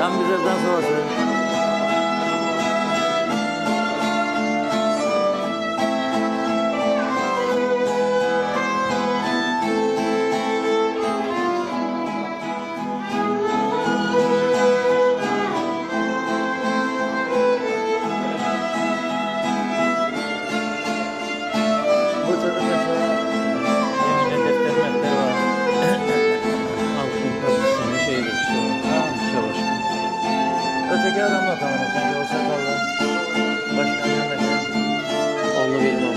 Tam güzel dans havası. Bu çocuk mesela yeminle defter mefter var. Halkın kapısının şeyidir işte. Çavaş. Öteki adam da tanımaz. Sanki o sakallı. Başkanın yanındaki. Onu bilmem.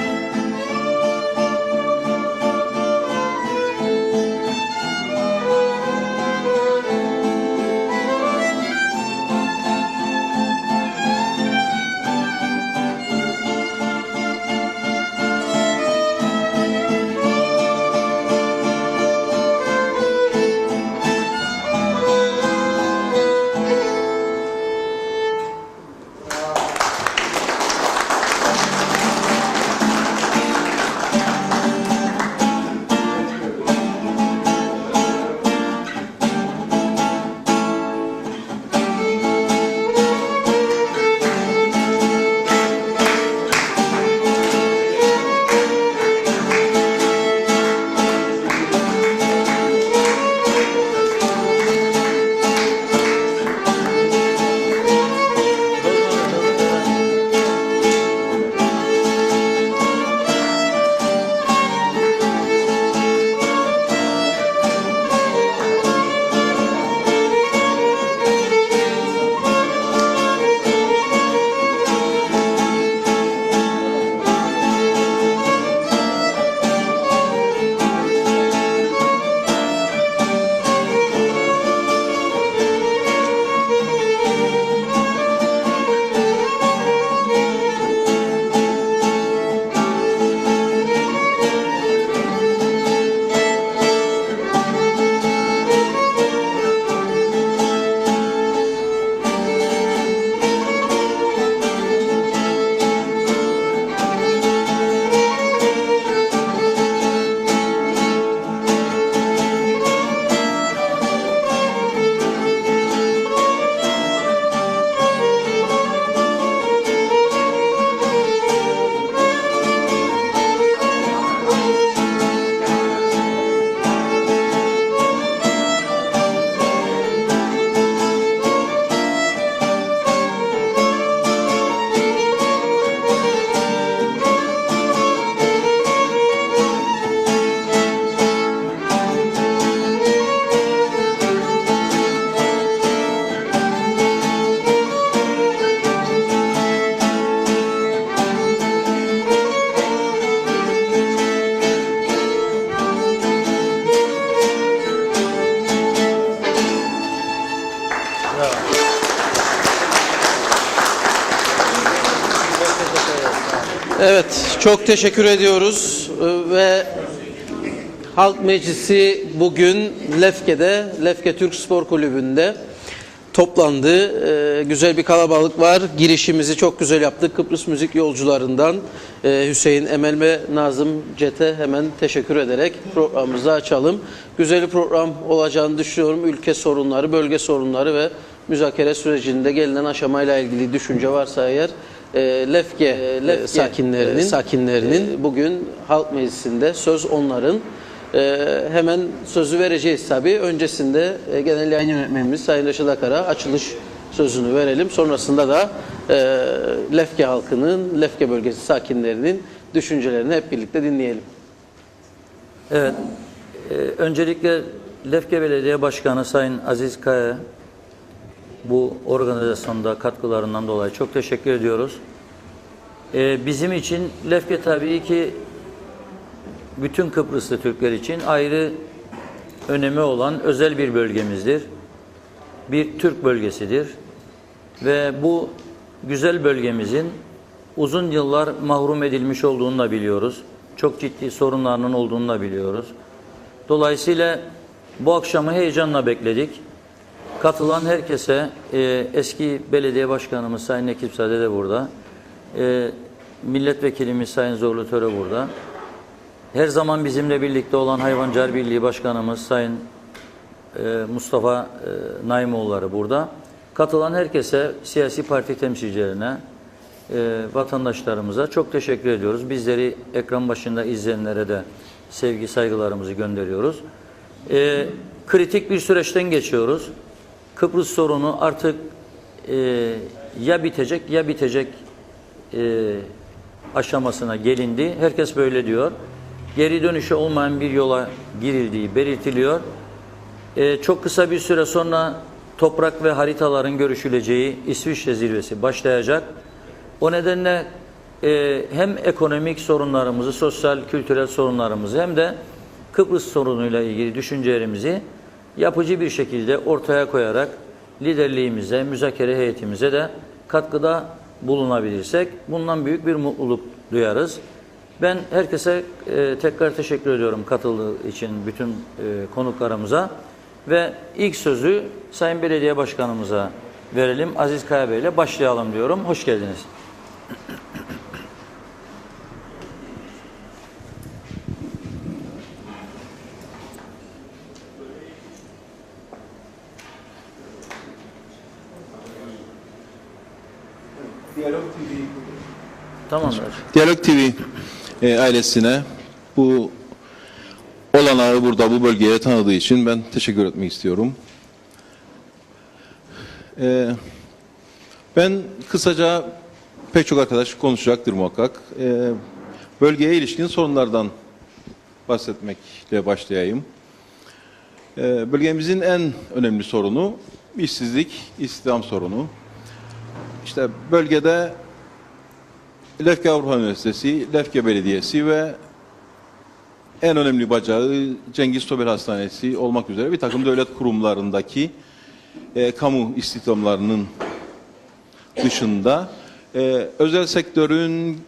Evet, çok teşekkür ediyoruz ve Halk Meclisi bugün Lefke'de, Lefke Türk Spor Kulübü'nde toplandı. Güzel bir kalabalık var. Girişimizi çok güzel yaptık. Kıbrıs Müzik Yolcularından Hüseyin Emel ve Nazım Cet'e hemen teşekkür ederek programımızı açalım. Güzel bir program olacağını düşünüyorum. Ülke sorunları, bölge sorunları ve müzakere sürecinde gelinen aşamayla ilgili düşünce varsa eğer Lefke sakinlerinin bugün Halk Meclisi'nde söz onların. Hemen sözü vereceğiz tabii. Öncesinde genel yayın yönetmenimiz Sayın Reşat Akar'a açılış sözünü verelim. Sonrasında da Lefke halkının, Lefke bölgesi sakinlerinin düşüncelerini hep birlikte dinleyelim. Evet. Öncelikle Lefke Belediye Başkanı Sayın Aziz Kaya bu organizasyonda katkılarından dolayı çok teşekkür ediyoruz. Bizim için Lefke tabii ki bütün Kıbrıslı Türkler için ayrı önemi olan özel bir bölgemizdir. Bir Türk bölgesidir. Ve bu güzel bölgemizin uzun yıllar mahrum edilmiş olduğunu da biliyoruz. Çok ciddi sorunlarının olduğunu da biliyoruz. Dolayısıyla bu akşamı heyecanla bekledik. Katılan herkese, eski belediye başkanımız Sayın Nekipzade de burada, milletvekilimiz Sayın Zorlu Töre burada, her zaman bizimle birlikte olan Hayvancılar Birliği Başkanımız Sayın Mustafa Naimoğulları burada. Katılan herkese, siyasi parti temsilcilerine, vatandaşlarımıza çok teşekkür ediyoruz. Bizleri ekran başında izleyenlere de sevgi, saygılarımızı gönderiyoruz. Kritik bir süreçten geçiyoruz. Kıbrıs sorunu artık ya bitecek aşamasına gelindi. Herkes böyle diyor. Geri dönüşü olmayan bir yola girildiği belirtiliyor. Çok kısa bir süre sonra toprak ve haritaların görüşüleceği İsviçre zirvesi başlayacak. O nedenle hem ekonomik sorunlarımızı, sosyal, kültürel sorunlarımızı hem de Kıbrıs sorunuyla ilgili düşüncelerimizi yapıcı bir şekilde ortaya koyarak liderliğimize, müzakere heyetimize de katkıda bulunabilirsek bundan büyük bir mutluluk duyarız. Ben herkese tekrar teşekkür ediyorum katıldığı için bütün konuklarımıza ve ilk sözü Sayın Belediye Başkanımıza verelim. Aziz Kaya Bey ile başlayalım diyorum. Hoş geldiniz. Diyalog TV, Tamamdır. Diyalog TV ailesine bu olanağı burada bu bölgeye tanıdığı için ben teşekkür etmek istiyorum. Ben kısaca pek çok arkadaş konuşacaktır muhakkak. Bölgeye ilişkin sorunlardan bahsetmekle başlayayım. Bölgemizin en önemli sorunu işsizlik, istihdam sorunu. İşte bölgede Lefke Avrupa Üniversitesi, Lefke Belediyesi ve en önemli bacağı Cengiz Topel Hastanesi olmak üzere bir takım devlet kurumlarındaki kamu istihdamlarının dışında özel sektörün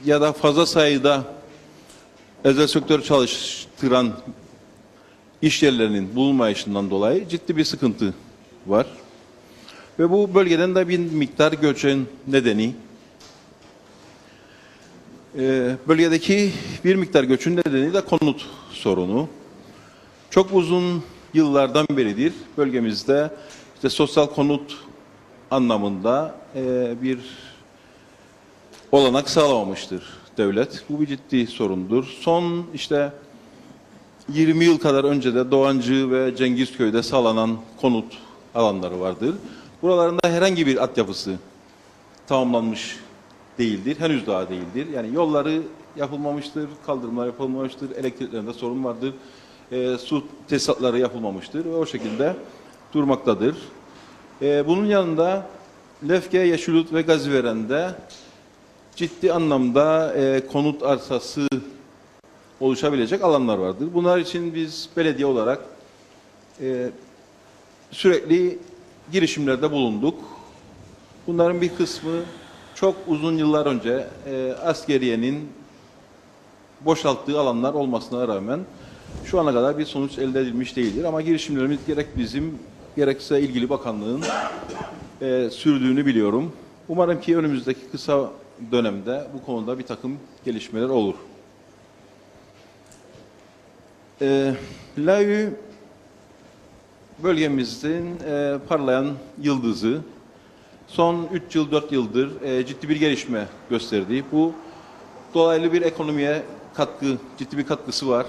ya da fazla sayıda özel sektör çalıştıran iş yerlerinin bulunmayışından dolayı ciddi bir sıkıntı var. Ve bu bölgeden de bir miktar göçün nedeni, bölgedeki bir miktar göçün nedeni de konut sorunu. Çok uzun yıllardan beridir bölgemizde işte sosyal konut anlamında bir olanak sağlamamıştır devlet. Bu bir ciddi sorundur. Son işte 20 yıl kadar önce de Doğancı ve Cengizköy'de sağlanan konut alanları vardır. Buralarında herhangi bir altyapısı tamamlanmış değildir. Henüz daha değildir. Yani yolları yapılmamıştır, kaldırımlar yapılmamıştır, elektriklerinde sorun vardır, su tesisatları yapılmamıştır ve o şekilde durmaktadır. Bunun yanında Lefke, Yeşilyurt ve Gaziveren'de ciddi anlamda konut arsası oluşabilecek alanlar vardır. Bunlar için biz belediye olarak sürekli girişimlerde bulunduk. Bunların bir kısmı çok uzun yıllar önce askeriyenin boşalttığı alanlar olmasına rağmen şu ana kadar bir sonuç elde edilmiş değildir. Ama girişimlerimiz gerek bizim gerekse ilgili bakanlığın sürdüğünü biliyorum. Umarım ki önümüzdeki kısa dönemde bu konuda bir takım gelişmeler olur. LAÜ bölgemizin parlayan yıldızı. Son 3 yıl, 4 yıldır ciddi bir gelişme gösterdi. Bu dolaylı bir ekonomiye ciddi bir katkısı var.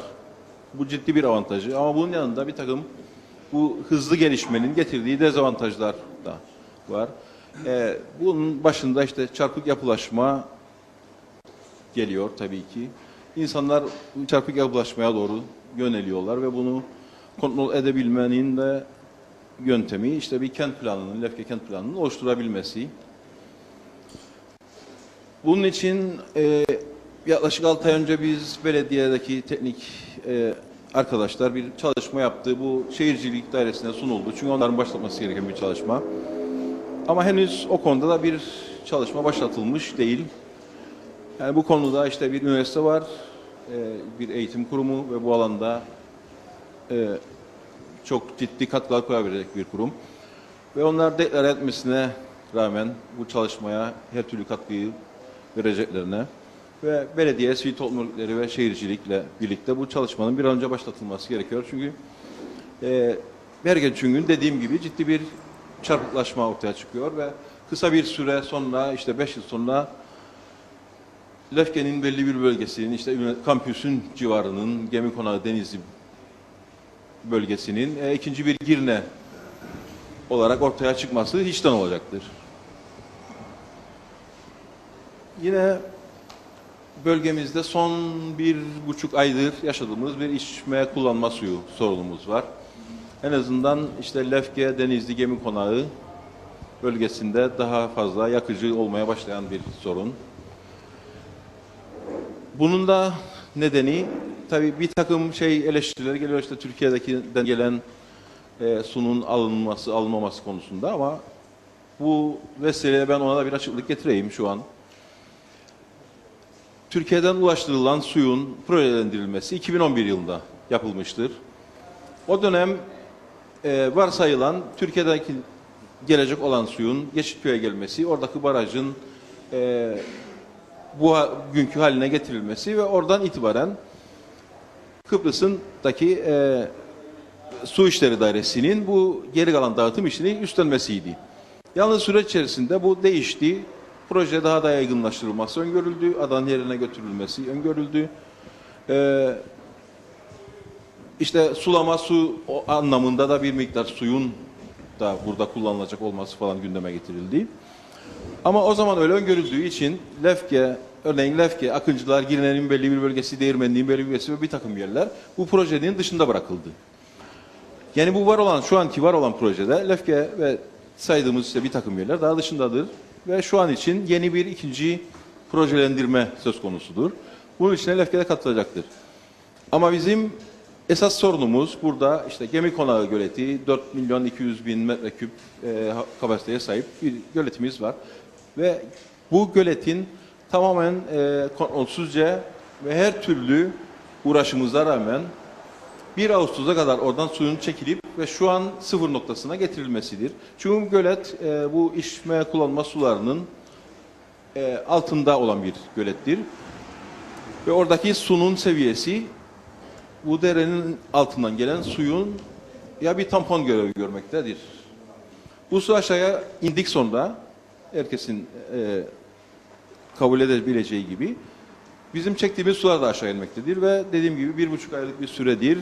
Bu ciddi bir avantajı. Ama bunun yanında bir takım bu hızlı gelişmenin getirdiği dezavantajlar da var. Bunun başında işte çarpık yapılaşma geliyor tabii ki. İnsanlar çarpık yapılaşmaya doğru yöneliyorlar ve bunu kontrol edebilmenin de yöntemi işte bir kent planının, Lefke kent planının oluşturabilmesi. Bunun için yaklaşık 6 ay önce biz belediyedeki teknik arkadaşlar bir çalışma yaptı. Bu şehircilik dairesine sunuldu. Çünkü onların başlatması gereken bir çalışma. Ama henüz o konuda da bir çalışma başlatılmış değil. Yani bu konuda işte bir üniversite var, bir eğitim kurumu ve bu alanda çok ciddi katkılar koyabilecek bir kurum. Ve onlar deklar etmesine rağmen bu çalışmaya her türlü katkıyı vereceklerine ve belediye, sivil toplum örgütleri ve şehircilikle birlikte bu çalışmanın bir an önce başlatılması gerekiyor. Çünkü her geçen gün dediğim gibi ciddi bir çarpıklaşma ortaya çıkıyor ve kısa bir süre sonra, işte 5 yıl sonra Lefke'nin belli bir bölgesinin, işte kampüsün civarının, gemi konağı Denizli bölgesinin ikinci bir Girne olarak ortaya çıkması hiçten olacaktır. Yine bölgemizde son 1,5 aydır yaşadığımız bir içme kullanma suyu sorunumuz var. En azından işte Lefke, Denizli gemi konağı bölgesinde daha fazla yakıcı olmaya başlayan bir sorun. Bunun da nedeni tabii bir takım eleştiriler geliyor, işte Türkiye'den gelen sunun alınması, alınmaması konusunda, ama bu vesileyle ben ona da bir açıklık getireyim şu an. Türkiye'den ulaştırılan suyun projelendirilmesi 2011 yılında yapılmıştır. O dönem varsayılan Türkiye'deki gelecek olan suyun Geçitköy'e gelmesi, oradaki barajın bugünkü haline getirilmesi ve oradan itibaren Kıbrıs'ındaki Su İşleri Dairesi'nin bu geri kalan dağıtım işini üstlenmesiydi. Yalnız süreç içerisinde bu değişti. Proje daha da yaygınlaştırılması öngörüldü. Adanın yerine götürülmesi öngörüldü. İşte sulama su anlamında da bir miktar suyun da burada kullanılacak olması falan gündeme getirildi. Ama o zaman öyle öngörüldüğü için Lefke, örneğin Lefke, Akıncılar, Girne'nin belli bir bölgesi, Değirmenli'nin belli bir bölgesi ve bir takım yerler bu projenin dışında bırakıldı. Yani bu var olan, şu anki var olan projede Lefke ve saydığımız işte bir takım yerler daha dışındadır. Ve şu an için yeni bir ikinci projelendirme söz konusudur. Bunun içine Lefke de katılacaktır. Ama bizim esas sorunumuz burada işte gemi konağı göleti, 4.200.000 metreküp kapasiteye sahip bir göletimiz var. Ve bu göletin tamamen kontrolsüzce ve her türlü uğraşımıza rağmen 1 Ağustos'a kadar oradan suyun çekilip ve şu an sıfır noktasına getirilmesidir. Çünkü gölet bu içme kullanma sularının altında olan bir gölettir. Ve oradaki sunun seviyesi bu derenin altından gelen suyun ya bir tampon görevi görmektedir. Bu su aşağıya indik sonra herkesin kabul edebileceği gibi bizim çektiğimiz sular da aşağı inmektedir ve dediğim gibi 1,5 aylık bir süredir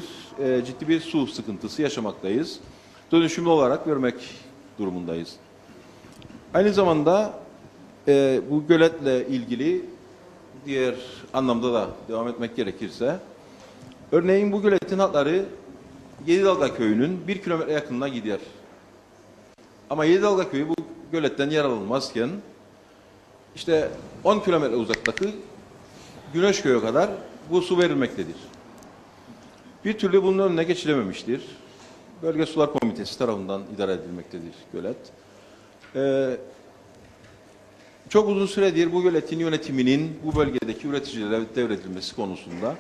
ciddi bir su sıkıntısı yaşamaktayız. Dönüşümlü olarak görmek durumundayız. Aynı zamanda bu göletle ilgili diğer anlamda da devam etmek gerekirse, örneğin bu göletin hatları Yedidalga köyünün 1 kilometre yakınına gider. Ama Yedidalga köyü bu göletten yararlanmazken işte 10 kilometre uzaktaki Güneşköy'e kadar bu su verilmektedir. Bir türlü bunun önüne geçilememiştir. Bölge Sular Komitesi tarafından idare edilmektedir gölet. Çok uzun süredir bu göletin yönetiminin bu bölgedeki üreticilere devredilmesi konusunda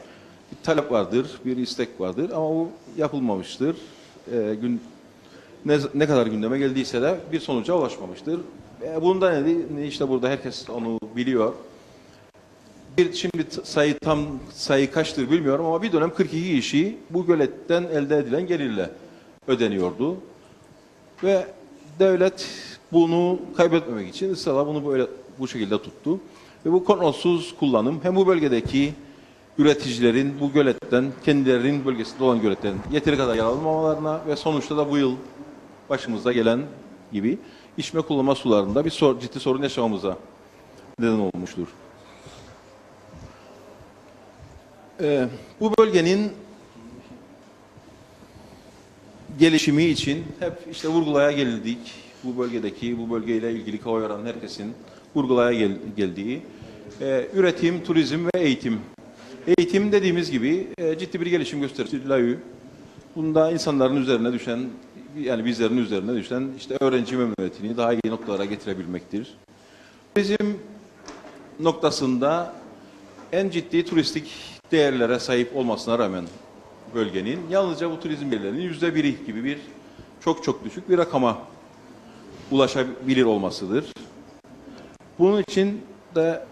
bir talep vardır, bir istek vardır ama bu yapılmamıştır. Ne kadar gündeme geldiyse de bir sonuca ulaşmamıştır. Bunda ne işte burada herkes onu biliyor. Şimdi tam sayı kaçtır bilmiyorum ama bir dönem 42 kişi bu göletten elde edilen gelirle ödeniyordu. Ve devlet bunu kaybetmemek için ısrarla bunu bu şekilde tuttu. Ve bu kontrolsüz kullanım hem bu bölgedeki üreticilerin bu göletten kendilerinin bölgesinde olan göletten yeteri kadar yararlanmamalarına ve sonuçta da bu yıl başımıza gelen gibi içme kullanma sularında bir ciddi sorun yaşamamıza neden olmuştur. Bu bölgenin gelişimi için hep işte vurgulaya geldik. Bu bölgeyle ilgili kafa yoran herkesin vurgulaya geldiği üretim, turizm ve eğitim. Eğitim dediğimiz gibi ciddi bir gelişim gösteriyor. Bunda insanların üzerine düşen, yani bizlerin üzerine düşen işte öğrenci memnuniyetini daha iyi noktalara getirebilmektir. Turizm noktasında en ciddi turistik değerlere sahip olmasına rağmen bölgenin yalnızca bu turizm yerlerinin %1'i gibi bir çok düşük bir rakama ulaşabilir olmasıdır. Bunun için de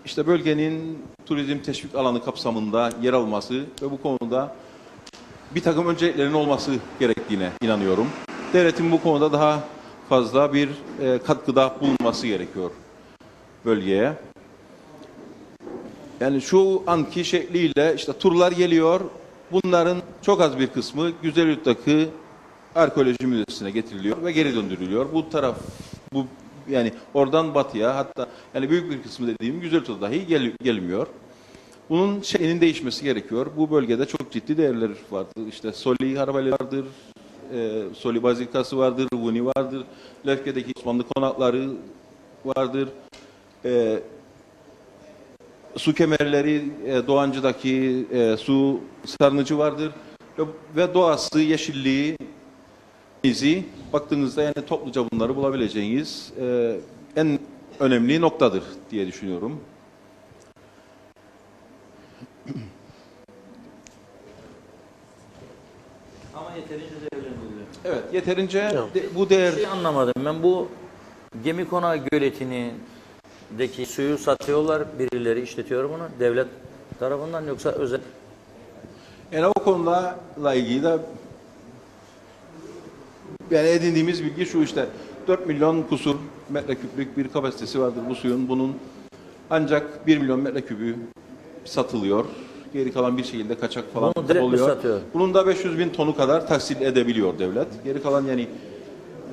işte bölgenin turizm teşvik alanı kapsamında yer alması ve bu konuda bir takım önceliklerin olması gerektiğine inanıyorum. Devletin bu konuda daha fazla bir katkıda bulunması gerekiyor bölgeye. Yani şu anki şekliyle işte turlar geliyor. Bunların çok az bir kısmı Güzelyurt'taki Arkeoloji Müzesi'ne getiriliyor ve geri döndürülüyor. Bu taraf, bu yani oradan batıya, hatta yani büyük bir kısmı dediğim Güzelyurt'a dahi gelmiyor. Bunun şeyinin değişmesi gerekiyor. Bu bölgede çok ciddi değerler vardır. İşte Soli Harabeli vardır, Soli Bazilikası vardır, Vuni vardır, Lefke'deki Osmanlı konakları vardır. Su kemerleri, Doğancı'daki su sarnıcı vardır ve doğası, yeşilliği, denizi baktığınızda yani topluca bunları bulabileceğiniz en önemli noktadır diye düşünüyorum. Ama yeterince değerlendiriliyor. Evet, yeterince Tamam. bu değer... Bir şey anlamadım ben, bu gemi konağı göletini deki suyu satıyorlar, birileri işletiyor bunu, devlet tarafından yoksa özel? Yani o konularla ilgili de yani edindiğimiz bilgi şu: işte 4 milyon kusur metreküplük bir kapasitesi vardır bu suyun. Bunun ancak 1 milyon metreküpü satılıyor. Geri kalan bir şekilde kaçak falan Bunu direkt mi oluyor. satıyor? Bunun da 500 bin tonu kadar tahsil edebiliyor devlet. Geri kalan yani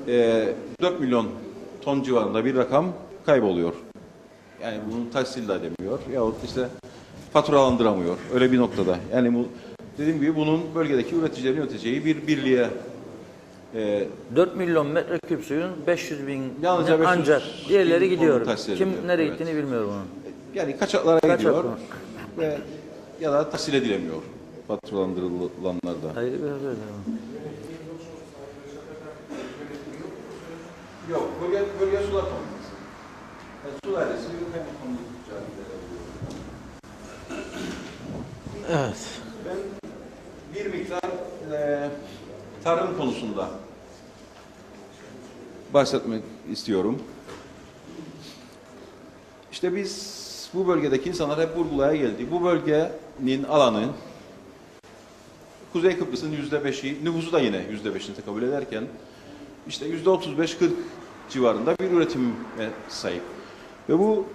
4 milyon ton civarında bir rakam kayboluyor. Yani bunu tahsil de edemiyor. Yahut işte faturalandıramıyor. Öyle bir noktada. Yani bu, dediğim gibi bunun bölgedeki üreticilerin öteceği bir birliğe 4 milyon metreküp suyun 500 bin Yalnızca 500 ancak diğerleri bin gidiyor. tonu tahsil Kim ediliyor, nereye evet. gittiğini bilmiyor bunun. yani kaçaklara Kaçak gidiyor mı? ve ya da tahsil edilemiyor faturalandırılanlarda. Ayrı bir haber. Yok, bölge sular komitesi. Yani su dairesi kaymakamlık carileri. Evet. Ben bir miktar tarım konusunda bahsetmek istiyorum. İşte biz bu bölgedeki insanlar hep vurgulaya geldi. Bu bölgenin alanı Kuzey Kıbrıs'ın %5'i, nüfusu da yine %5'ini tekabül ederken işte %35-40 civarında bir üretime sahip. Ve bu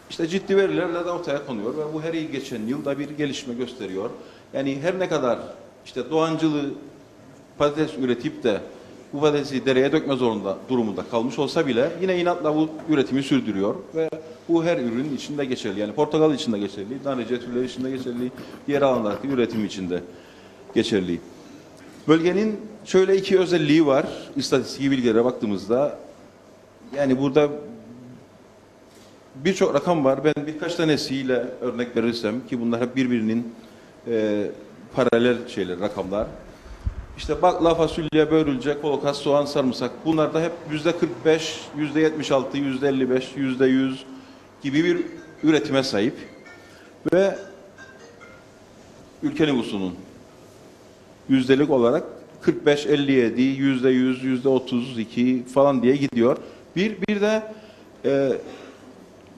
işte ciddi verilerle de ortaya konuyor ve bu her geçen yılda bir gelişme gösteriyor. Yani her ne kadar işte Doğancılı patates üretip de bu patatesi dereye dökme durumunda kalmış olsa bile yine inatla bu üretimi sürdürüyor ve bu her ürün içinde geçerli. Yani portakal içinde geçerli, narice türleri içinde geçerli, diğer alanlardaki üretim içinde geçerli. Bölgenin şöyle iki özelliği var. İstatistik bilgilere baktığımızda yani burada birçok rakam var. Ben birkaç tanesiyle örnek verirsem ki bunlar hep birbirinin paralel şeyler, rakamlar. İşte bakla, fasulye, börülce, kolokas, soğan, sarımsak. Bunlar da hep %45, %76, %55, %100 gibi bir üretime sahip. Ve ülke nüfusunun yüzdelik olarak 45, 57, %100, %32 falan diye gidiyor. Bir de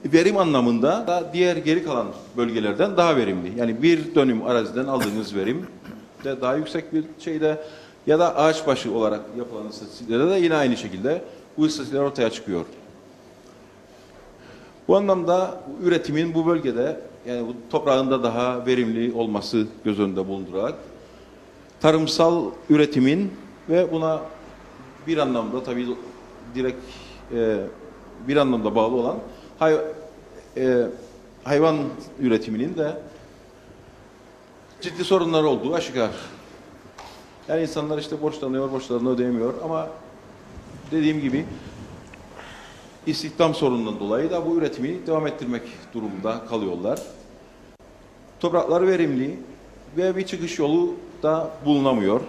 verim anlamında da diğer geri kalan bölgelerden daha verimli. Yani bir dönüm araziden aldığınız verim de daha yüksek bir şeyde ya da ağaç başı olarak yapılan istatistiklerde de yine aynı şekilde bu istatistikler ortaya çıkıyor. Bu anlamda üretimin bu bölgede yani bu toprağında daha verimli olması göz önünde bulundurarak tarımsal üretimin ve buna bir anlamda tabii direkt bir anlamda bağlı olan hayvan üretiminin de ciddi sorunlar olduğu aşikar. Yani insanlar işte borçlarını ödeyemiyor ama dediğim gibi istihdam sorunundan dolayı da bu üretimi devam ettirmek durumunda kalıyorlar. Topraklar verimli ve bir çıkış yolu da bulunamıyor.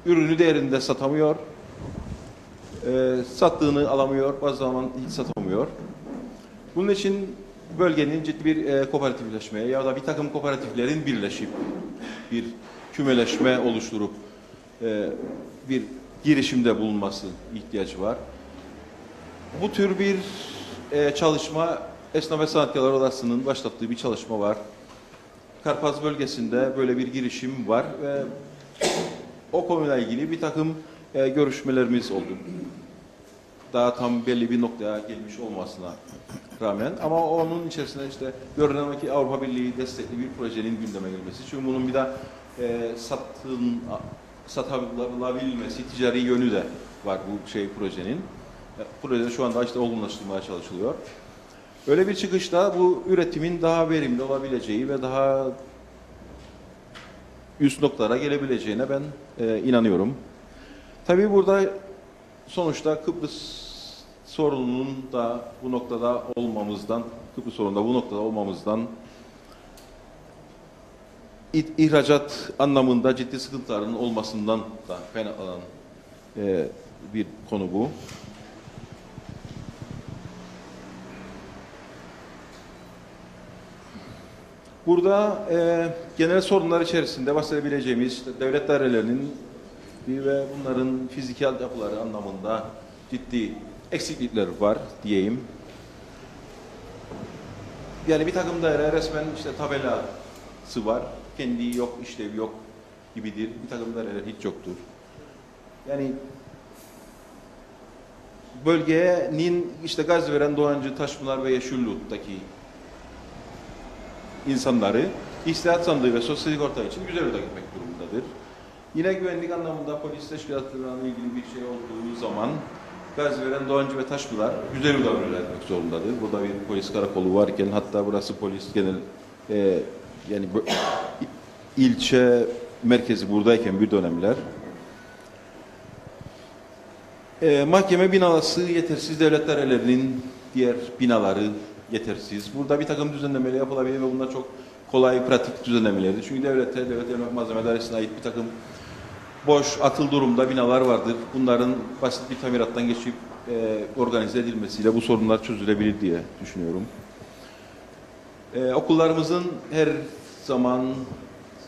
Ürünü değerinde satamıyor. Sattığını alamıyor, bazı zaman hiç satamıyor. Bunun için bölgenin ciddi bir kooperatifleşmeye ya da bir takım kooperatiflerin birleşip bir kümeleşme oluşturup bir girişimde bulunması ihtiyacı var. Bu tür bir çalışma Esnaf ve Sanatkarlar Odası'nın başlattığı bir çalışma var. Karpaz bölgesinde böyle bir girişim var ve o konuyla ilgili bir takım görüşmelerimiz oldu. daha tam belli bir noktaya gelmiş olmasına rağmen, ama onun içerisinde işte görünen o ki Avrupa Birliği destekli bir projenin gündeme gelmesi. Çünkü bunun bir de satılabilmesi, ticari yönü de var bu projenin. Proje şu anda işte olgunlaştırmaya çalışılıyor. Öyle bir çıkışta bu üretimin daha verimli olabileceği ve daha üst noktalara gelebileceğine ben inanıyorum. Tabii burada sonuçta Kıbrıs sorununun da bu noktada olmamızdan, Kıbrıs sorununda bu noktada olmamızdan ihracat anlamında ciddi sıkıntıların olmasından da kaynaklanan bir konu bu. Burada genel sorunlar içerisinde bahsedebileceğimiz işte devlet dairelerinin ve bunların fiziki altyapıları anlamında ciddi eksiklikler var diyeyim. Yani bir takım daire resmen işte tabelası var. Kendi yok, işlevi yok gibidir. Bir takım daireler hiç yoktur. Yani bölgenin işte gaz veren Doğancı, Taşpınar ve Yeşilyurt'taki insanları İstihat Sandığı ve Sosyal Sigorta için Güzelurt'a gitmek durumundadır. Yine güvenlik anlamında polis teşkilatlarıyla ilgili bir şey olduğu zaman gaz veren Doğancı ve Taşpınar Güzelurt'a yönelmek zorundadır. Burada bir polis karakolu varken, hatta burası polis genel yani ilçe merkezi buradayken bir dönemler. Mahkeme binası yetersiz, devlet dairelerinin diğer binaları yetersiz. Burada bir takım düzenlemeler yapılabilir ve bunlar çok kolay, pratik düzenlemelerdir. Çünkü devlet Emlak Malzeme Dairesi'ne ait bir takım boş, atıl durumda binalar vardır. Bunların basit bir tamirattan geçip organize edilmesiyle bu sorunlar çözülebilir diye düşünüyorum. Okullarımızın her zaman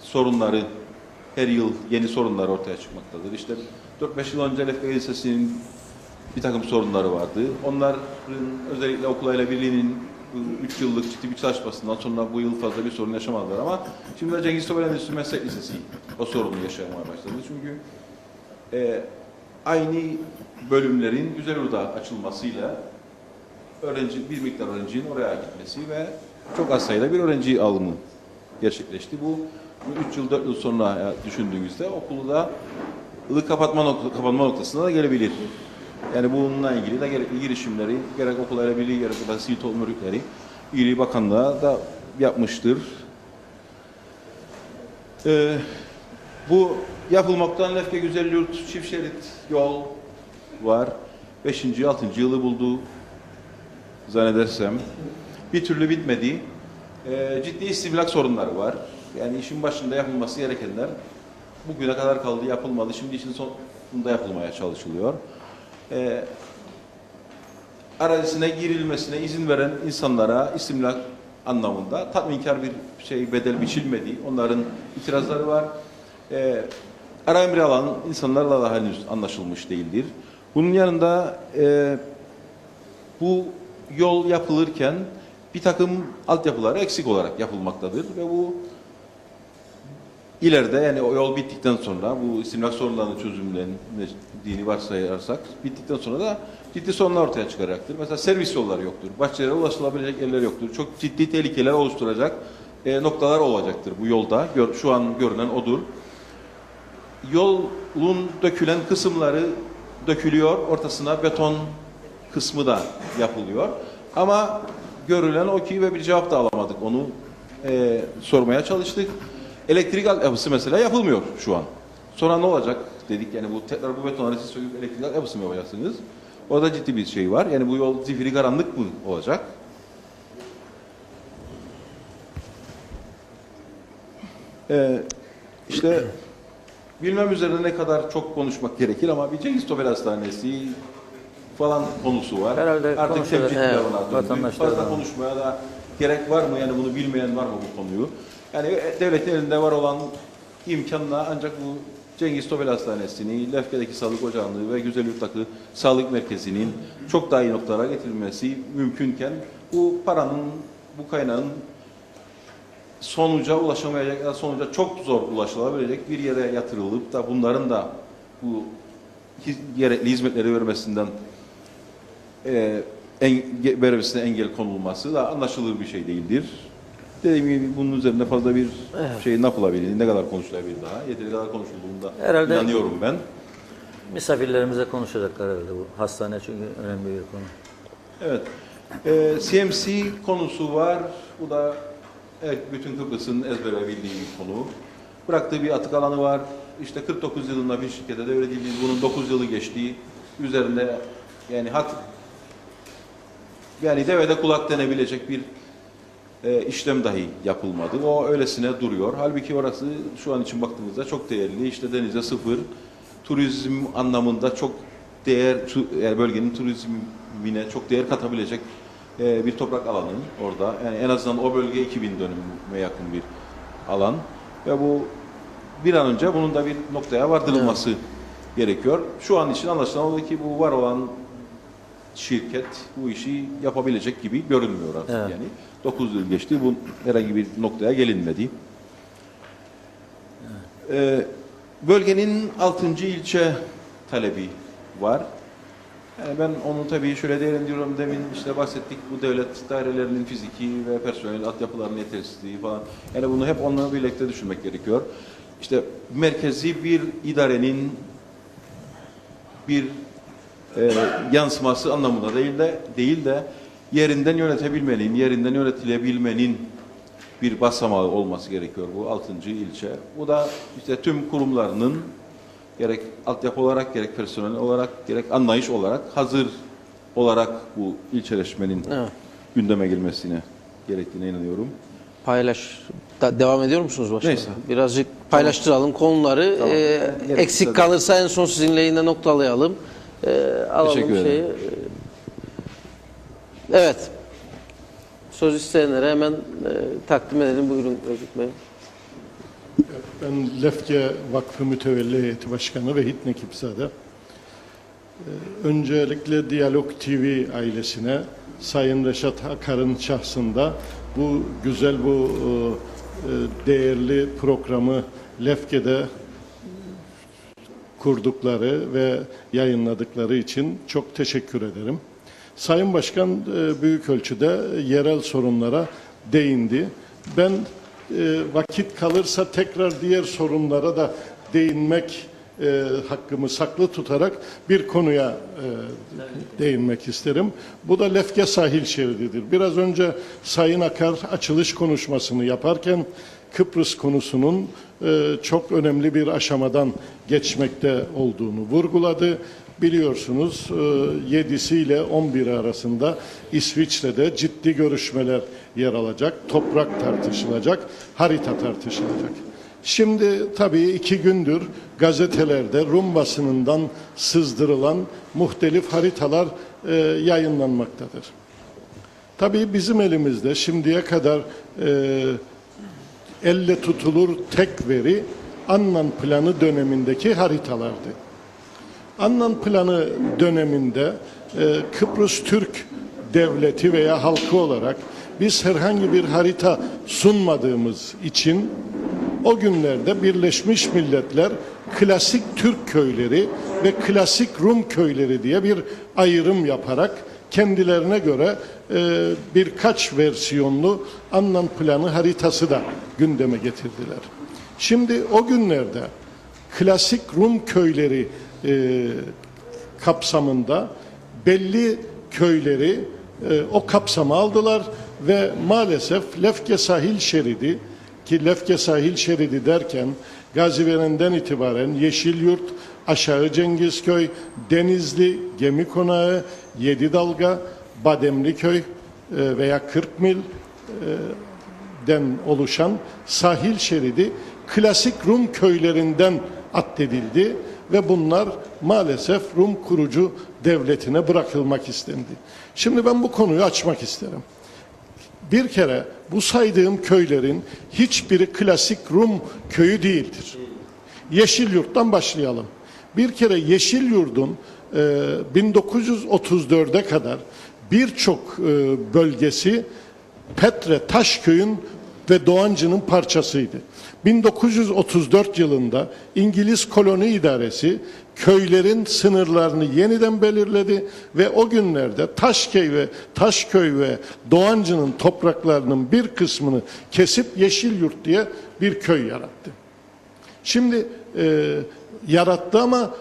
sorunları, her yıl yeni sorunlar ortaya çıkmaktadır. İşte 4-5 yıl önce Lefke Lisesi'nin bir takım sorunları vardı. Onların özellikle Okulayla Birliği'nin 3 yıllık ciddi bir çalışmasından sonra bu yıl fazla bir sorun yaşamadılar, ama şimdi de Cengiz Topel Endüstri Meslek Lisesi o sorunu yaşamaya başladı. Çünkü aynı bölümlerin Güzelurt'ta açılmasıyla bir miktar öğrencinin oraya gitmesi ve çok az sayıda bir öğrenci alımı gerçekleşti. Bu 3 yıl 4 yıl sonra düşündüğümüzde okulu da kapanma noktasına da gelebilir. Yani bununla ilgili de gerekli girişimleri gerek Okulayla Birliği gerek de sivil toplum örgütleri İl Bakanlığı da yapmıştır. Bu yapılmaktan Lefke Güzelyurt çift şerit yol var. 5. 6. yılı buldu zannedersem. Bir türlü bitmedi. Ciddi istimlak sorunları var. Yani işin başında yapılması gerekenler bugüne kadar kaldı, yapılmadı. Şimdi işin sonunda yapılmaya çalışılıyor. Arazisine girilmesine izin veren insanlara istimlak anlamında tatminkar bir bedel biçilmedi. Onların itirazları var. Ara emri alan insanlarla da henüz anlaşılmış değildir. Bunun yanında bu yol yapılırken bir takım altyapıları eksik olarak yapılmaktadır ve bu İleride, yani o yol bittikten sonra, bu istimlak sorunlarının çözümlendiğini varsayarsak, bittikten sonra da ciddi sorunlar ortaya çıkaracaktır. Mesela servis yolları yoktur, bahçelere ulaşılabilecek yerler yoktur. Çok ciddi tehlikeler oluşturacak noktalar olacaktır bu yolda. Şu an görünen odur. Yolun dökülen kısımları dökülüyor, ortasına beton kısmı da yapılıyor. Ama görülen o ki ve bir cevap da alamadık, onu sormaya çalıştık. Elektrik altyapısı mesela yapılmıyor şu an. Sonra ne olacak dedik, yani bu tekrar bu betonları siz söküp elektrik altyapısı mı yapacaksınız? Orada ciddi bir şey var. Yani bu yol zifiri karanlık mı olacak? İşte bilmem üzerine ne kadar çok konuşmak gerekir ama bir Cengiz Topel Hastanesi falan konusu var. Herhalde artık temsilciler ona döndü. Fazla var. konuşmaya da gerek var mı? Yani bunu bilmeyen var mı bu konuyu? Yani devletin elinde var olan imkanla ancak bu Cengiz Topel Hastanesi'ni, Lefke'deki Sağlık Ocağı'nı ve Güzelyurt'taki Sağlık Merkezi'nin çok daha iyi noktalara getirilmesi mümkünken bu paranın, bu kaynağın sonuca ulaşamayacak ya sonuca çok zor ulaşılabilecek bir yere yatırılıp da bunların da bu gerekli hizmetleri vermesinden vermesine engel konulması da anlaşılır bir şey değildir. Dediğim gibi bunun üzerinde fazla bir şey ne yapılabilir, ne kadar konuşulabilir daha. Yeteri kadar konuşulduğunda Herhalde inanıyorum ben. misafirlerimize konuşacaklar herhalde bu. Hastane çünkü önemli bir konu. Evet. CMC konusu var. Bu da bütün Kıbrıs'ın ezbere bildiği bir konu. Bıraktığı bir atık alanı var. İşte 49 yılında bir şirkete devredildi. Bunun 9 yılı geçtiği üzerinde yani devede kulak denebilecek bir işlem dahi yapılmadı. O öylesine duruyor. Halbuki orası şu an için baktığımızda çok değerli. İşte denize sıfır, turizm anlamında çok değer, yani bölgenin turizmine çok değer katabilecek bir toprak alanı orada. Yani en azından o bölge 2000 dönüme yakın bir alan. Ve bu bir an önce bunun da bir noktaya vardırılması gerekiyor. Şu an için anlaşılan o ki bu var olan şirket bu işi yapabilecek gibi görünmüyor artık yani. 9 yıl geçti, bu herhangi bir noktaya gelinmedi. Bölgenin 6. ilçe talebi var. Yani ben onu tabii şöyle değerlendiriyorum. Demin işte bahsettik, bu devlet dairelerinin fiziki ve personel altyapılarının yetersizliği falan. Yani bunu hep onunla birlikte düşünmek gerekiyor. İşte merkezi bir idarenin bir yansıması anlamında değil de yerinden yönetebilmenin, yerinden yönetilebilmenin bir basamağı olması gerekiyor bu 6. ilçe. Bu da işte tüm kurumlarının gerek altyapı olarak, gerek personel olarak, gerek anlayış olarak hazır olarak bu ilçeleşmenin gündeme gelmesine gerektiğine inanıyorum. Devam ediyor musunuz başkanım? Neyse. Birazcık paylaştıralım konuları. Tamam. Eksik kalırsa en son sizinle yine noktalayalım. Alalım Teşekkür ederim. şeyi. Evet. Söz isteyenlere hemen takdim edelim. Buyurun Özgür Bey. Ben Lefke Vakfı Mütevelli Heyeti Başkanı Vehit Nekipzade. Öncelikle Diyalog TV ailesine, Sayın Reşat Akar'ın şahsında bu güzel, bu değerli programı Lefke'de kurdukları ve yayınladıkları için çok teşekkür ederim. Sayın Başkan büyük ölçüde yerel sorunlara değindi. Ben vakit kalırsa tekrar diğer sorunlara da değinmek hakkımı saklı tutarak bir konuya değinmek isterim. Bu da Lefke sahil şerididir. Biraz önce Sayın Akar açılış konuşmasını yaparken Kıbrıs konusunun çok önemli bir aşamadan geçmekte olduğunu vurguladı. Biliyorsunuz 7'si ile 11'i arasında İsviçre'de ciddi görüşmeler yer alacak, toprak tartışılacak, harita tartışılacak. Şimdi tabii 2 gündür gazetelerde Rum basınından sızdırılan muhtelif haritalar yayınlanmaktadır. Tabii bizim elimizde şimdiye kadar elle tutulur tek veri Annan Planı dönemindeki haritalardı. Annan Planı döneminde Kıbrıs Türk Devleti veya halkı olarak biz herhangi bir harita sunmadığımız için o günlerde Birleşmiş Milletler klasik Türk köyleri ve klasik Rum köyleri diye bir ayrım yaparak kendilerine göre birkaç versiyonlu Annan Planı haritası da gündeme getirdiler. Şimdi o günlerde klasik Rum köyleri kapsamında belli köyleri o kapsama aldılar ve maalesef Lefke sahil şeridi, ki Lefke sahil şeridi derken Gaziveren'den itibaren Yeşilyurt, Aşağı Cengizköy, Denizli, Gemi Konağı, Yedidalga, Bademliköy veya 40 milden oluşan sahil şeridi klasik Rum köylerinden addedildi ve bunlar maalesef Rum kurucu devletine bırakılmak istendi. Şimdi ben bu konuyu açmak isterim. Bir kere bu saydığım köylerin hiçbiri klasik Rum köyü değildir. Yeşilyurt'tan başlayalım. Bir kere Yeşilyurt'un 1934'e kadar birçok bölgesi Petre Taşköy'ün ve Doğancı'nın parçasıydı. 1934 yılında İngiliz Koloni İdaresi köylerin sınırlarını yeniden belirledi ve o günlerde Taşköy ve Doğancı'nın topraklarının bir kısmını kesip Yeşilyurt diye bir köy yarattı. Şimdi yarattı ama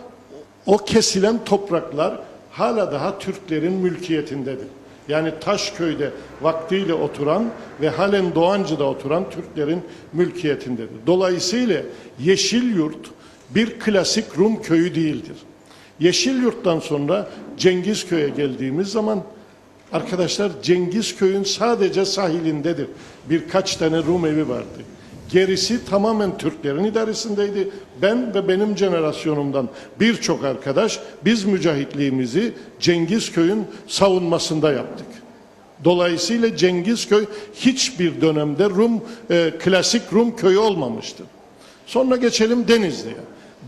o kesilen topraklar hala daha Türklerin mülkiyetindedir. Yani Taşköy'de vaktiyle oturan ve halen Doğancı'da oturan Türklerin mülkiyetindedir. Dolayısıyla Yeşilyurt bir klasik Rum köyü değildir. Yeşilyurt'tan sonra Cengizköy'e geldiğimiz zaman arkadaşlar Cengizköy'ün sadece sahilindedir. Birkaç tane Rum evi vardı. Gerisi tamamen Türklerin idaresindeydi. Ben ve benim jenerasyonumdan birçok arkadaş biz mücahitliğimizi Cengizköy'ün savunmasında yaptık. Dolayısıyla Cengizköy hiçbir dönemde klasik Rum köyü olmamıştır. Sonra geçelim Denizli'ye.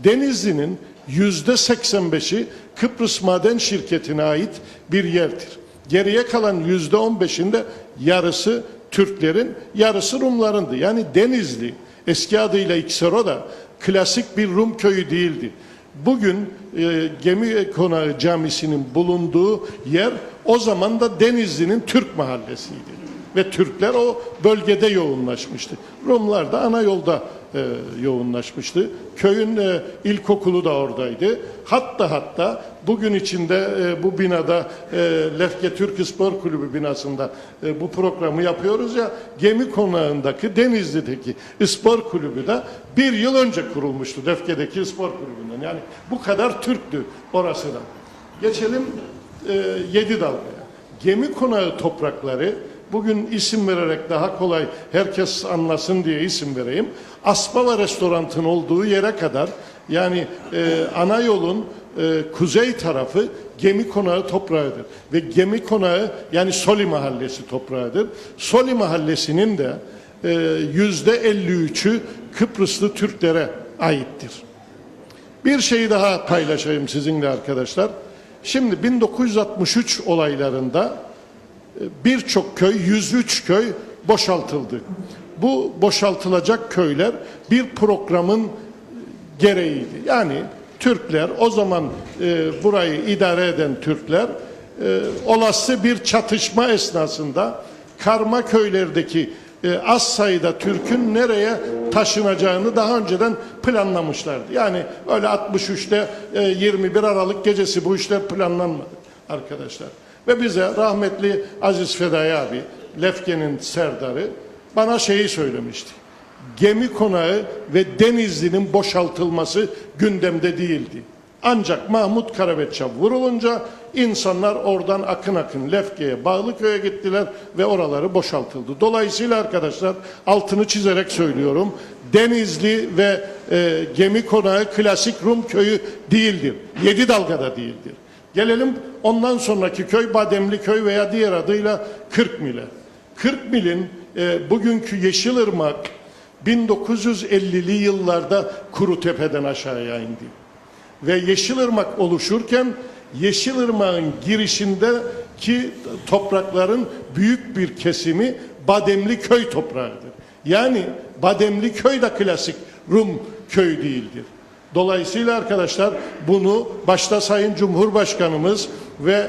Denizli'nin %85'i Kıbrıs Maden Şirketi'ne ait bir yerdir. Geriye kalan %15'inde yarısı Türklerin, yarısı Rumlarındı. Yani Denizli, eski adıyla İksero da klasik bir Rum köyü değildi. Bugün Gemi Konağı Camisi'nin bulunduğu yer o zaman da Denizli'nin Türk mahallesiydi. Ve Türkler o bölgede yoğunlaşmıştı. Rumlar da ana yolda yoğunlaşmıştı. Köyün ilkokulu da oradaydı. Hatta bugün içinde bu binada Lefke Türk Spor Kulübü binasında bu programı yapıyoruz ya, Gemi Konağı'ndaki Denizli'deki spor kulübü de bir yıl önce kurulmuştu Lefke'deki spor kulübünden. Yani bu kadar Türktü orası da. Geçelim Yedidalga'ya. Gemi Konağı toprakları, bugün isim vererek daha kolay herkes anlasın diye isim vereyim. Aspava Restorant'ın olduğu yere kadar, yani ana yolun kuzey tarafı Gemi Konağı toprağıdır. Ve Gemi Konağı yani Soli Mahallesi toprağıdır. Soli Mahallesi'nin de %53'ü Kıbrıslı Türklere aittir. Bir şeyi daha paylaşayım sizinle arkadaşlar. Şimdi 1963 olaylarında birçok köy, 103 köy boşaltıldı. Bu boşaltılacak köyler bir programın gereğiydi. Yani Türkler, o zaman burayı idare eden Türkler, olası bir çatışma esnasında karma köylerdeki az sayıda Türk'ün nereye taşınacağını daha önceden planlamışlardı. Yani öyle 63'te 21 Aralık gecesi bu işler planlanmadı arkadaşlar. Ve bize rahmetli Aziz Fedai abi, Lefke'nin serdarı, bana şeyi söylemişti. Gemi Konağı ve Denizli'nin boşaltılması gündemde değildi. Ancak Mahmut Karabetçam vurulunca insanlar oradan akın akın Lefke'ye, Bağlıköy'e gittiler ve oraları boşaltıldı. Dolayısıyla arkadaşlar altını çizerek söylüyorum. Denizli ve Gemi Konağı klasik Rum köyü değildir. Yedidalga'da değildir. Gelelim ondan sonraki köy Bademliköy veya diğer adıyla Kırkmil'e. Kırkmil'in bugünkü Yeşilırmak 1950'li yıllarda Kurutepe'den aşağıya indi. Ve Yeşilırmak oluşurken Yeşilırmak'ın girişindeki toprakların büyük bir kesimi Bademliköy toprağıdır. Yani Bademliköy de klasik Rum köyü değildir. Dolayısıyla arkadaşlar bunu başta Sayın Cumhurbaşkanımız ve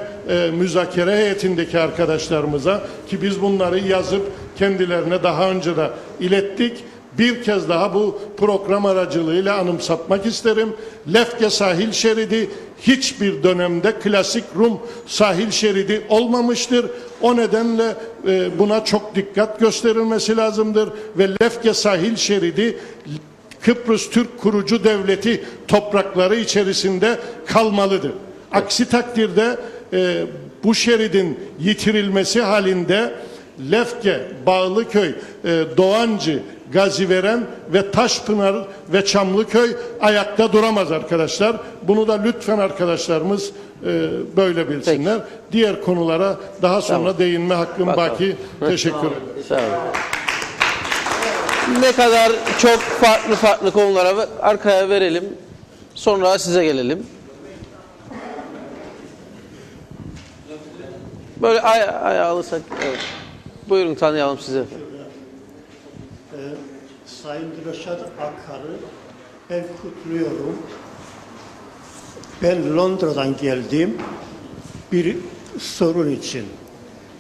müzakere heyetindeki arkadaşlarımıza, ki biz bunları yazıp kendilerine daha önce de ilettik, bir kez daha bu program aracılığıyla anımsatmak isterim. Lefke sahil şeridi hiçbir dönemde klasik Rum sahil şeridi olmamıştır. O nedenle buna çok dikkat gösterilmesi lazımdır ve Lefke sahil şeridi Kıbrıs Türk Kurucu Devleti toprakları içerisinde kalmalıdır. Aksi takdirde bu şeridin yitirilmesi halinde Lefke, Bağlıköy, Doğancı, Gaziveren ve Taşpınar ve Çamlıköy ayakta duramaz arkadaşlar. Bunu da lütfen arkadaşlarımız böyle bilsinler. Peki. Diğer konulara daha sonra değinme hakkım baki. Teşekkür ederim. Sağ olun. Ne kadar çok farklı konulara arkaya verelim. Sonra size gelelim. Böyle ayağı alırsak. Evet. Buyurun, tanıyalım sizi efendim. Sayın Reşat Akar'ı ben kutluyorum. Ben Londra'dan geldim bir sorun için.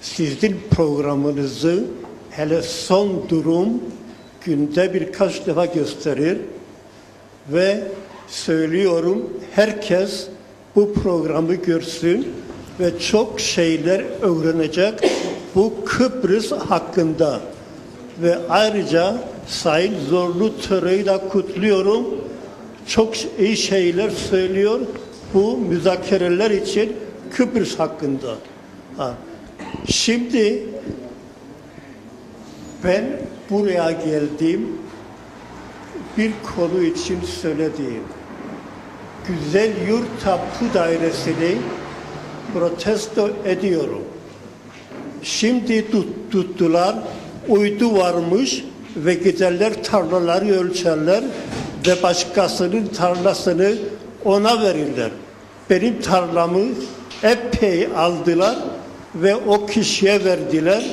Sizin programınızı hele son durum günde birkaç defa gösterir ve söylüyorum herkes bu programı görsün ve çok şeyler öğrenecek bu Kıbrıs hakkında. Ve ayrıca Sayın Zorlu Töre'yi de kutluyorum. Çok iyi şeyler söylüyor bu müzakereler için Kıbrıs hakkında. Şimdi ben buraya geldim bir konu için söylediğim. Güzel Yurt Tapu Dairesi'ni protesto ediyorum. Şimdi tuttular, uydu varmış ve giderler tarlaları ölçerler ve başkasının tarlasını ona verirler. Benim tarlamı epey aldılar ve o kişiye verdiler.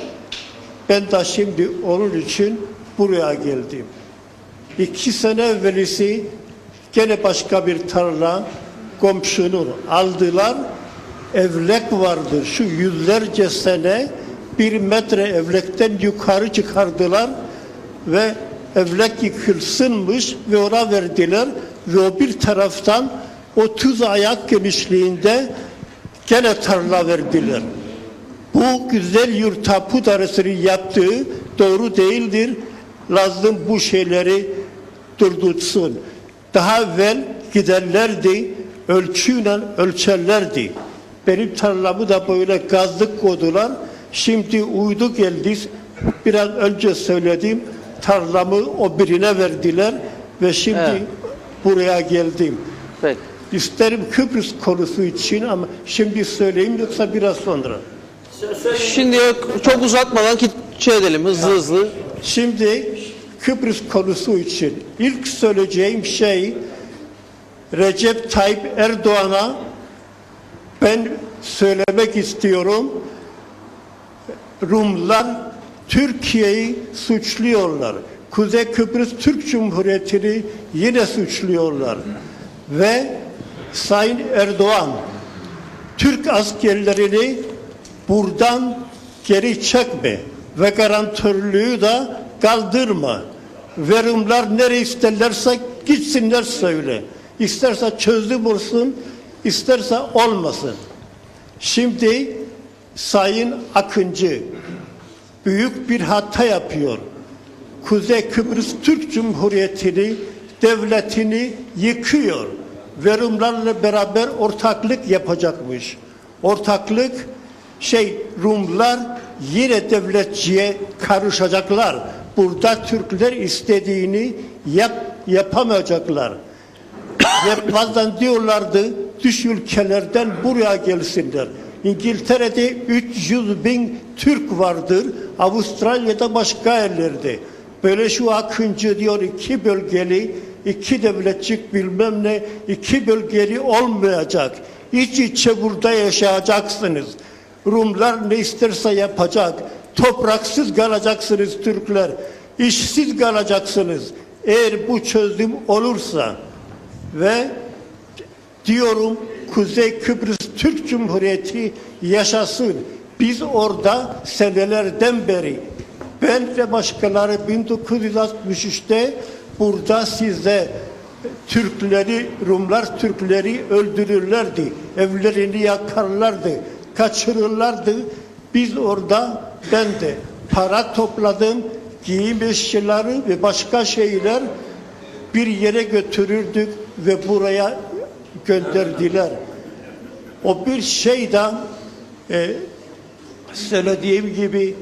Ben de şimdi onun için buraya geldim. 2 sene evvelisi gene başka bir tarla komşunun aldılar. Evlek vardır. Şu yüzlerce sene 1 metre evlekten yukarı çıkardılar ve evlek yıkılsınmış ve ona verdiler ve o bir taraftan 30 ayak genişliğinde gene tarla verdiler. Bu güzel Yurt Tapu Dairesi'nin yaptığı doğru değildir. Lazım bu şeyleri durdursun. Daha evvel giderlerdi, ölçüyle ölçerlerdi. Benim tarlamı da böyle gazlık koydular. Şimdi uydu geldi. Biraz önce söylediğim tarlamı o birine verdiler ve şimdi buraya geldim. Peki. İsterim Kıbrıs konusu için ama şimdi söyleyeyim yoksa biraz sonra. Şimdi çok uzatmadan şey edelim hızlı. Şimdi Kıbrıs konusu için ilk söyleyeceğim şey Recep Tayyip Erdoğan'a ben söylemek istiyorum. Rumlar Türkiye'yi suçluyorlar. Kuzey Kıbrıs Türk Cumhuriyeti'ni yine suçluyorlar. Ve Sayın Erdoğan Türk askerlerini buradan geri çekme ve garantörlüğü de kaldırma. Ve Rumlar nereye isterlerse gitsinler söyle. İsterse çözüm olsun, isterse olmasın. Şimdi Sayın Akıncı büyük bir hata yapıyor. Kuzey Kıbrıs Türk Cumhuriyeti'ni, devletini yıkıyor. Ve Rumlarla beraber ortaklık yapacakmış. Ortaklık Rumlar yine devletçiye karışacaklar. Burada Türkler istediğini yapamayacaklar. Ve bazen diyorlardı dış ülkelerden buraya gelsinler. İngiltere'de 300.000 Türk vardır. Avustralya'da başka yerlerde. Böyle şu Akıncı diyor 2 bölgeli, 2 devletçik bilmem ne, 2 bölgeli olmayacak. İç içe burada yaşayacaksınız. Rumlar ne isterse yapacak. Topraksız kalacaksınız Türkler. İşsiz kalacaksınız. Eğer bu çözüm olursa ve diyorum Kuzey Kıbrıs Türk Cumhuriyeti yaşasın. Biz orada senelerden beri ben ve başkaları 1963'te burada size Rumlar Türkleri öldürürlerdi. Evlerini yakarlardı. Kaçırırlardı. Biz orada ben de para topladım. Giyim eşyaları ve başka şeyler bir yere götürürdük ve buraya gönderdiler. O bir şeyden söylediğim gibi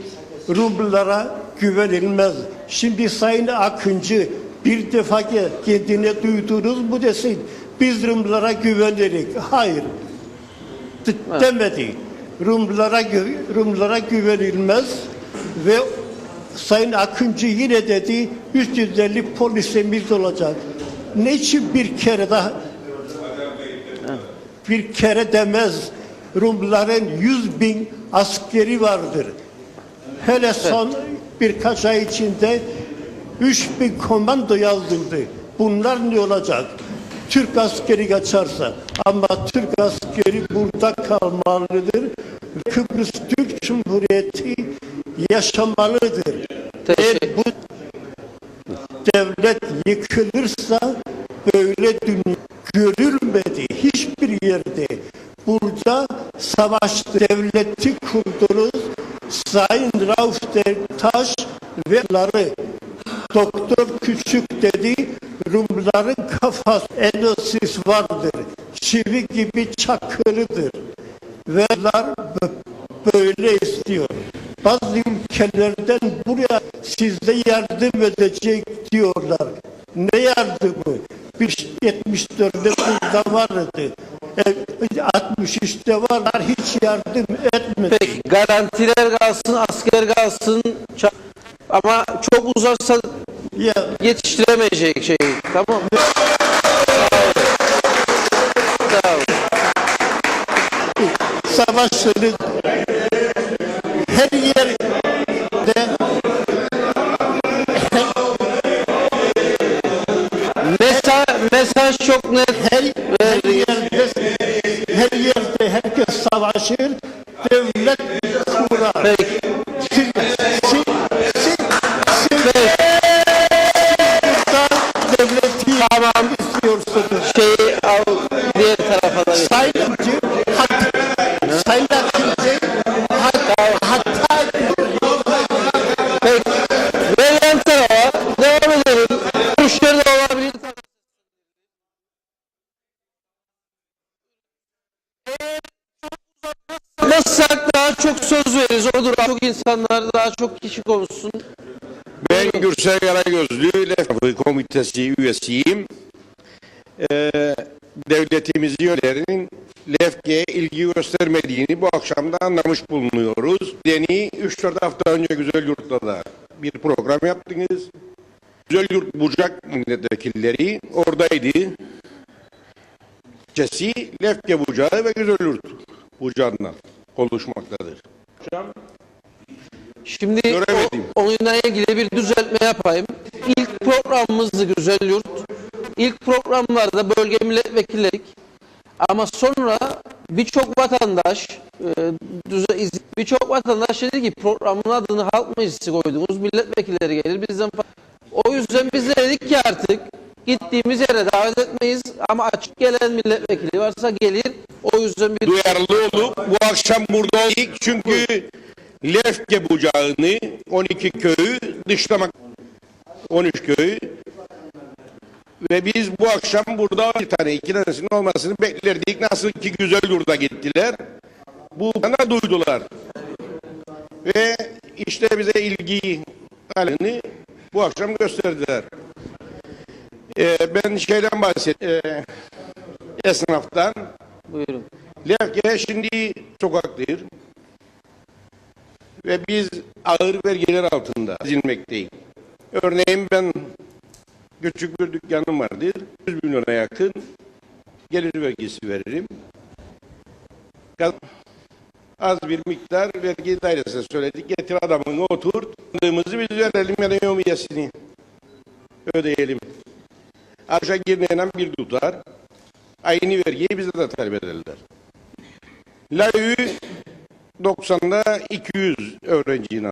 Rumlara güvenilmez. Şimdi Sayın Akıncı bir defa kendine duydunuz mu desin biz Rumlara güvenirik. Hayır. Demedi. Rumlara güvenilmez ve Sayın Akıncı yine dedi 350 polisimiz olacak. Ne için bir kere demez. Rumların 100.000 askeri vardır. Hele son birkaç ay içinde 3000 komando yazıldı. Bunlar ne olacak? Türk askeri kaçarsa, ama Türk askeri burada kalmalıdır. Kıbrıs Türk Cumhuriyeti yaşamalıdır. Eğer bu devlet yıkılırsa böyle dünya görülmedi hiçbir yerde. Burada savaş devleti kurdunuz. Sayın Rauf Denktaş ve Doktor Küçük dedi, Rumların kafası enosis vardır. Çivi gibi çakırıdır. Ve bunlar böyle istiyor. Bazı ülkelerden buraya sizde yardım edecek diyorlar. Ne yardımı? 74'de burada vardı. 63'te varlar, hiç yardım etmedi. Peki garantiler kalsın, asker kalsın ama çok uzarsa Ya, yetiştiremeyecek şey. Tamam mı? Sağ olun. savaşları her yerde Mesaj çok net. her yerde herkes savaşır, devlet kurar. Peki. Siz burada devleti istiyorsunuz. Şeyi al diğer tarafa da. Sayın Akıncı, hatta Peki. Verilen tarafa devam edelim. Görüşleri de olabilir. Nasılsak daha çok söz veririz. Odur. Çok insanlar, daha çok kişi konuşsun. Ben Gürsel Karagözlü, LEF Komitesi üyesiyim. Devletimizin yönlerinin LEFK'ye ilgi göstermediğini bu akşam da anlamış bulunuyoruz. Deni 3-4 hafta önce Güzelyurt'ta da bir program yaptınız. Güzelyurt Bucak milletvekilleri oradaydı. Cesi LEFK Bucağı ve Güzelyurt Bucağı'ndan konuşmaktadır. Şimdi Göremedim. onunla ilgili bir düzeltme yapayım. İlk programımızdı Güzelyurt. İlk programlarda bölge milletvekilleri, ama sonra birçok vatandaş dedi ki programın adını Halk Meclisi koydunuz, milletvekilleri gelir bizden. O yüzden biz de dedik ki artık gittiğimiz yere davet etmeyiz, ama açık gelen milletvekili varsa gelir. O yüzden bir Duyarlı olup bu akşam burada olduk çünkü Lefke Bucağı'nı 12 köyü dışlamak 13 köyü ve biz bu akşam burada bir tane iki tanesinin olmasını beklerdik. Nasıl ki Güzelyurt'a gittiler. Bu bana duydular. Ve işte bize ilgi halini bu akşam gösterdiler. Ben şeyden bahsedeyim. Esnaftan. buyurun. Lefke şimdi sokaktır. Ve biz ağır vergiler altında ezilmekteyiz. Örneğin ben küçük bir dükkanım vardır. 100 milyona yakın gelir vergisi veririm. Az bir miktar vergi dairesine söyledik. Getir adamını otur. Aldığımızı biz verelim ya da yevmiyesini ödeyelim. Aşağı girmeyen bir tutar. Aynı vergiyi bize de talep ederler. LAÜ 90'da 200 öğrenciyle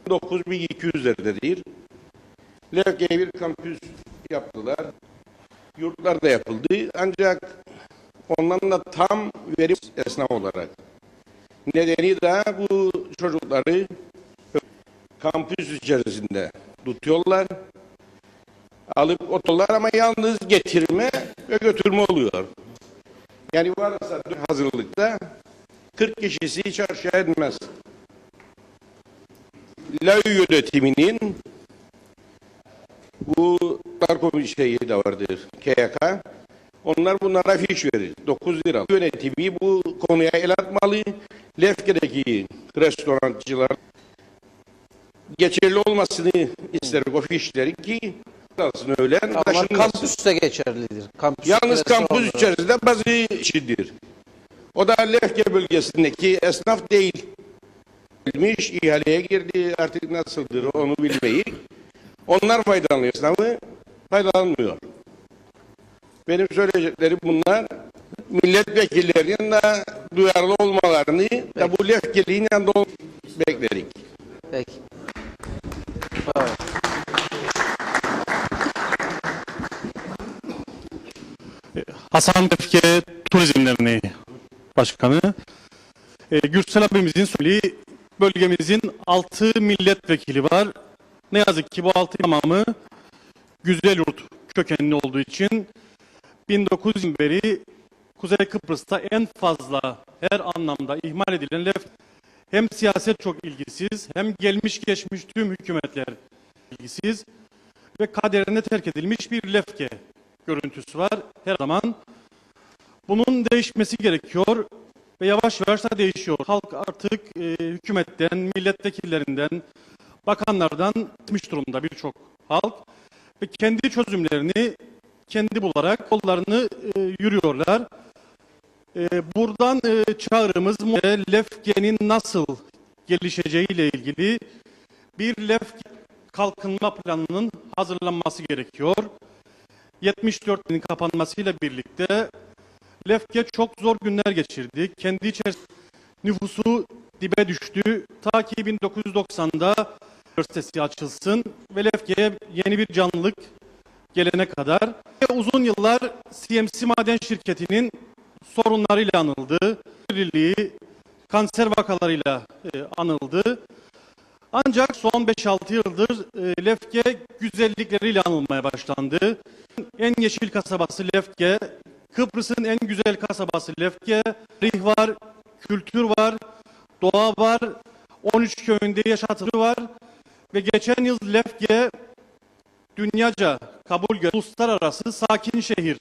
9200'lerdedir. LEFK'ye bir kampüs yaptılar. Yurtlar da yapıldı. Ancak ondan da tam verim esnaf olarak. Nedeni de bu çocukları kampüs içerisinde tutuyorlar. Alıp oturlar ama yalnız getirme ve götürme oluyor. Yani varsa hazırlıkta 40 kişisi çarşıya edilmez. LAÜ yönetiminin bu Darkomi şeyi de vardır, KYK. Onlar bunlara fiş verir. 9 lira. Yönetimi bu konuya el atmalı. Lefke'deki restorancılar geçerli olmasını ister o fişleri ki aslında öğlen Ama taşınmasın. kampüs de geçerlidir. Yalnız kampüs içerisinde bazı kişidir. O da Lefke bölgesindeki esnaf değil. Bilmiş, ihaleye girdi, artık nasıldır onu bilmeyi. Onlar faydalanıyor. Esnafı faydalanmıyor. Benim söyleyeceklerim bunlar. Milletvekillerinin de duyarlı olmalarını da bu lefkeliğin yanında bekledik. Peki. Evet. Hasan Lefke Turizm Derneği Başkanı. Gürsel abimizin söylediği bölgemizin 6 milletvekili var. Ne yazık ki bu 6 tamamı Güzelyurt kökenli olduğu için 1900'den beri Kuzey Kıbrıs'ta en fazla her anlamda ihmal edilen hem siyaset çok ilgisiz hem gelmiş geçmiş tüm hükümetler ilgisiz ve kaderine terk edilmiş bir lefke görüntüsü var her zaman. Bunun değişmesi gerekiyor ve yavaş yavaş da değişiyor. Halk artık hükümetten, milletvekillerinden, bakanlardan bitmiş durumda birçok halk ve kendi çözümlerini kendi bularak kollarını yürüyorlar. Buradan çağrımız lefkenin nasıl gelişeceğiyle ilgili bir lefke kalkınma planının hazırlanması gerekiyor. 74'ün kapanmasıyla birlikte lefke çok zor günler geçirdi. Kendi içerisinde nüfusu dibe düştü. Ta ki 1990'da üniversitesi açılsın ve lefkeye yeni bir canlılık gelene kadar. Uzun yıllar CMC Maden Şirketi'nin sorunlarıyla anıldı. Kirliliği, kanser vakalarıyla anıldı. Ancak son 5-6 yıldır lefke güzellikleriyle anılmaya başlandı. En yeşil kasabası Lefke, Kıbrıs'ın en güzel kasabası Lefke, tarih var, kültür var, doğa var, 13 köyünde yaşatılı var ve geçen yıl Lefke dünyaca kabul gören uluslararası sakin şehir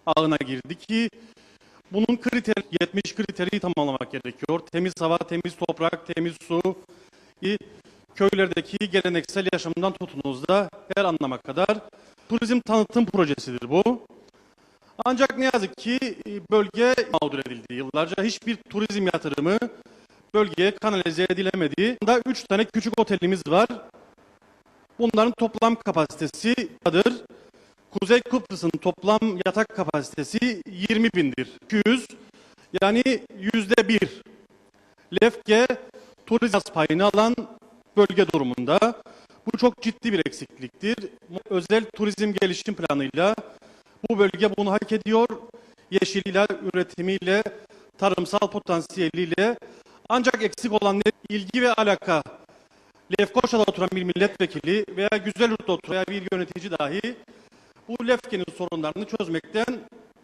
ağına girdi ki bunun 70 kriteri tamamlamak gerekiyor. Temiz hava, temiz toprak, temiz su, köylerdeki geleneksel yaşamdan tutunuz da her anlama kadar turizm tanıtım projesidir bu. Ancak ne yazık ki bölge mağdur edildi. Yıllarca hiçbir turizm yatırımı bölgeye kanalize edilemedi. 3 tane küçük otelimiz var. Bunların toplam kapasitesi nedir? Kuzey Kıbrıs'ın toplam yatak kapasitesi 20.000'dir. 200 yani %1. Lefke turizm payını alan bölge durumunda. Bu çok ciddi bir eksikliktir. Özel turizm gelişim planıyla bu bölge bunu hak ediyor. Yeşiliyle, üretimiyle, tarımsal potansiyeliyle. Ancak eksik olan ilgi ve alaka. Lefkoşa'da oturan bir milletvekili veya Güzelyurt'ta oturan bir yönetici dahi bu Lefke'nin sorunlarını çözmekten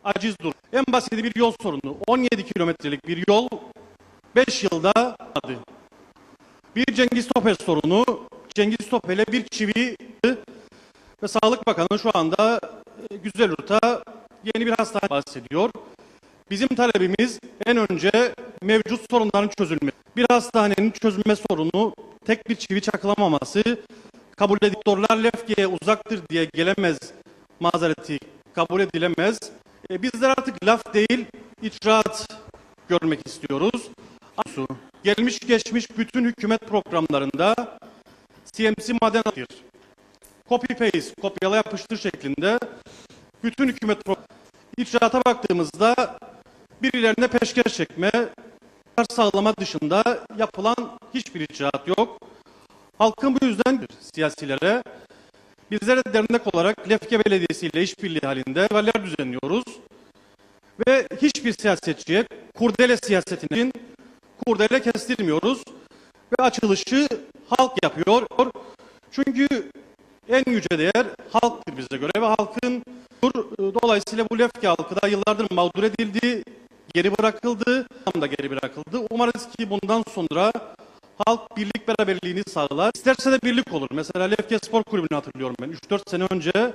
aciz durur. En basit bir yol sorunu. 17 kilometrelik bir yol 5 yılda adı. Bir Cengiz Topel sorunu. Cengiz Topel'e bir çivi ve Sağlık Bakanı şu anda Güzelyurt'a yeni bir hastane bahsediyor. Bizim talebimiz en önce mevcut sorunların çözülmesi. Bir hastanenin çözülme sorunu tek bir çivi çakılamaması, kabul edilip doktorlar Lefke'ye uzaktır diye gelemez mazereti kabul edilemez. Bizler artık laf değil, icraat görmek istiyoruz. Gelmiş geçmiş bütün hükümet programlarında CMC maden copy paste, kopyala yapıştır şeklinde bütün hükümet icraata baktığımızda birilerine peşkeş çekme, sağlama dışında yapılan hiçbir icraat yok. Halkın bu yüzden siyasilere, bizler de dernek olarak Lefke Belediyesi ile işbirliği halinde valler düzenliyoruz. Ve hiçbir siyasetçiye kurdele siyasetinin kurdele kestirmiyoruz. Ve açılışı halk yapıyor. Çünkü en yüce değer halktır bize göre ve halkın dolayısıyla bu Lefke halkı da yıllardır mağdur edildi, geri bırakıldı, tam da geri bırakıldı. Umarız ki bundan sonra halk birlik beraberliğini sağlar. İsterse de birlik olur. Mesela Lefke Spor Kulübü'nü hatırlıyorum ben. 3-4 sene önce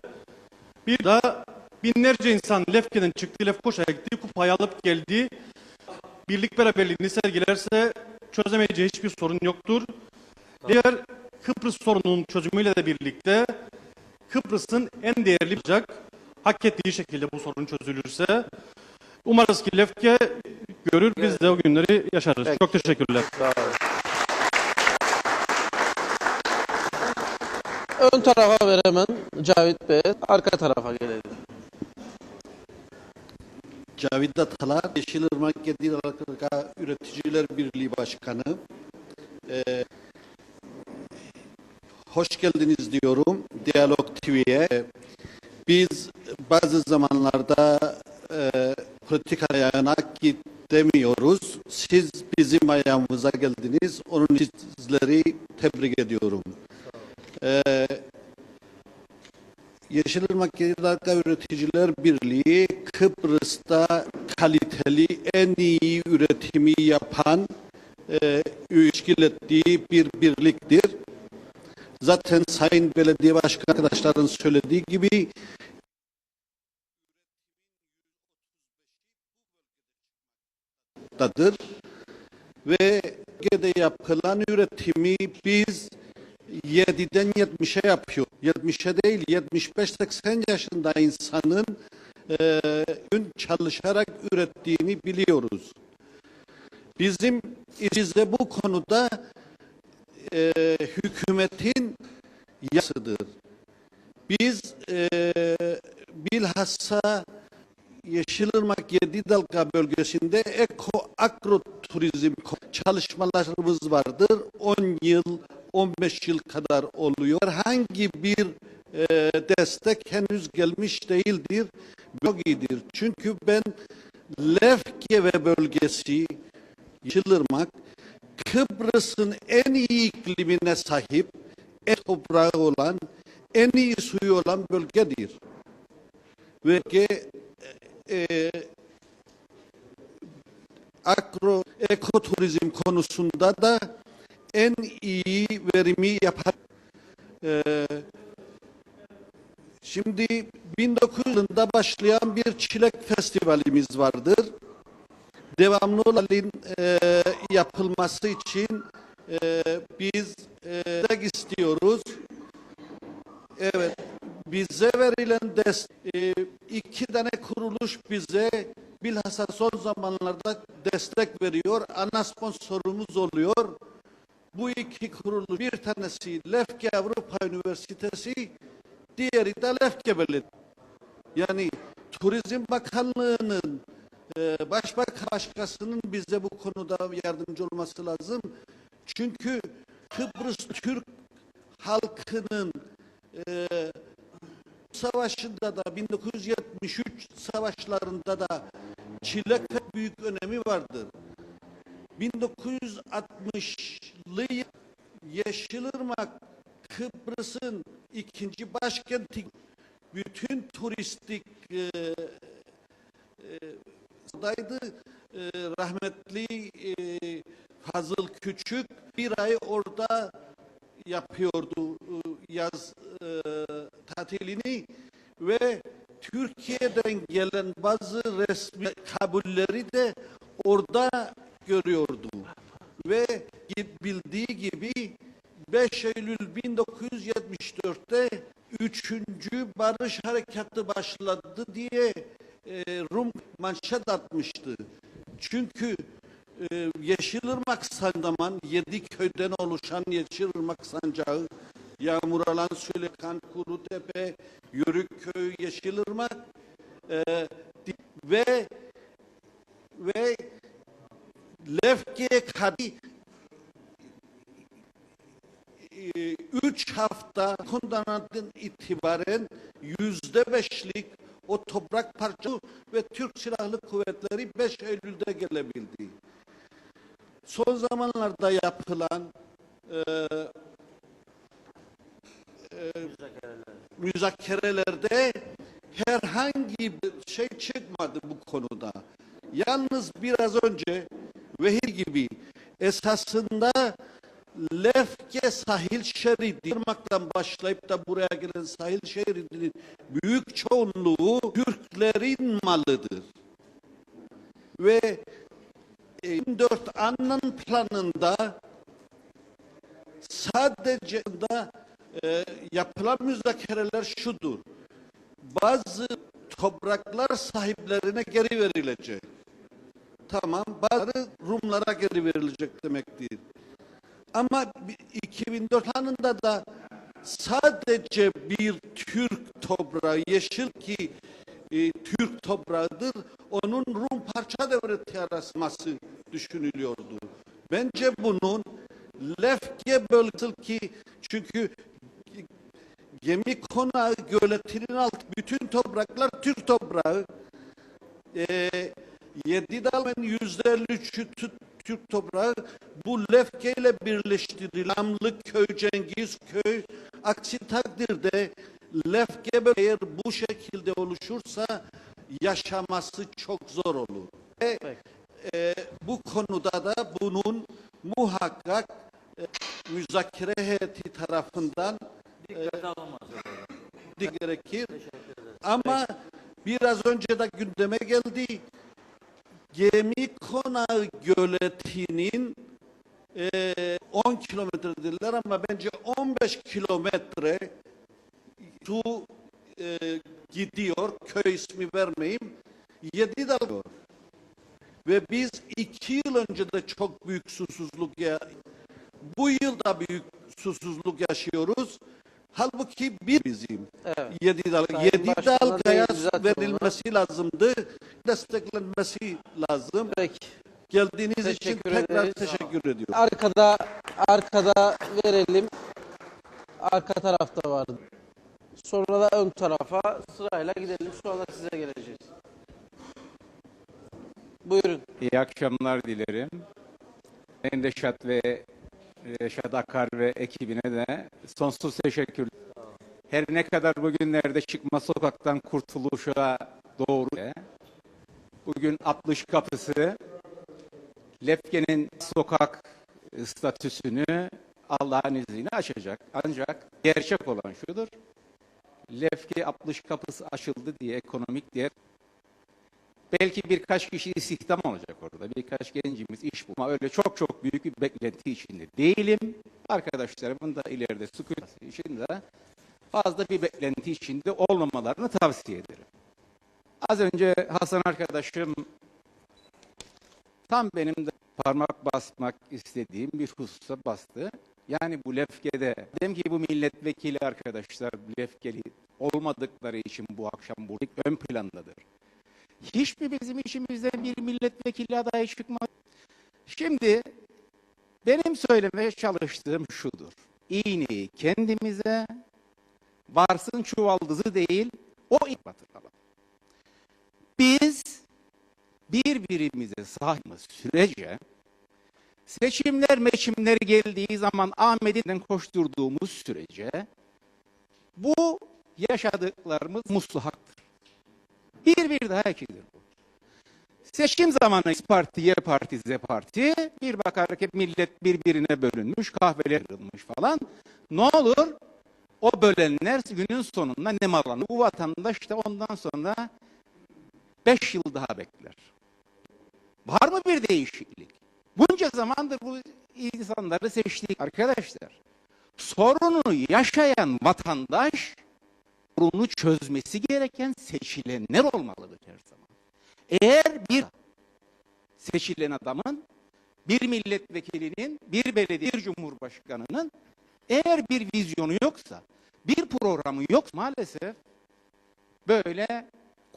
bir daha binlerce insan Lefke'den çıktı, Lefkoşa'ya gitti, kupayı alıp geldi. Birlik beraberliğini sergilerse çözemeyeceği hiçbir sorun yoktur. Diğer Kıbrıs sorununun çözümüyle de birlikte Kıbrıs'ın en değerli olacak, hak ettiği şekilde bu sorun çözülürse umarız ki Lefke görür, biz de o günleri yaşarız. Peki. Çok teşekkürler. Sağ olun. ön tarafa ver hemen Cavit Bey. Arka tarafa gelelim. Cavit Atalar, Yeşilırmak Yedil Halka Üreticiler Birliği Başkanı. Hoş geldiniz diyorum Diyalog TV'ye. Biz bazı zamanlarda politik ayağına gidemiyoruz. Siz bizim ayağımıza geldiniz. Onun için sizleri tebrik ediyorum. Yeşilırmak Yedil Halka Üreticiler Birliği Kıbrıs'ta kaliteli en iyi üretimi yapan teşkil ettiği bir birliktir. Zaten Sayın Belediye Başkanı arkadaşların söylediği gibi ve bölgede yapılan üretimi biz 7'den 70'e yapıyor. 70'e değil 75-80 yaşında insanın gün çalışarak ürettiğini biliyoruz. Bizim bize bu konuda hükümetin yasıdır. Biz bilhassa Yeşilırmak Yedidalga bölgesinde agroturizm çalışmalarımız vardır. 10 yıl, 15 yıl kadar oluyor. Herhangi bir destek henüz gelmiş değildir. Çok iyidir. Çünkü ben Lefke ve bölgesi Yeşilırmak Kıbrıs'ın en iyi iklimine sahip, en toprağı olan, en iyi suyu olan bölgedir. Ve ekoturizm konusunda da en iyi verimi yapar. Şimdi 1900'da başlayan bir çilek festivalimiz vardır. Devamlı olan yapılması için biz destek istiyoruz. Evet, bize verilen iki tane kuruluş bize bilhassa son zamanlarda destek veriyor. Ana sponsorumuz oluyor. Bu iki kuruluş, bir tanesi Lefke Avrupa Üniversitesi, diğeri de Lefke Belediye. Yani Turizm Bakanlığı'nın başkasının bize bu konuda yardımcı olması lazım. Çünkü Kıbrıs Türk halkının savaşında da 1973 savaşlarında da çilek pek büyük önemi vardır. 1960'lı Yeşilırmak Kıbrıs'ın ikinci başkenti, bütün turistik daydı. Rahmetli Fazıl Küçük bir ay orada yapıyordu yaz tatilini ve Türkiye'den gelen bazı resmi kabulleri de orada görüyordu. Ve bildiği gibi 5 Eylül 1974'te 3. Barış Harekatı başladı diye Rum manşet atmıştı. Çünkü Yeşilırmak Sancağı, 7 köyden oluşan Yeşilırmak Sancağı, Yağmuralan, Sülekan, Kurutepe, Yörükköy, Yeşilırmak ve Lefke'ye kadar 3 hafta kundan itibaren %5'lik o toprak parçası ve Türk Silahlı Kuvvetleri 5 Eylül'de gelebildi. Son zamanlarda yapılan müzakerelerde herhangi bir şey çıkmadı bu konuda. Yalnız biraz önce Vehir gibi esasında Lefke sahil şeridi, Irmak'tan başlayıp da buraya gelen sahil şeridinin büyük çoğunluğu Türklerin malıdır. Ve 24 Annan planında sadece yapılan müzakereler şudur. Bazı topraklar sahiplerine geri verilecek. Tamam, bazıları Rumlara geri verilecek demektir. Ama 2004 anında da sadece bir Türk toprağı, yeşil ki Türk toprağıdır, onun Rum parça devleti yaratması düşünülüyordu. Bence bunun Lefke bölgesi ki çünkü gemi konağı göletinin altı bütün topraklar Türk toprağı. 7 dalın %53'ü Türk toprağı bu Lefke ile birleştirilen Namlıköy, Cengizköy. Aksi takdirde Lefke eğer bu şekilde oluşursa yaşaması çok zor olur. Ve bu konuda da bunun muhakkak müzakere heyeti tarafından gerekir. Ama biraz önce de gündeme geldi. Gemi konağı göletinin 10 kilometre dediler ama bence 15 kilometre su gidiyor. Köy ismi vermeyeyim. 7 dal. Ve biz 2 yıl önce de çok büyük susuzluk bu yıl da büyük susuzluk yaşıyoruz. Halbuki bizim Evet. 7 dal Sayın Başkan'a Dalga'ya da düzeltme verilmesi lazımdı. Desteklenmesi lazım. Peki. Geldiğiniz için Teşekkür tekrar ederiz. teşekkür ediyorum. Arkada verelim. Arka tarafta vardı. Sonra da ön tarafa sırayla gidelim. Sonra size geleceğiz. Buyurun. İyi akşamlar dilerim. Sayın Reşat ve Reşat Akar ve ekibine de sonsuz teşekkür. Her ne kadar bugünlerde çıkma sokaktan kurtuluşa doğru bugün 60 kapısı Lefke'nin sokak statüsünü Allah'ın izniyle açacak. Ancak gerçek olan şudur. Lefke 60 kapısı açıldı diye ekonomik diye belki birkaç kişi istihdam olacak orada. Birkaç gencimiz iş bulma. Öyle çok büyük bir beklenti içinde değilim. Arkadaşlarımın da ileride sıkıntı içinde fazla bir beklenti içinde olmamalarını tavsiye ederim. Az önce Hasan arkadaşım tam benim de parmak basmak istediğim bir hususa bastı. Yani bu Lefke'de, dedim ki bu milletvekili arkadaşlar Lefkeli olmadıkları için bu akşam burada ön plandadır. Hiç mi bizim içimizden bir milletvekili adayı çıkmaz? Şimdi benim söylemeye çalıştığım şudur. İğneyi kendimize, varsın çuvaldızı değil, o batıralım. Biz birbirimize sahip sürece seçimler geldiği zaman Ahmet'in koşturduğumuz sürece bu yaşadıklarımız musluhaktır. Bir daha ikidir bu. Seçim zamanı parti, Y parti, Z parti bir bakar ki millet birbirine bölünmüş, kahveler kırılmış falan. Ne olur? O bölenler günün sonunda nemalanır. Bu vatandaş da ondan sonra 5 yıl daha bekler. Var mı bir değişiklik? Bunca zamandır bu insanları seçtik arkadaşlar. Sorunu yaşayan vatandaş sorunu çözmesi gereken seçilenler olmalıdır her zaman. Eğer bir seçilen adamın, bir milletvekilinin, bir belediye, bir cumhurbaşkanının eğer bir vizyonu yoksa, bir programı yok maalesef böyle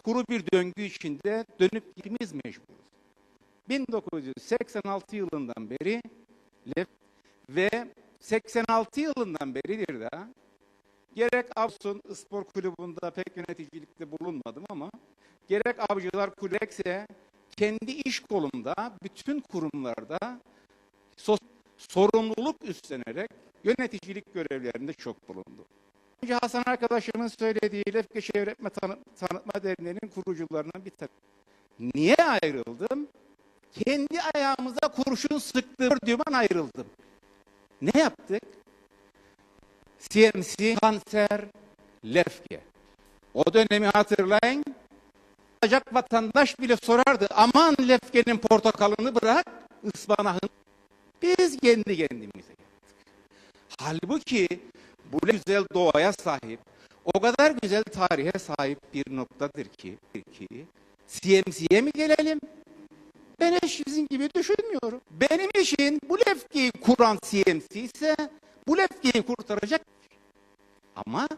kuru bir döngü içinde dönüp gitmemiz mecburuz. 1986 yılından beri ve 86 yılından beridir de gerek Avsun Spor Kulübü'nde pek yöneticilikte bulunmadım ama gerek Avcılar Kulübü'nde kendi iş kolumda bütün kurumlarda sorumluluk üstlenerek yöneticilik görevlerinde çok bulundu. Önce Hasan arkadaşımın söylediği Lefke Çevretme Tanıtma Derneği'nin kurucularından bir tanesi. Niye ayrıldım? Kendi ayağımıza kurşun sıktığım ayrıldım. Ne yaptık? CMC, kanser, Lefke. O dönemi hatırlayın. Acak vatandaş bile sorardı. Aman Lefke'nin portakalını bırak, ıspanağını. Biz kendi kendimize yaptık. Halbuki bu güzel doğaya sahip, o kadar güzel tarihe sahip bir noktadır ki CMC'ye mi gelelim? Ben hiç sizin gibi düşünmüyorum. Benim için bu Lefke'yi kuran CMC ise bu Lefke'yi kurtaracak. Ama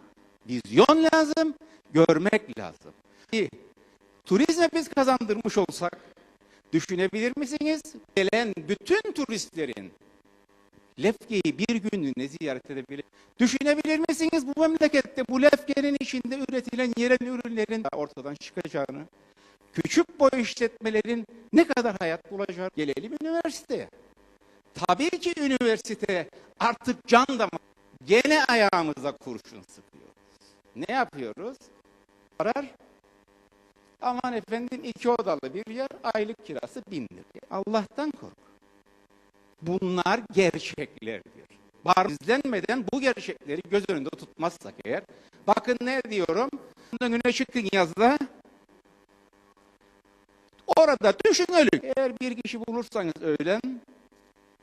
vizyon lazım, görmek lazım. Turizme biz kazandırmış olsak, düşünebilir misiniz? Gelen bütün turistlerin Lefke'yi bir günlüğüne ziyaret edebilir. Düşünebilir misiniz bu memlekette bu Lefke'nin içinde üretilen yerel ürünlerin ortadan çıkacağını? Küçük boy işletmelerin ne kadar hayat bulacağını? Gelelim üniversiteye. Tabii ki üniversite artık can damar. Gene ayağımıza kurşun sıkıyoruz. Ne yapıyoruz? Karar. Aman efendim 2 odalı bir yer, aylık kirası 1000 lira. Allah'tan kork. Bunlar gerçeklerdir. İzlenmeden bu gerçekleri göz önünde tutmazsak eğer, bakın ne diyorum, önüne çıkın yazda, orada düşünelim. Eğer bir kişi bulursanız öğlen,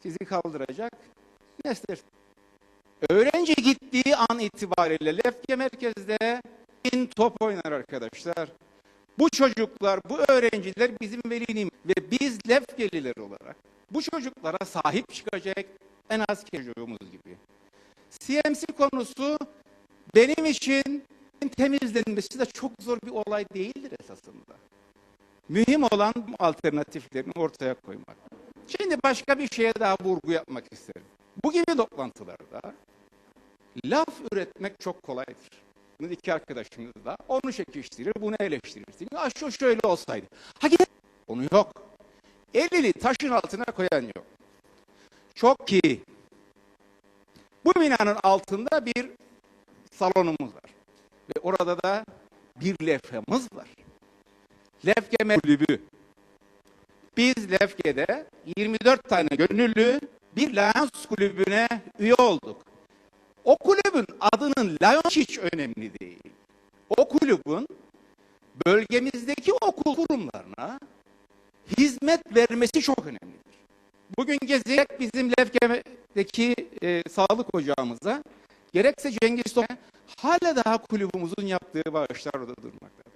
sizi kaldıracak, ne istersin? Öğrenci gittiği an itibariyle Lefke merkezde top oynar arkadaşlar. Bu çocuklar, bu öğrenciler bizim velinin ve biz Lefkeliler olarak bu çocuklara sahip çıkacak en az çocuğumuz gibi. CMC konusu benim için temizlenmesi de çok zor bir olay değildir esasında. Mühim olan alternatiflerini ortaya koymak. Şimdi başka bir şeye daha vurgu yapmak isterim. Bu gibi toplantılarda laf üretmek çok kolaydır. İki arkadaşımız da onu çekiştirir, bunu eleştirirsin. Ya şu şöyle olsaydı. Hakikaten onu yok. Elini taşın altına koyan yok. Çok ki bu binanın altında bir salonumuz var. Ve orada da bir levhamız var. Lefke Kulübü. Biz Lefke'de 24 tane gönüllü bir Lions kulübüne üye olduk. O kulübün adının Lions hiç önemli değil. O kulübün bölgemizdeki okul kurumlarına hizmet vermesi çok önemlidir. Bugün gezerek bizim Lefke'deki sağlık ocağımıza, gerekse Cengiz Top'a hala daha kulübümüzün yaptığı bağışlar orada durmaktadır.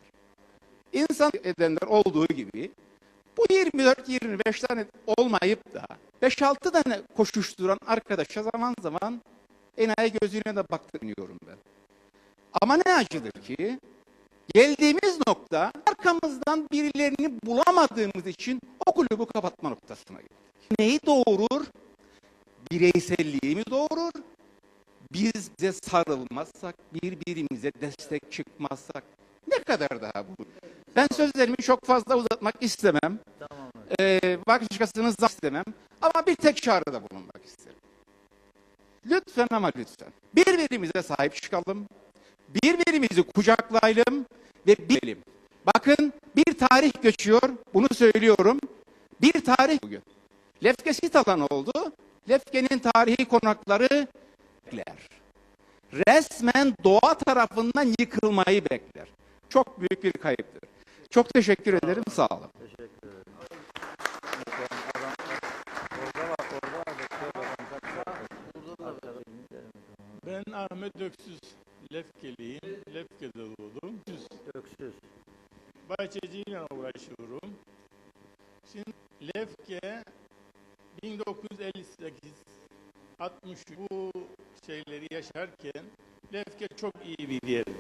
İnsan edenler olduğu gibi bu 24-25 tane olmayıp da 5-6 tane koşuşturan arkadaşa zaman zaman enayi gözüne de baktırmıyorum ben. Ama ne acıdır ki geldiğimiz nokta arkamızdan birilerini bulamadığımız için o kulübü kapatma noktasına geldik. Neyi doğurur? Bireyselliği mi doğurur? Biz bize sarılmazsak, birbirimize destek çıkmazsak ne kadar daha bu? Ben sözlerimi çok fazla uzatmak istemem. Tamam. Başkasını istemem. Ama bir tek çağrıda bulunmak isterim. Lütfen ama lütfen birbirimize sahip çıkalım. Birbirimizi kucaklayalım ve bilelim. Bakın bir tarih geçiyor, bunu söylüyorum. Bir tarih bugün. Lefke sit alanı oldu. Lefke'nin tarihi konakları bekler. Resmen doğa tarafından yıkılmayı bekler. Çok büyük bir kayıptır. Çok teşekkür ederim, sağ olun. Teşekkür ederim. Ben Ahmet Öksüz, Lefkeliyim. Lefke'de doğdum. Öksüz. Bahçeciyle uğraşıyorum. Şimdi Lefke 1958 60 bu şeyleri yaşarken Lefke çok iyi bir yerdi.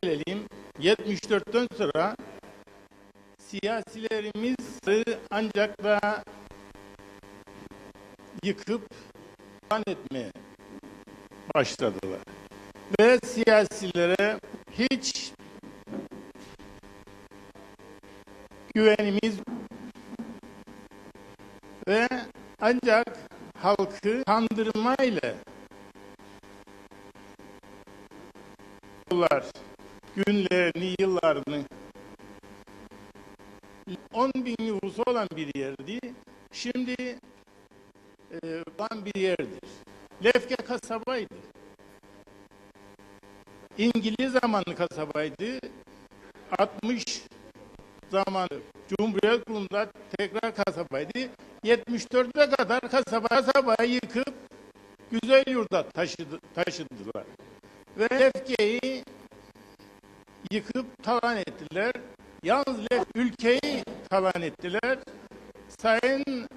Alelim 74'ten sonra siyasilerimiz ancak da yıkıp etmeye başladılar. Ve siyasilere hiç güvenimiz ve ancak halkı kandırmayla günlerini, yıllarını 10.000 nüfusu olan bir yerdi. Şimdi olan bir yerdir. Lefke kasabaydı. İngiliz zamanlı kasabaydı. 60 zamanı Cumhuriyet kurulunda tekrar kasabaydı. 74'e kadar kasabayı yıkıp güzel yurda taşıdılar. Ve Lefke'yi yıkıp talan ettiler. Yalnız ülkeyi talan ettiler. Sayın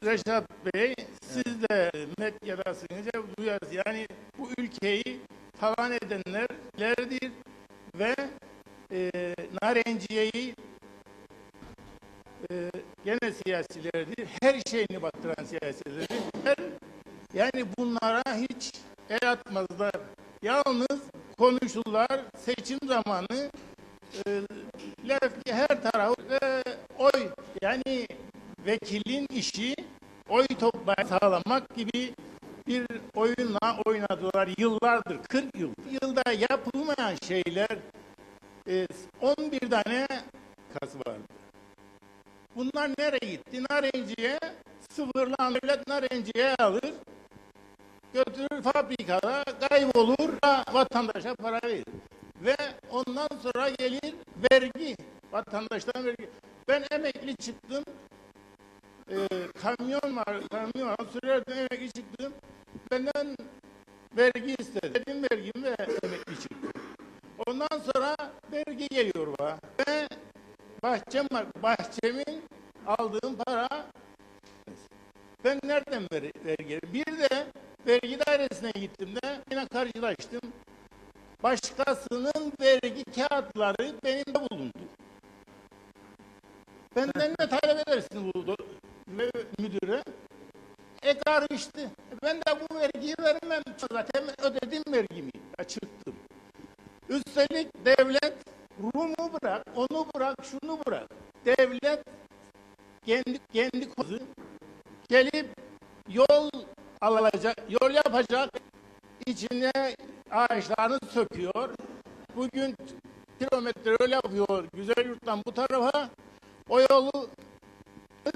Reşat Bey, Siz de medyadasınız, hep duyarsınız. Yani bu ülkeyi talan edenlerdir ve narenciyeyi gene siyasilerdir. Her şeyini battıran siyasilerdir. Yani bunlara hiç el atmazlar. Yalnız konuşurlar. Seçim zamanı her tarafı oy, yani vekilin işi oy toplayıp sağlamak gibi bir oyunla oynadılar yıllardır, 40 yıl. Yılda yapılmayan şeyler 11 tane kas vardı. Bunlar nereye gitti? Narenciye sıfırlan, devlet narenciye alır, götürür fabrikada, kaybolur, vatandaşa para verir. Ve ondan sonra gelir vergi, vatandaştan vergi. Ben emekli çıktım, kamyon sürerdim, emekli çıktım. Benden vergi istedi. Dedim vergimi ve emekli çıktım. Ondan sonra vergi geliyor bana. Ve bahçem var, bahçemin aldığım para, ben nereden vergi? Bir de vergi dairesine gittim de yine karşılaştım. Başkasının vergi kağıtları benimde bulundu. Benden ne talep edersin bu müdüre? Karıştı. Ben de bu vergiyi vermem. Zaten ödedim vergimi. Çıktım. Üstelik devlet Rum'u bırak, onu bırak, şunu bırak. Devlet kendi kozu gelip yol alacak, yol yapacak, içine ağaçlarını söküyor. Bugün kilometre yol yapıyor Güzelyurt'tan bu tarafa. O yolu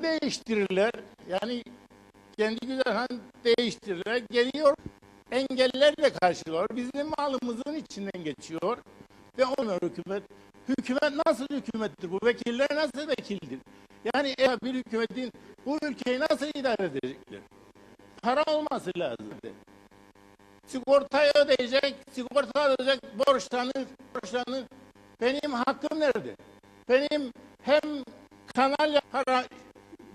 değiştirirler. Yani kendi güzel değiştirirler. Geliyor, engellerle karşılıyor. Bizim malımızın içinden geçiyor. Ve onu hükümet nasıl hükümettir? Bu vekiller nasıl vekildir? Yani bir hükümetin bu ülkeyi nasıl idare edecekler? Para olması lazım. Sigortayı ödeyecek, sigorta ödeyecek, borçlanır. Benim hakkım nerede? Benim hem kanal para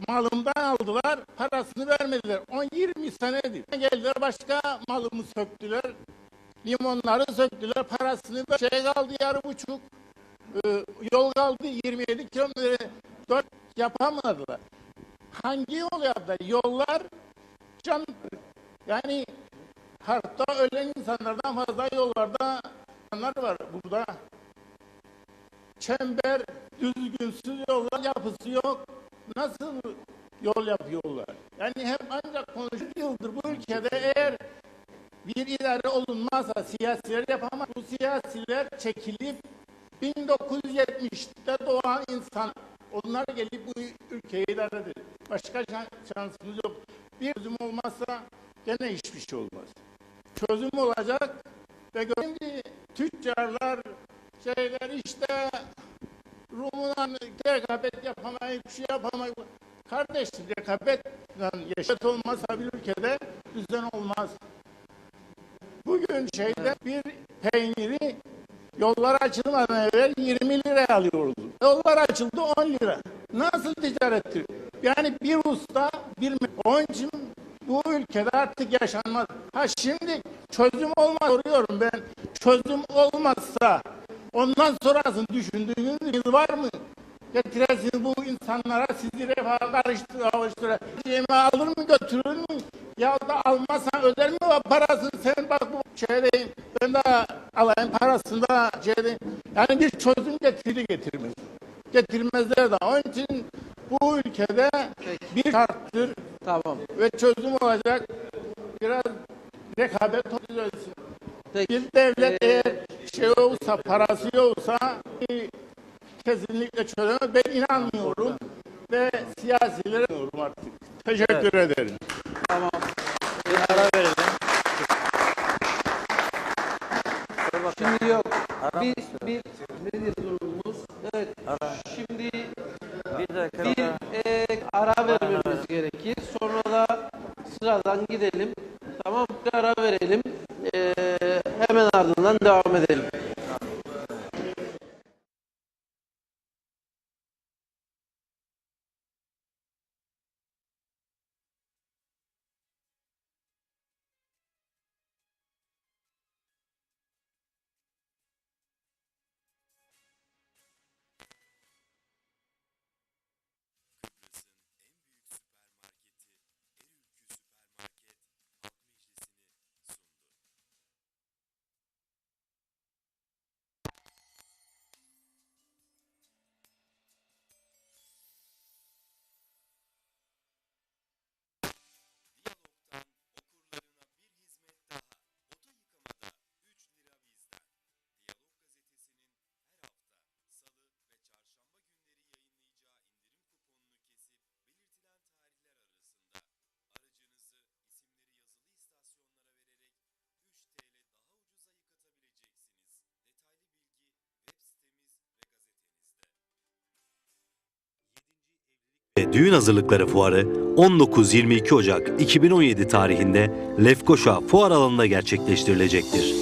malımdan aldılar, parasını vermediler. 10-20 senedir. Geldiler başka malımı söktüler, limonları söktüler, parasını kaldı 2,5 yol kaldı 27 kilometre 4 yapamadılar. Hangi yol yaptılar? Yollar yani hatta ölen insanlardan fazla yollarda insanlar var burada. Çember, düzgünsüz yollar, yapısı yok. Nasıl yol yapıyorlar? Yani hep ancak konuşuyor. Yıldır bu ülkede eğer bir idare olunmazsa siyasiler yapamaz. Bu siyasiler çekilip 1970'te doğan insan, onlar gelip bu ülkeyi idare eder. Başka şansımız yok. Bir çözüm olmazsa gene hiçbir şey olmaz. Çözüm olacak ve şimdi tüccarlar işte Rum'la rekabet yapamayıp bir şey yapamayıp, kardeşim rekabetle yaşat olmazsa bir ülkede düzen olmaz. Bugün bir peyniri yollar açılmadan evvel 20 liraya alıyordu. Yollar açıldı 10 lira. Nasıl ticarettir? Yani bir usta, onun için bu ülkede artık yaşanmaz. Şimdi çözüm olmaz soruyorum ben. Çözüm olmazsa ondan sonrasını düşündüğünüz var mı? Getiresiniz bu insanlara, sizi refaha karıştıra. Yemeği alır mı götürür mü? Ya da almazsan öder mi o parasını? Sen bak bu şeydeyim, ben de alayım parasını da şeydeyim. Yani bir çözüm getirmez. Getirmezler de. Onun için bu ülkede bir şarttır. Tamam. Ve çözüm olacak. Biraz rekabet olacak. Peki. Bir devlet eğer olsa, parası yoksa kesinlikle çözemez. Ben inanmıyorum ve siyasilere inanmıyorum artık. Teşekkür ederim. Tamam. Bir ara verelim. Şimdi yok. Ara mı Bir nedir durumumuz? Evet. Ara. Şimdi Bir dakika. bir ara vermemiz gerekir. Sonra da sıradan gidelim. Tamam, bir ara verelim. Hemen ardından devam edelim. Düğün hazırlıkları fuarı 19-22 Ocak 2017 tarihinde Lefkoşa Fuar Alanı'nda gerçekleştirilecektir.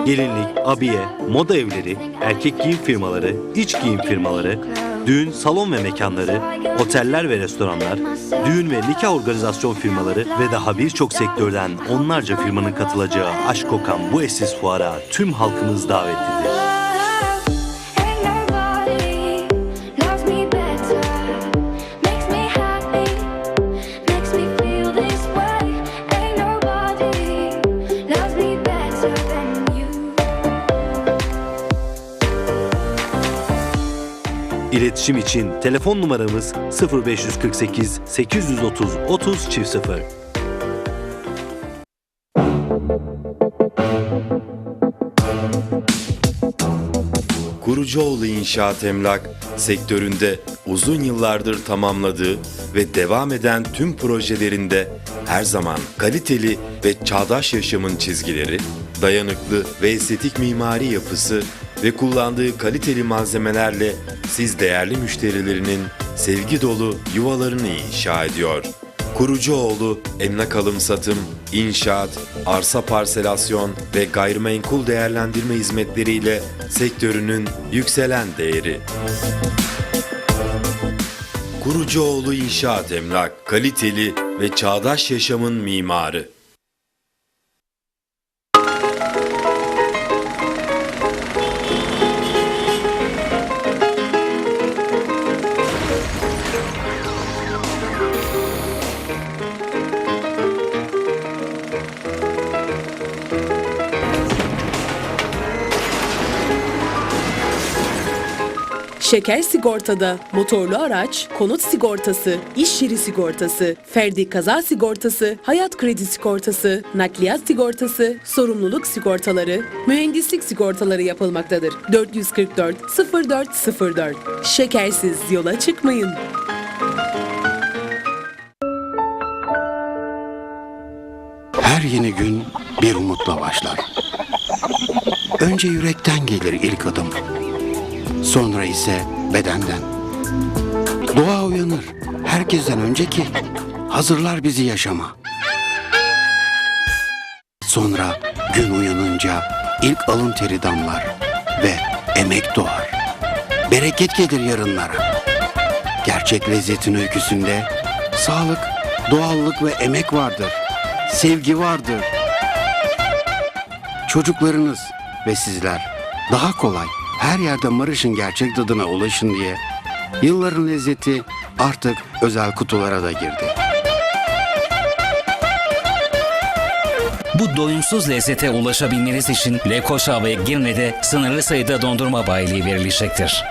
Gelinlik, abiye, moda evleri, erkek giyim firmaları, iç giyim firmaları, düğün, salon ve mekanları, oteller ve restoranlar, düğün ve nikah organizasyon firmaları ve daha birçok sektörden onlarca firmanın katılacağı aşk kokan bu eşsiz fuara tüm halkımız davetlidir. İletişim için telefon numaramız 0548 830 30 00. Kurucuoğlu İnşaat Emlak, sektöründe uzun yıllardır tamamladığı ve devam eden tüm projelerinde her zaman kaliteli ve çağdaş yaşamın çizgileri, dayanıklı ve estetik mimari yapısı ve kullandığı kaliteli malzemelerle siz değerli müşterilerinin sevgi dolu yuvalarını inşa ediyor. Kurucuoğlu Emlak Alım Satım, İnşaat, Arsa Parselasyon ve Gayrimenkul Değerlendirme hizmetleriyle sektörünün yükselen değeri. Kurucuoğlu İnşaat Emlak, kaliteli ve çağdaş yaşamın mimarı. Şeker sigortada, motorlu araç, konut sigortası, iş yeri sigortası, ferdi kaza sigortası, hayat kredi sigortası, nakliyat sigortası, sorumluluk sigortaları, mühendislik sigortaları yapılmaktadır. 444 0404. Şekersiz yola çıkmayın. Her yeni gün bir umutla başlar. Önce yürekten gelir ilk adım. Sonra ise bedenden. Doğa uyanır, herkesten önce ki hazırlar bizi yaşama. Sonra gün uyanınca ilk alın teri damlar ve emek doğar. Bereket gelir yarınlara. Gerçek lezzetin öyküsünde sağlık, doğallık ve emek vardır. Sevgi vardır. Çocuklarınız ve sizler daha kolay her yerde Maraş'ın gerçek tadına ulaşın diye yılların lezzeti artık özel kutulara da girdi. Bu doyumsuz lezzete ulaşabilmeniz için Lefkoşa ve Girne'de sınırlı sayıda dondurma bayiliği verilecektir.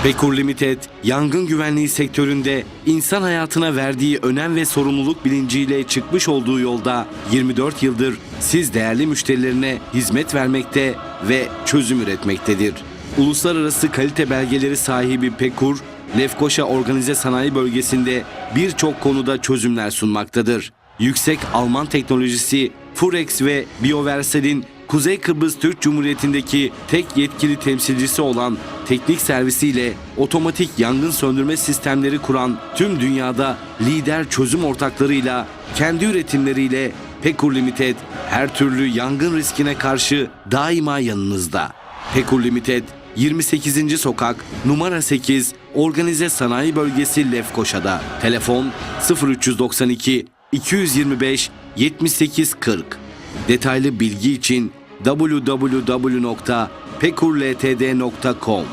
Pekur Limited, yangın güvenliği sektöründe insan hayatına verdiği önem ve sorumluluk bilinciyle çıkmış olduğu yolda 24 yıldır siz değerli müşterilerine hizmet vermekte ve çözüm üretmektedir. Uluslararası kalite belgeleri sahibi Pekur, Lefkoşa Organize Sanayi Bölgesi'nde birçok konuda çözümler sunmaktadır. Yüksek Alman teknolojisi Furex ve Bioversel'in Kuzey Kıbrıs Türk Cumhuriyeti'ndeki tek yetkili temsilcisi olan teknik servisiyle otomatik yangın söndürme sistemleri kuran tüm dünyada lider çözüm ortaklarıyla kendi üretimleriyle Pekur Limited her türlü yangın riskine karşı daima yanınızda. Pekur Limited 28. Sokak numara 8 Organize Sanayi Bölgesi Lefkoşa'da. Telefon 0392 225 7840. Detaylı bilgi için www.pekurltd.com.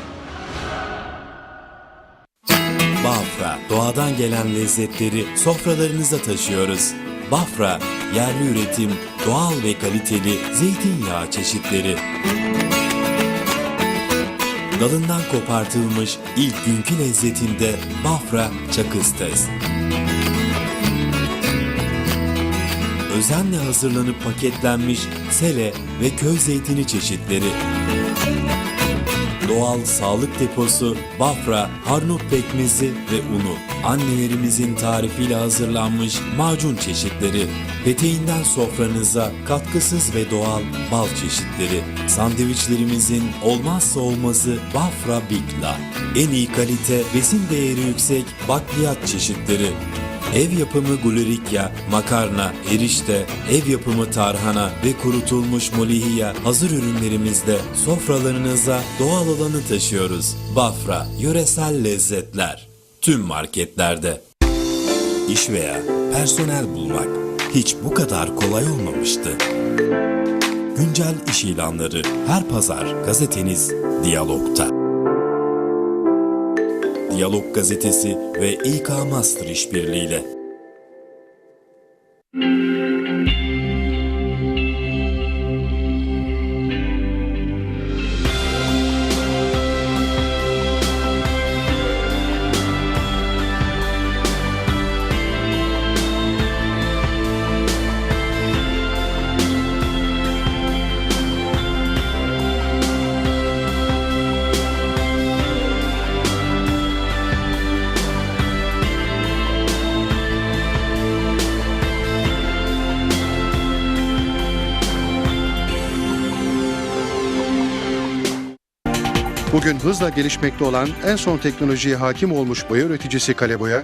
Bafra, doğadan gelen lezzetleri sofralarınıza taşıyoruz. Bafra, yerli üretim, doğal ve kaliteli zeytinyağı çeşitleri. Dalından kopartılmış ilk günkü lezzetinde Bafra Çakıstes. Özenle hazırlanıp paketlenmiş sele ve köy zeytini çeşitleri. doğal sağlık deposu Bafra Harnut pekmezi ve unu, annelerimizin tarifiyle hazırlanmış macun çeşitleri, peteğinden sofranıza katkısız ve doğal bal çeşitleri, sandviçlerimizin olmazsa olmazı Bafra Bigla, en iyi kalite, besin değeri yüksek bakliyat çeşitleri, ev yapımı gulurikya, makarna, erişte, ev yapımı tarhana ve kurutulmuş molihiya hazır ürünlerimizle sofralarınıza doğal olanı taşıyoruz. Bafra, yöresel lezzetler. Tüm marketlerde. İş veya personel bulmak hiç bu kadar kolay olmamıştı. Güncel iş ilanları her pazar gazeteniz Diyalog'ta. Diyalog gazetesi ve İK Master işbirliğiyle. Bugün hızla gelişmekte olan en son teknolojiye hakim olmuş boya üreticisi Kaleboya,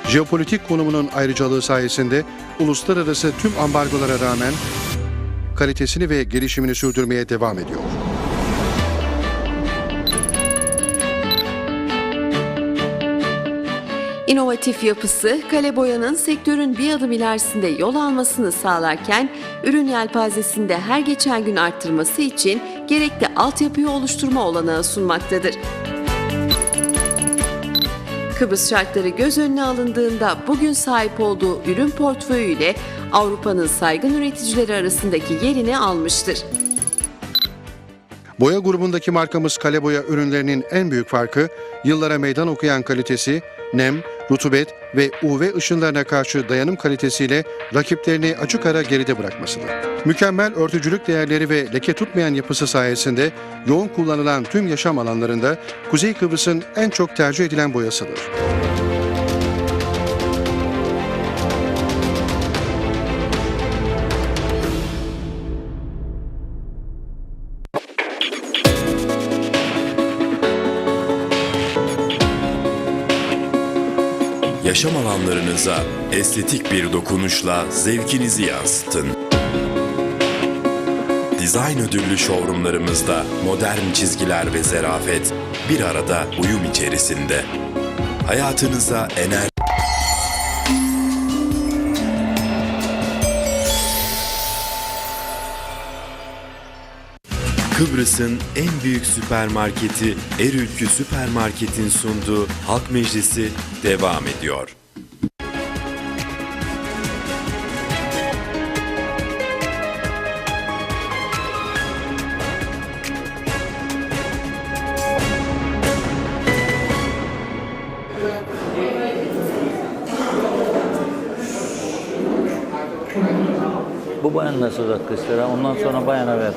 jeopolitik konumunun ayrıcalığı sayesinde uluslararası tüm ambargolara rağmen kalitesini ve gelişimini sürdürmeye devam ediyor. İnovatif yapısı, Kaleboya'nın sektörün bir adım ilerisinde yol almasını sağlarken, ürün yelpazesinde her geçen gün arttırması için gerekli altyapıyı oluşturma olanağı sunmaktadır. Kıbrıs şartları göz önüne alındığında bugün sahip olduğu ürün portföyüyle Avrupa'nın saygın üreticileri arasındaki yerini almıştır. Boya grubundaki markamız Kaleboya ürünlerinin en büyük farkı, yıllara meydan okuyan kalitesi, nem, rutubet ve UV ışınlarına karşı dayanım kalitesiyle rakiplerini açık ara geride bırakmasıdır. Mükemmel örtücülük değerleri ve leke tutmayan yapısı sayesinde yoğun kullanılan tüm yaşam alanlarında Kuzey Kıbrıs'ın en çok tercih edilen boyasıdır. Yaşam alanlarınıza estetik bir dokunuşla zevkinizi yansıtın. Dizayn ödüllü showroomlarımızda modern çizgiler ve zarafet bir arada uyum içerisinde. Hayatınıza enerji... Kıbrıs'ın en büyük süpermarketi Erülkü Süpermarket'in sunduğu Halk Meclisi devam ediyor. Bu bayanla söz hakkı ister. Ondan sonra bayana ver.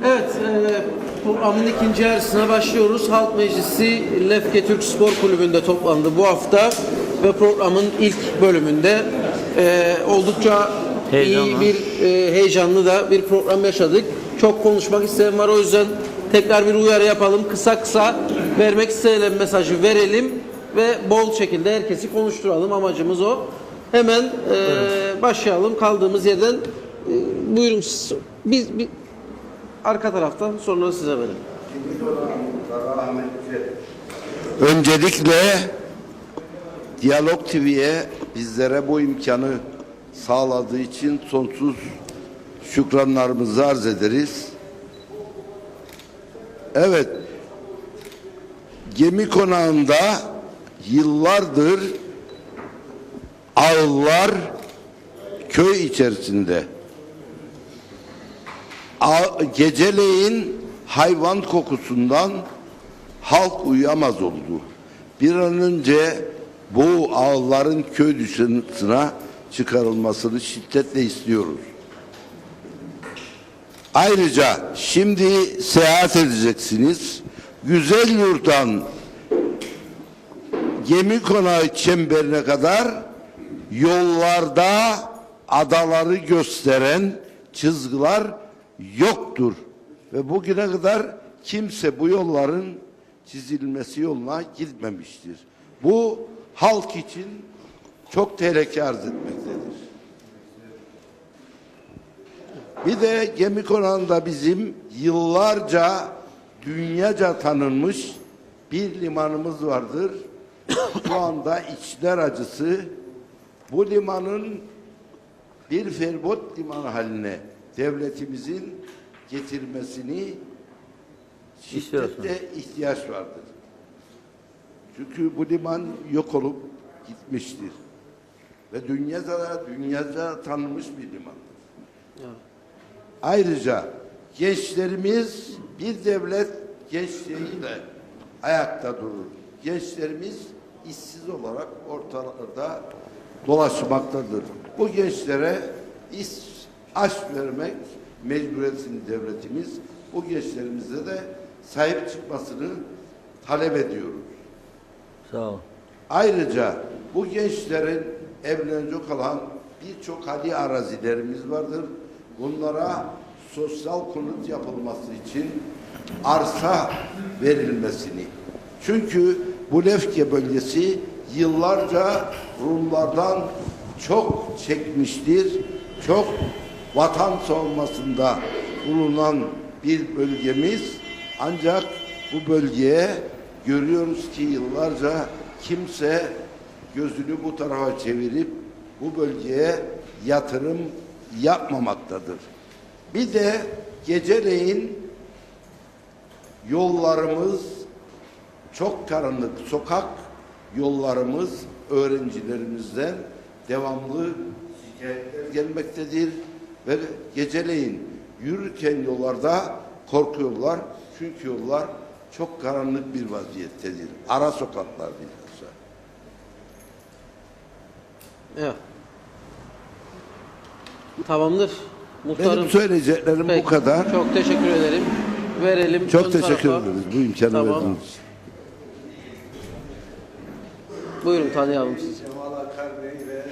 Evet, programın ikinci yarısına başlıyoruz. Halk Meclisi Lefke Türk Spor Kulübü'nde toplandı bu hafta ve programın ilk bölümünde oldukça iyi bir heyecanlı da bir program yaşadık. Çok konuşmak isteyen var, o yüzden tekrar bir uyarı yapalım. Kısa kısa vermek istenilen mesajı verelim ve bol şekilde herkesi konuşturalım. Amacımız o. Hemen başlayalım kaldığımız yerden. Buyurun biz arka taraftan, sonra size verelim. Öncelikle Diyalog TV'ye bizlere bu imkanı sağladığı için sonsuz şükranlarımızı arz ederiz. Evet, gemi konağında yıllardır ağıllar köy içerisinde. Geceleyin hayvan kokusundan halk uyuyamaz oldu. Bir an önce bu ağların köy dışına çıkarılmasını şiddetle istiyoruz. Ayrıca şimdi seyahat edeceksiniz. Güzelyurt'tan Gemikonağı çemberine kadar yollarda adaları gösteren çizgiler yoktur. Ve bugüne kadar kimse bu yolların çizilmesi yoluna gitmemiştir. Bu halk için çok tehlike arz etmektedir. Bir de Gemikonağı'nda bizim yıllarca dünyaca tanınmış bir limanımız vardır. Şu anda içler acısı bu limanın bir feribot limanı haline devletimizin getirmesini şiddetle ihtiyaç vardır. Çünkü bu liman yok olup gitmiştir. Ve dünyaca tanınmış bir limandır. Evet. Ayrıca gençlerimiz bir devlet gençliğiyle ayakta durur. Gençlerimiz işsiz olarak ortalarda dolaşmaktadır. Bu gençlere iş, aş vermek mecburiyetinde devletimiz. Bu gençlerimize de sahip çıkmasını talep ediyoruz. Sağ olun. Ayrıca bu gençlerin evlenecek olan birçok hali arazilerimiz vardır. Bunlara sosyal konut yapılması için arsa verilmesini. Çünkü bu Lefke bölgesi yıllarca Rumlardan çok çekmiştir. Çok vatan savunmasında bulunan bir bölgemiz. Ancak bu bölgeye görüyoruz ki yıllarca kimse gözünü bu tarafa çevirip bu bölgeye yatırım yapmamaktadır. Bir de geceleyin yollarımız çok karanlık, sokak yollarımız öğrencilerimizden devamlı şikayetler gelmektedir ve geceleyin yürürken yollarda korkuyorlar çünkü yollar çok karanlık bir vaziyettedir. Ara sokaklar bilhassa. Evet. Tamamdır. Muhtarım. Benim söyleyeceklerim bu kadar. Çok teşekkür ederim. Verelim. Çok teşekkür ederiz bu imkanı verdiğiniz için. Buyurun tanıyalım sizi. Cemal Akar Bey ve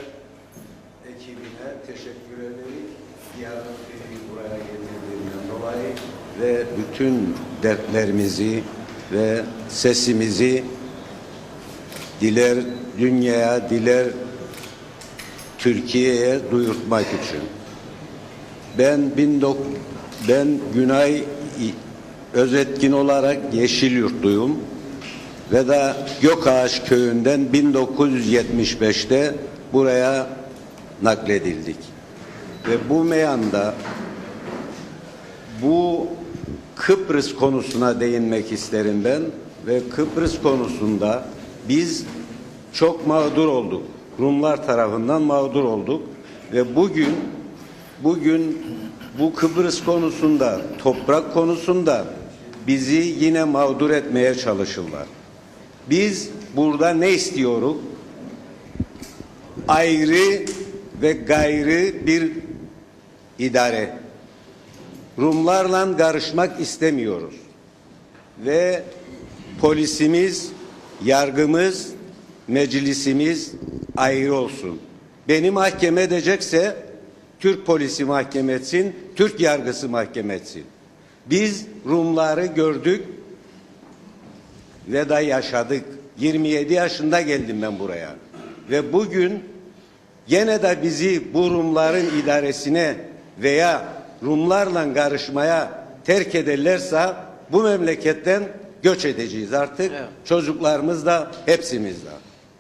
ekibine teşekkür ederim. Diyarbakır'ı buraya getirdiğinden dolayı ve bütün dertlerimizi ve sesimizi diler dünyaya, diler Türkiye'ye duyurtmak için. Ben Günay Özetkin olarak Yeşilyurtluyum ve de Gökağaç köyünden 1975'te buraya nakledildik. Ve bu meyanda bu Kıbrıs konusuna değinmek isterim ben ve Kıbrıs konusunda biz çok mağdur olduk. Rumlar tarafından mağdur olduk ve bugün bu Kıbrıs konusunda, toprak konusunda bizi yine mağdur etmeye çalışırlar. Biz burada ne istiyoruz? Ayrı ve gayrı bir idare. Rumlarla karışmak istemiyoruz. Ve polisimiz, yargımız, meclisimiz ayrı olsun. Beni mahkeme edecekse Türk polisi mahkeme etsin, Türk yargısı mahkeme etsin. Biz Rumları gördük ve da yaşadık. 27 yaşında geldim ben buraya. Ve bugün gene de bizi bu Rumların idaresine veya Rumlarla karışmaya terk ederlerse bu memleketten göç edeceğiz artık. Evet. Çocuklarımız da hepsimiz de.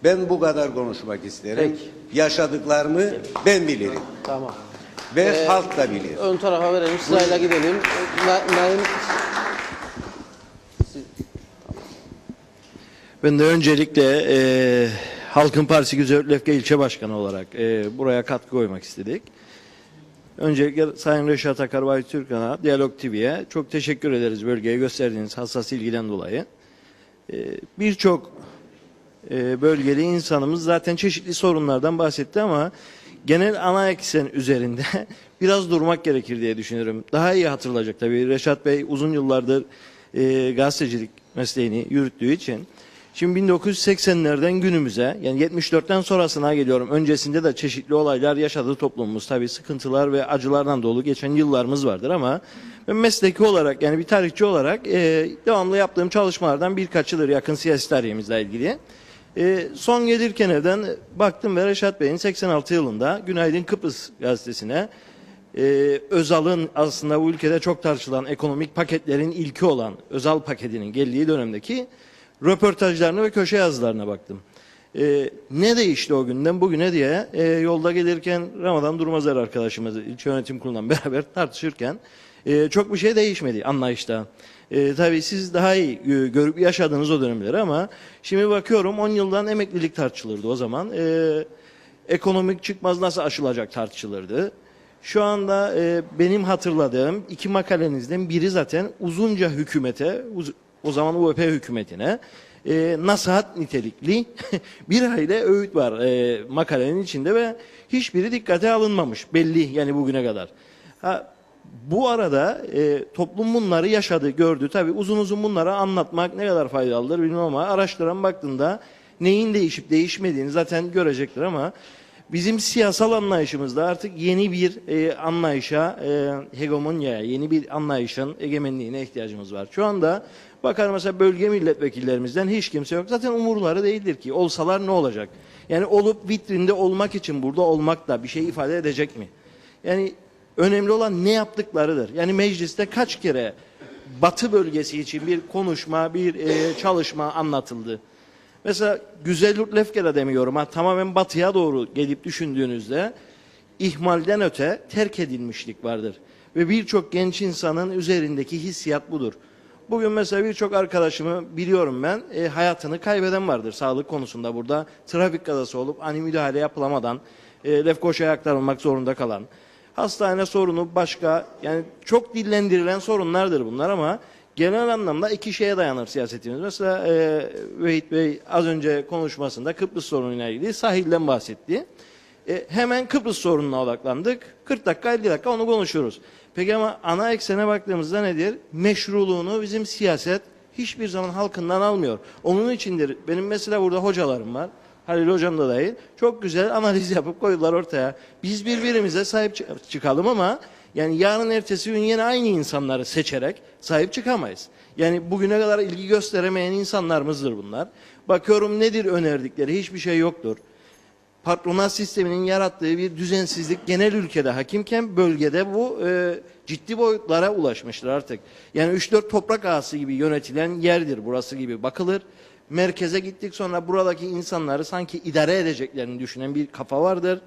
Ben bu kadar konuşmak isterim. Peki. Yaşadıklarımı ben bilirim. Tamam. Ve halk da bilir. Ön tarafa verelim. Sırayla gidelim. Naim. Ben de öncelikle Halkın Partisi Güzelyurt Lefke İlçe Başkanı olarak buraya katkı koymak istedik. Öncelikle Sayın Reşat Akar, Vahit Türkan'a, Diyalog TV'ye çok teşekkür ederiz bölgeye gösterdiğiniz hassas ilgiden dolayı. Birçok bölgeli insanımız zaten çeşitli sorunlardan bahsetti ama genel ana eksen üzerinde biraz durmak gerekir diye düşünüyorum. Daha iyi hatırlayacak tabii. Reşat Bey uzun yıllardır gazetecilik mesleğini yürüttüğü için. Şimdi 1980'lerden günümüze, yani 74'ten sonrasına geliyorum. Öncesinde de çeşitli olaylar yaşadığı toplumumuz, tabii sıkıntılar ve acılardan dolu geçen yıllarımız vardır ama ben mesleki olarak, yani bir tarihçi olarak devamlı yaptığım çalışmalardan birkaçıdır yakın siyasi tarihimizle ilgili. Son gelirken evden baktım ve Reşat Bey'in 86 yılında Günaydın Kıbrıs gazetesine Özal'ın, aslında bu ülkede çok tartışılan ekonomik paketlerin ilki olan Özal paketinin geldiği dönemdeki röportajlarına ve köşe yazılarına baktım. Ne değişti o günden bugüne diye yolda gelirken Ramazan Durmazer arkadaşımız ilçe yönetim kurulundan beraber tartışırken çok bir şey değişmedi anlayışta. Tabii siz daha iyi görüp yaşadığınız o dönemleri ama şimdi bakıyorum 10 yıldan emeklilik tartışılırdı o zaman. Ekonomik çıkmaz nasıl aşılacak tartışılırdı. Şu anda benim hatırladığım 2 makalenizden biri zaten uzunca hükümete, o zaman UVP hükümetine nasihat nitelikli bir aile öğüt var makalenin içinde ve hiçbiri dikkate alınmamış belli, yani bugüne kadar. Bu arada toplum bunları yaşadı, gördü. Tabii uzun uzun bunları anlatmak ne kadar faydalıdır bilmem ama araştıran baktığında neyin değişip değişmediğini zaten görecektir ama bizim siyasal anlayışımızda artık yeni bir anlayışa, hegemonyaya, yeni bir anlayışın egemenliğine ihtiyacımız var. Şu anda bakar mesela bölge milletvekillerimizden hiç kimse yok. Zaten umurları değildir ki. Olsalar ne olacak? Yani olup vitrinde olmak için burada olmak da bir şey ifade edecek mi? Yani önemli olan ne yaptıklarıdır. Yani mecliste kaç kere Batı bölgesi için bir konuşma, bir çalışma anlatıldı. Mesela Güzelyurt Lefke'de demiyorum ha, tamamen batıya doğru gelip düşündüğünüzde ihmalden öte terk edilmişlik vardır. Ve birçok genç insanın üzerindeki hissiyat budur. Bugün mesela birçok arkadaşımı biliyorum ben, hayatını kaybeden vardır sağlık konusunda burada. Trafik kazası olup ani müdahale yapılamadan Lefkoşa'ya aktarılmak zorunda kalan. Hastane sorunu başka, yani çok dillendirilen sorunlardır bunlar ama genel anlamda 2 şeye dayanır siyasetimiz. Mesela Vehit Bey az önce konuşmasında Kıbrıs sorunuyla ilgili sahilden bahsetti. Hemen Kıbrıs sorununa odaklandık. 40 dakika 50 dakika onu konuşuyoruz. Peki ama ana eksene baktığımızda nedir? Meşruluğunu bizim siyaset hiçbir zaman halkından almıyor. Onun içindir. Benim mesela burada hocalarım var. Halil Hocam da dahil. Çok güzel analiz yapıp koydular ortaya. Biz birbirimize sahip çıkalım ama yani yarın ertesi gün yine aynı insanları seçerek sahip çıkamayız. Yani bugüne kadar ilgi gösteremeyen insanlarımızdır bunlar. Bakıyorum nedir önerdikleri? Hiçbir şey yoktur. Patronat sisteminin yarattığı bir düzensizlik genel ülkede hakimken bölgede bu ciddi boyutlara ulaşmıştır artık. Yani 3-4 toprak ağası gibi yönetilen yerdir burası gibi bakılır. Merkeze gittik sonra buradaki insanları sanki idare edeceklerini düşünen bir kafa vardır.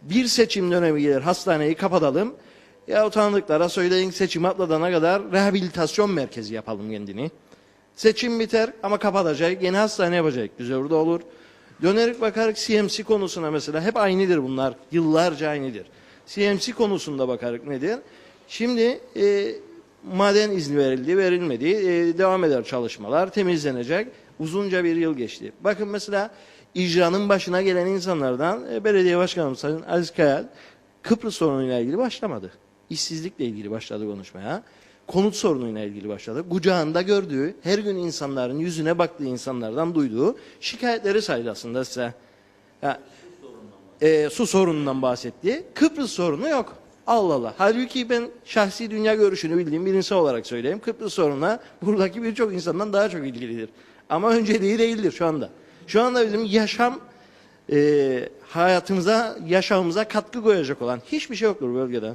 Bir seçim dönemi gelir, hastaneyi kapatalım. Ya o tanıdıklara söyleyin, seçim atladana kadar rehabilitasyon merkezi yapalım kendini. Seçim biter ama kapatacak, yeni hastane yapacak. Güzel orada olur. Dönerek bakarız CMC konusuna mesela, hep aynıdır bunlar. Yıllarca aynıdır. CMC konusunda bakarız nedir? Şimdi maden izni verildi, verilmedi. Devam eder çalışmalar, temizlenecek. Uzunca bir yıl geçti. Bakın mesela icranın başına gelen insanlardan belediye başkanımız Sayın Aziz Kayal Kıbrıs sorunuyla ilgili başlamadı. İşsizlikle ilgili başladı konuşmaya. Konut sorunuyla ilgili başladı. Kucağında gördüğü, her gün insanların yüzüne baktığı insanlardan duyduğu şikayetleri saydı aslında size. Su sorunundan bahsetti. Kıbrıs sorunu yok. Allah Allah. Halbuki ben şahsi dünya görüşünü bildiğim bir insan olarak söyleyeyim. Kıbrıs sorununa buradaki birçok insandan daha çok ilgilidir. Ama önceliği değildir şu anda. Şu anda bizim yaşam hayatımıza, yaşamımıza katkı koyacak olan hiçbir şey yoktur bölgede.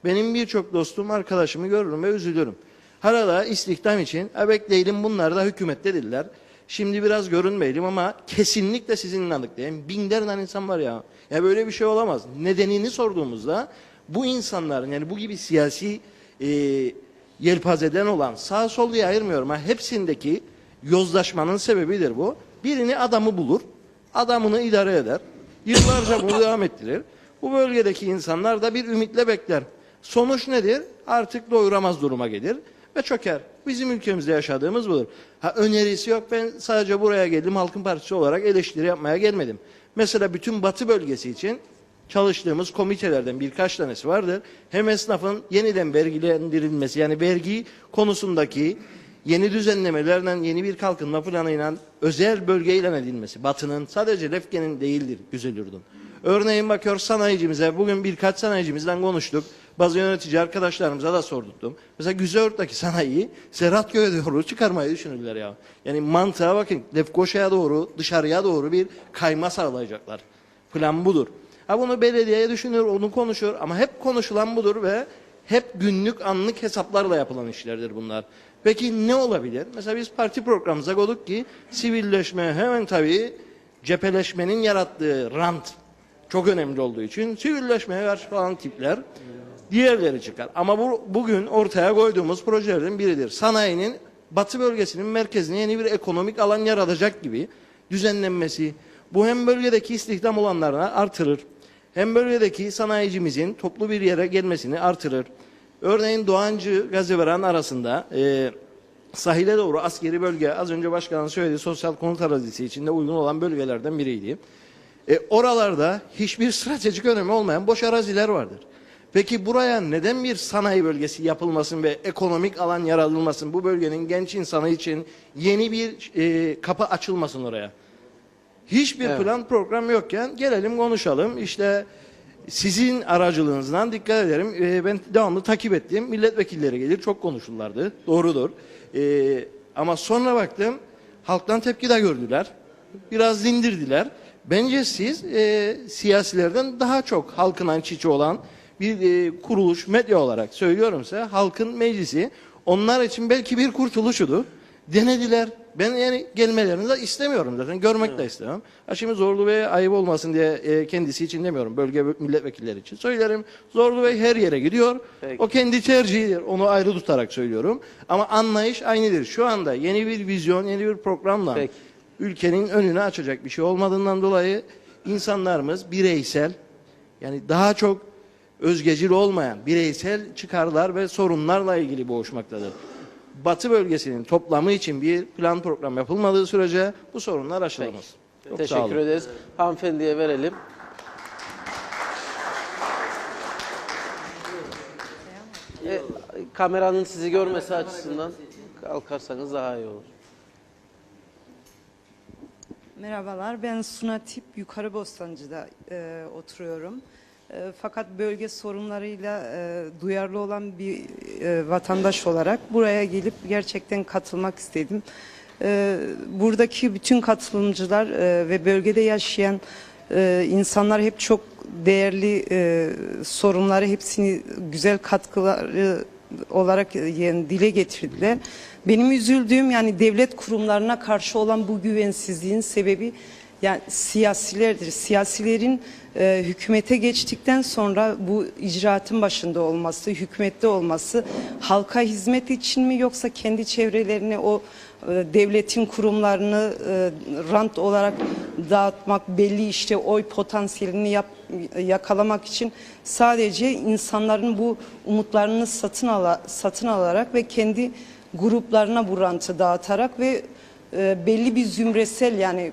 Benim birçok dostum, arkadaşımı görürüm ve üzülürüm. Hala istihdam için bekleyelim, bunlar da hükümette dediler. Şimdi biraz görünmeyelim ama kesinlikle sizin inandıklarım. Binlerden insan var ya. Ya böyle bir şey olamaz. Nedenini sorduğumuzda bu insanların, yani bu gibi siyasi yelpazeden olan, sağ sol diye ayırmıyorum ama hepsindeki yozlaşmanın sebebidir bu. Birini adamı bulur, adamını idare eder. Yıllarca bunu devam ettirir. Bu bölgedeki insanlar da bir ümitle bekler. Sonuç nedir? Artık doyuramaz duruma gelir ve çöker. Bizim ülkemizde yaşadığımız budur. Önerisi yok. Ben sadece buraya geldim, Halkın Partisi olarak eleştiri yapmaya gelmedim. Mesela bütün Batı bölgesi için çalıştığımız komitelerden birkaç tanesi vardır. Hem esnafın yeniden vergilendirilmesi, yani vergi konusundaki yeni düzenlemelerden yeni bir kalkınma planıyla özel bölge ilan edilmesi. Batı'nın, sadece Lefke'nin değildir Güzelyurt'un. Örneğin bakıyor sanayicimize, bugün birkaç sanayicimizden konuştuk. Bazı yönetici arkadaşlarımıza da sordum. Mesela Güzelyurt'taki sanayiyi Serhatköy'e doğru çıkarmayı düşünürler ya. Yani mantığa bakın, Lefkoşa'ya doğru, dışarıya doğru bir kayma sağlayacaklar. Plan budur. Ha bunu belediyeye düşünür, onu konuşur ama hep konuşulan budur ve hep günlük, anlık hesaplarla yapılan işlerdir bunlar. Peki ne olabilir? Mesela biz parti programımıza koyduk ki sivilleşme, hemen tabii cepheleşmenin yarattığı rant çok önemli olduğu için sivilleşmeye karşı falan tipler diğerleri çıkar. Ama bugün ortaya koyduğumuz projelerden biridir. Sanayinin Batı bölgesinin merkezine yeni bir ekonomik alan yaratacak gibi düzenlenmesi. Bu hem bölgedeki istihdam olanlarını artırır, hem bölgedeki sanayicimizin toplu bir yere gelmesini artırır. Örneğin Doğancı Gaziveren arasında sahile doğru askeri bölge, az önce başkanın söylediği sosyal konut arazisi içinde uygun olan bölgelerden biriydi. Oralarda hiçbir stratejik önemi olmayan boş araziler vardır. Peki buraya neden bir sanayi bölgesi yapılmasın ve ekonomik alan yaratılmasın? Bu bölgenin genç insanı için yeni bir kapı açılmasın oraya. Hiçbir plan program yokken gelelim konuşalım. İşte sizin aracılığınızdan dikkat ederim. Ben devamlı takip ettiğim milletvekilleri gelir, çok konuşurlardı. Doğrudur. Ama sonra baktım halktan tepki de gördüler. Biraz dindirdiler. Bence siz siyasilerden daha çok halkın iç içe olan bir kuruluş, medya olarak söylüyorum size, halkın meclisi onlar için belki bir kurtuluşudu. Denediler. Ben yani gelmelerini de istemiyorum zaten. Görmek de istemem. Şimdi Zorlu Bey'e ayıp olmasın diye kendisi için demiyorum. Bölge milletvekilleri için söylerim. Zorlu Bey her yere gidiyor. Peki. O kendi tercihidir. Onu ayrı tutarak söylüyorum. Ama anlayış aynıdır. Şu anda yeni bir vizyon, yeni bir programla ülkenin önünü açacak bir şey olmadığından dolayı insanlarımız bireysel, yani daha çok özgecil olmayan bireysel çıkarlar ve sorunlarla ilgili boğuşmaktadır. Batı bölgesinin toplamı için bir plan program yapılmadığı sürece bu sorunlar aşılamaz. Teşekkür ederiz. Hanımefendiye verelim. Kameranın sizi görmesi açısından kalkarsanız daha iyi olur. Merhabalar, ben Sunatip Yukarı Bostancı'da oturuyorum. Fakat bölge sorunlarıyla duyarlı olan bir vatandaş olarak buraya gelip gerçekten katılmak istedim. Buradaki bütün katılımcılar ve bölgede yaşayan insanlar hep çok değerli sorunları, hepsini güzel katkıları olarak yani dile getirdiler. Benim üzüldüğüm, yani devlet kurumlarına karşı olan bu güvensizliğin sebebi yani siyasilerdir. Siyasilerin hükümete geçtikten sonra bu icraatın başında olması, hükümette olması halka hizmet için mi, yoksa kendi çevrelerini, o devletin kurumlarını rant olarak dağıtmak, belli işte oy potansiyelini yakalamak için sadece insanların bu umutlarını satın alarak ve kendi gruplarına bu rantı dağıtarak ve belli bir zümresel, yani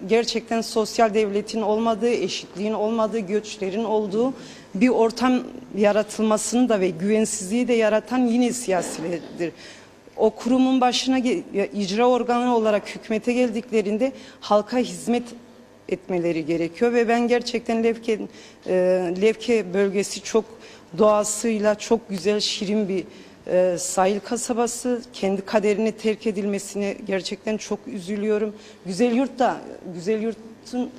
gerçekten sosyal devletin olmadığı, eşitliğin olmadığı, göçlerin olduğu bir ortam yaratılmasını da ve güvensizliği de yaratan yine siyasilerdir. O kurumun başına icra organı olarak hükümete geldiklerinde halka hizmet etmeleri gerekiyor ve ben gerçekten Lefke bölgesi çok doğasıyla çok güzel, şirin bir sahil kasabası. Kendi kaderine terk edilmesine gerçekten çok üzülüyorum. Güzelyurt'un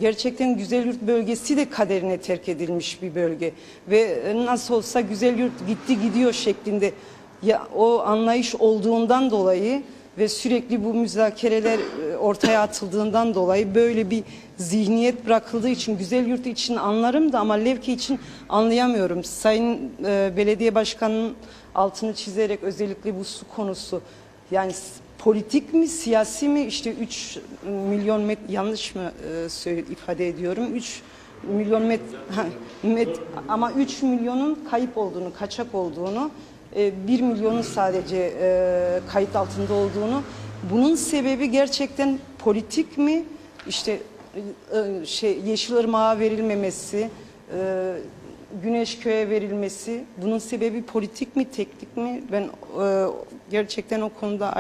gerçekten Güzelyurt bölgesi de kaderine terk edilmiş bir bölge ve nasıl olsa Güzelyurt gitti gidiyor şeklinde ya o anlayış olduğundan dolayı ve sürekli bu müzakereler ortaya atıldığından dolayı böyle bir zihniyet bırakıldığı için Güzelyurt için anlarım da ama Lefke için anlayamıyorum. Sayın Belediye Başkanı'nın altını çizerek özellikle bu su konusu, yani politik mi, siyasi mi, işte 3 milyon metre, yanlış mı ifade ediyorum, 3 milyon ama 3 milyonun kayıp olduğunu, kaçak olduğunu, 1 milyonun sadece kayıt altında olduğunu, bunun sebebi gerçekten politik mi, işte Yeşilırmak'a verilmemesi, Güneşköy'e verilmesi, bunun sebebi politik mi, teknik mi? Ben gerçekten o konuda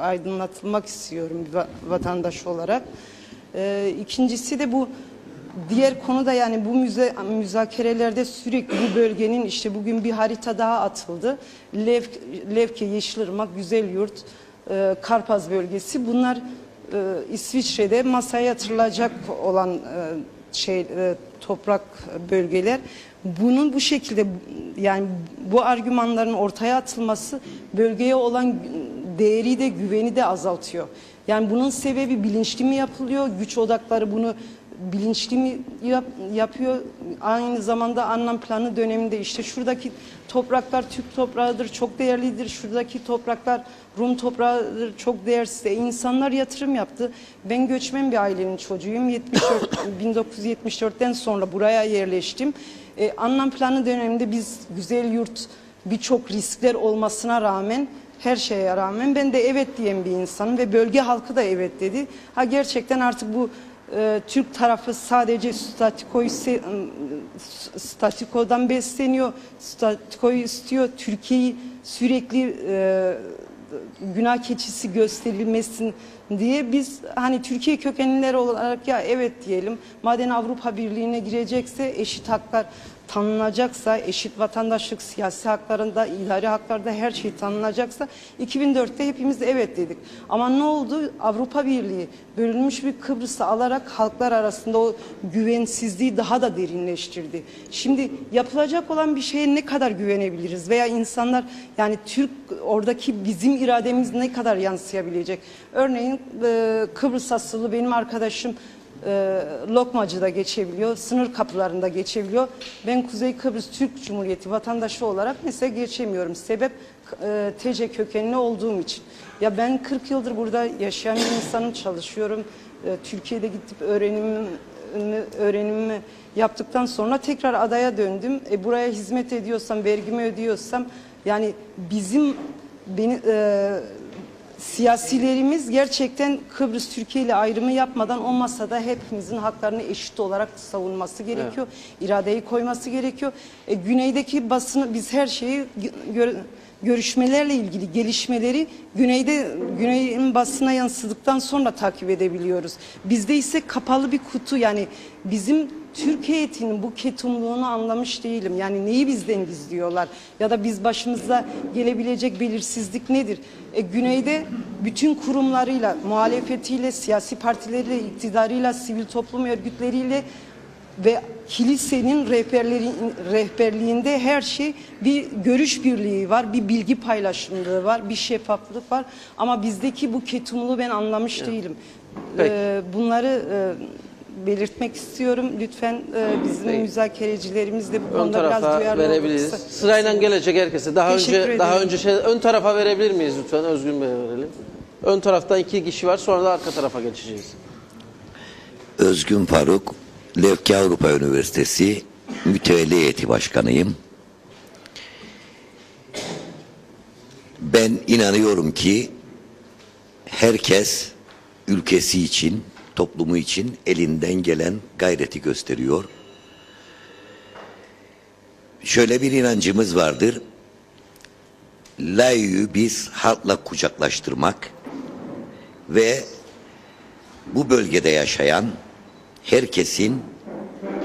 aydınlatılmak istiyorum bir vatandaş olarak. İkincisi de bu diğer konuda, yani bu müzakerelerde sürekli bu bölgenin, işte bugün bir harita daha atıldı. Lefke, Yeşilırmak, Güzelyurt, Karpaz bölgesi, bunlar İsviçre'de masaya yatırılacak olan toprak bölgeler. Bunun bu şekilde, yani bu argümanların ortaya atılması bölgeye olan değeri de güveni de azaltıyor. Yani bunun sebebi bilinçli mi yapılıyor? Güç odakları bunu bilinçli mi yapıyor? Aynı zamanda anlam planı döneminde işte şuradaki topraklar Türk toprağıdır, çok değerlidir. Şuradaki topraklar Rum toprağıdır, çok değersiz. İnsanlar yatırım yaptı. Ben göçmen bir ailenin çocuğuyum. 1974'ten sonra buraya yerleştim. Anlam planı döneminde biz Güzelyurt, birçok riskler olmasına rağmen, her şeye rağmen ben de evet diyen bir insanım ve bölge halkı da evet dedi. Ha, gerçekten artık bu Türk tarafı sadece statikodan besleniyor, statikoyu istiyor, Türkiye'yi sürekli günah keçisi gösterilmesin diye biz hani Türkiye kökenliler olarak ya evet diyelim. Madem Avrupa Birliği'ne girecekse, eşit haklar tanınacaksa, eşit vatandaşlık, siyasi haklarında, idari haklarda her şey tanınacaksa 2004'te hepimiz evet dedik. Ama ne oldu? Avrupa Birliği bölünmüş bir Kıbrıs'ı alarak halklar arasında o güvensizliği daha da derinleştirdi. Şimdi yapılacak olan bir şeye ne kadar güvenebiliriz? Veya insanlar, yani Türk, oradaki bizim irademiz ne kadar yansıyabilecek? Örneğin Kıbrıs asıllı benim arkadaşım Lokmacı'da geçebiliyor, sınır kapılarında geçebiliyor. Ben Kuzey Kıbrıs Türk Cumhuriyeti vatandaşı olarak mesela geçemiyorum. Sebep TC kökenli olduğum için. Ya ben 40 yıldır burada yaşayan bir insanım, çalışıyorum. Türkiye'de gidip öğrenimimi yaptıktan sonra tekrar adaya döndüm. Buraya hizmet ediyorsam, vergimi ödüyorsam, yani bizim siyasilerimiz gerçekten Kıbrıs Türkiye ile ayrımı yapmadan o masada hepimizin haklarını eşit olarak savunması gerekiyor. Evet. İradeyi koyması gerekiyor. Güneydeki basını, biz her şeyi görüşmelerle ilgili gelişmeleri güneyin basına yansıdıktan sonra takip edebiliyoruz. Bizde ise kapalı bir kutu, yani bizim Türk heyetinin bu ketumluğunu anlamış değilim. Yani neyi bizden gizliyorlar? Ya da biz başımıza gelebilecek belirsizlik nedir? Güneyde bütün kurumlarıyla, muhalefetiyle, siyasi partileriyle, iktidarıyla, sivil toplum örgütleriyle ve kilisenin rehberliğinde her şey, bir görüş birliği var, bir bilgi paylaşımlığı var, bir şeffaflık var. Ama bizdeki bu ketumluğu ben anlamış değilim. Bunları belirtmek istiyorum. Lütfen bizim müzakerecilerimiz de bu konuda biraz duyarlı verebiliriz. Sırayla gelecek herkese. Daha önce ön tarafa verebilir miyiz lütfen? Özgün Bey'e verelim. Ön taraftan 2 kişi var. Sonra da arka tarafa geçeceğiz. Özgün Faruk, Lefke Avrupa Üniversitesi Mütevelli Heyeti Başkanıyım. Ben inanıyorum ki herkes ülkesi için, toplumu için elinden gelen gayreti gösteriyor. Şöyle bir inancımız vardır. Layığı biz halkla kucaklaştırmak ve bu bölgede yaşayan herkesin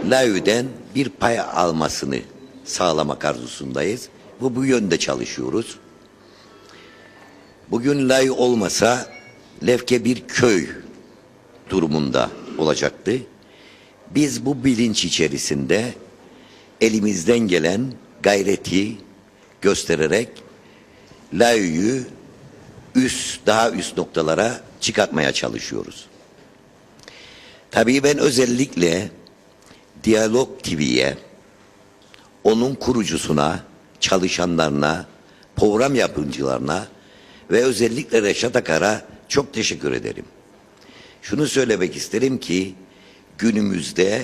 layığıdan bir pay almasını sağlamak arzusundayız. Bu yönde çalışıyoruz. Bugün layığı olmasa Lefke bir köy durumunda olacaktı. Biz bu bilinç içerisinde elimizden gelen gayreti göstererek layığı daha üst noktalara çıkartmaya çalışıyoruz. Tabii ben özellikle Diyalog TV'ye, onun kurucusuna, çalışanlarına, program yapımcılarına ve özellikle Reşat Akar'a çok teşekkür ederim. Şunu söylemek isterim ki günümüzde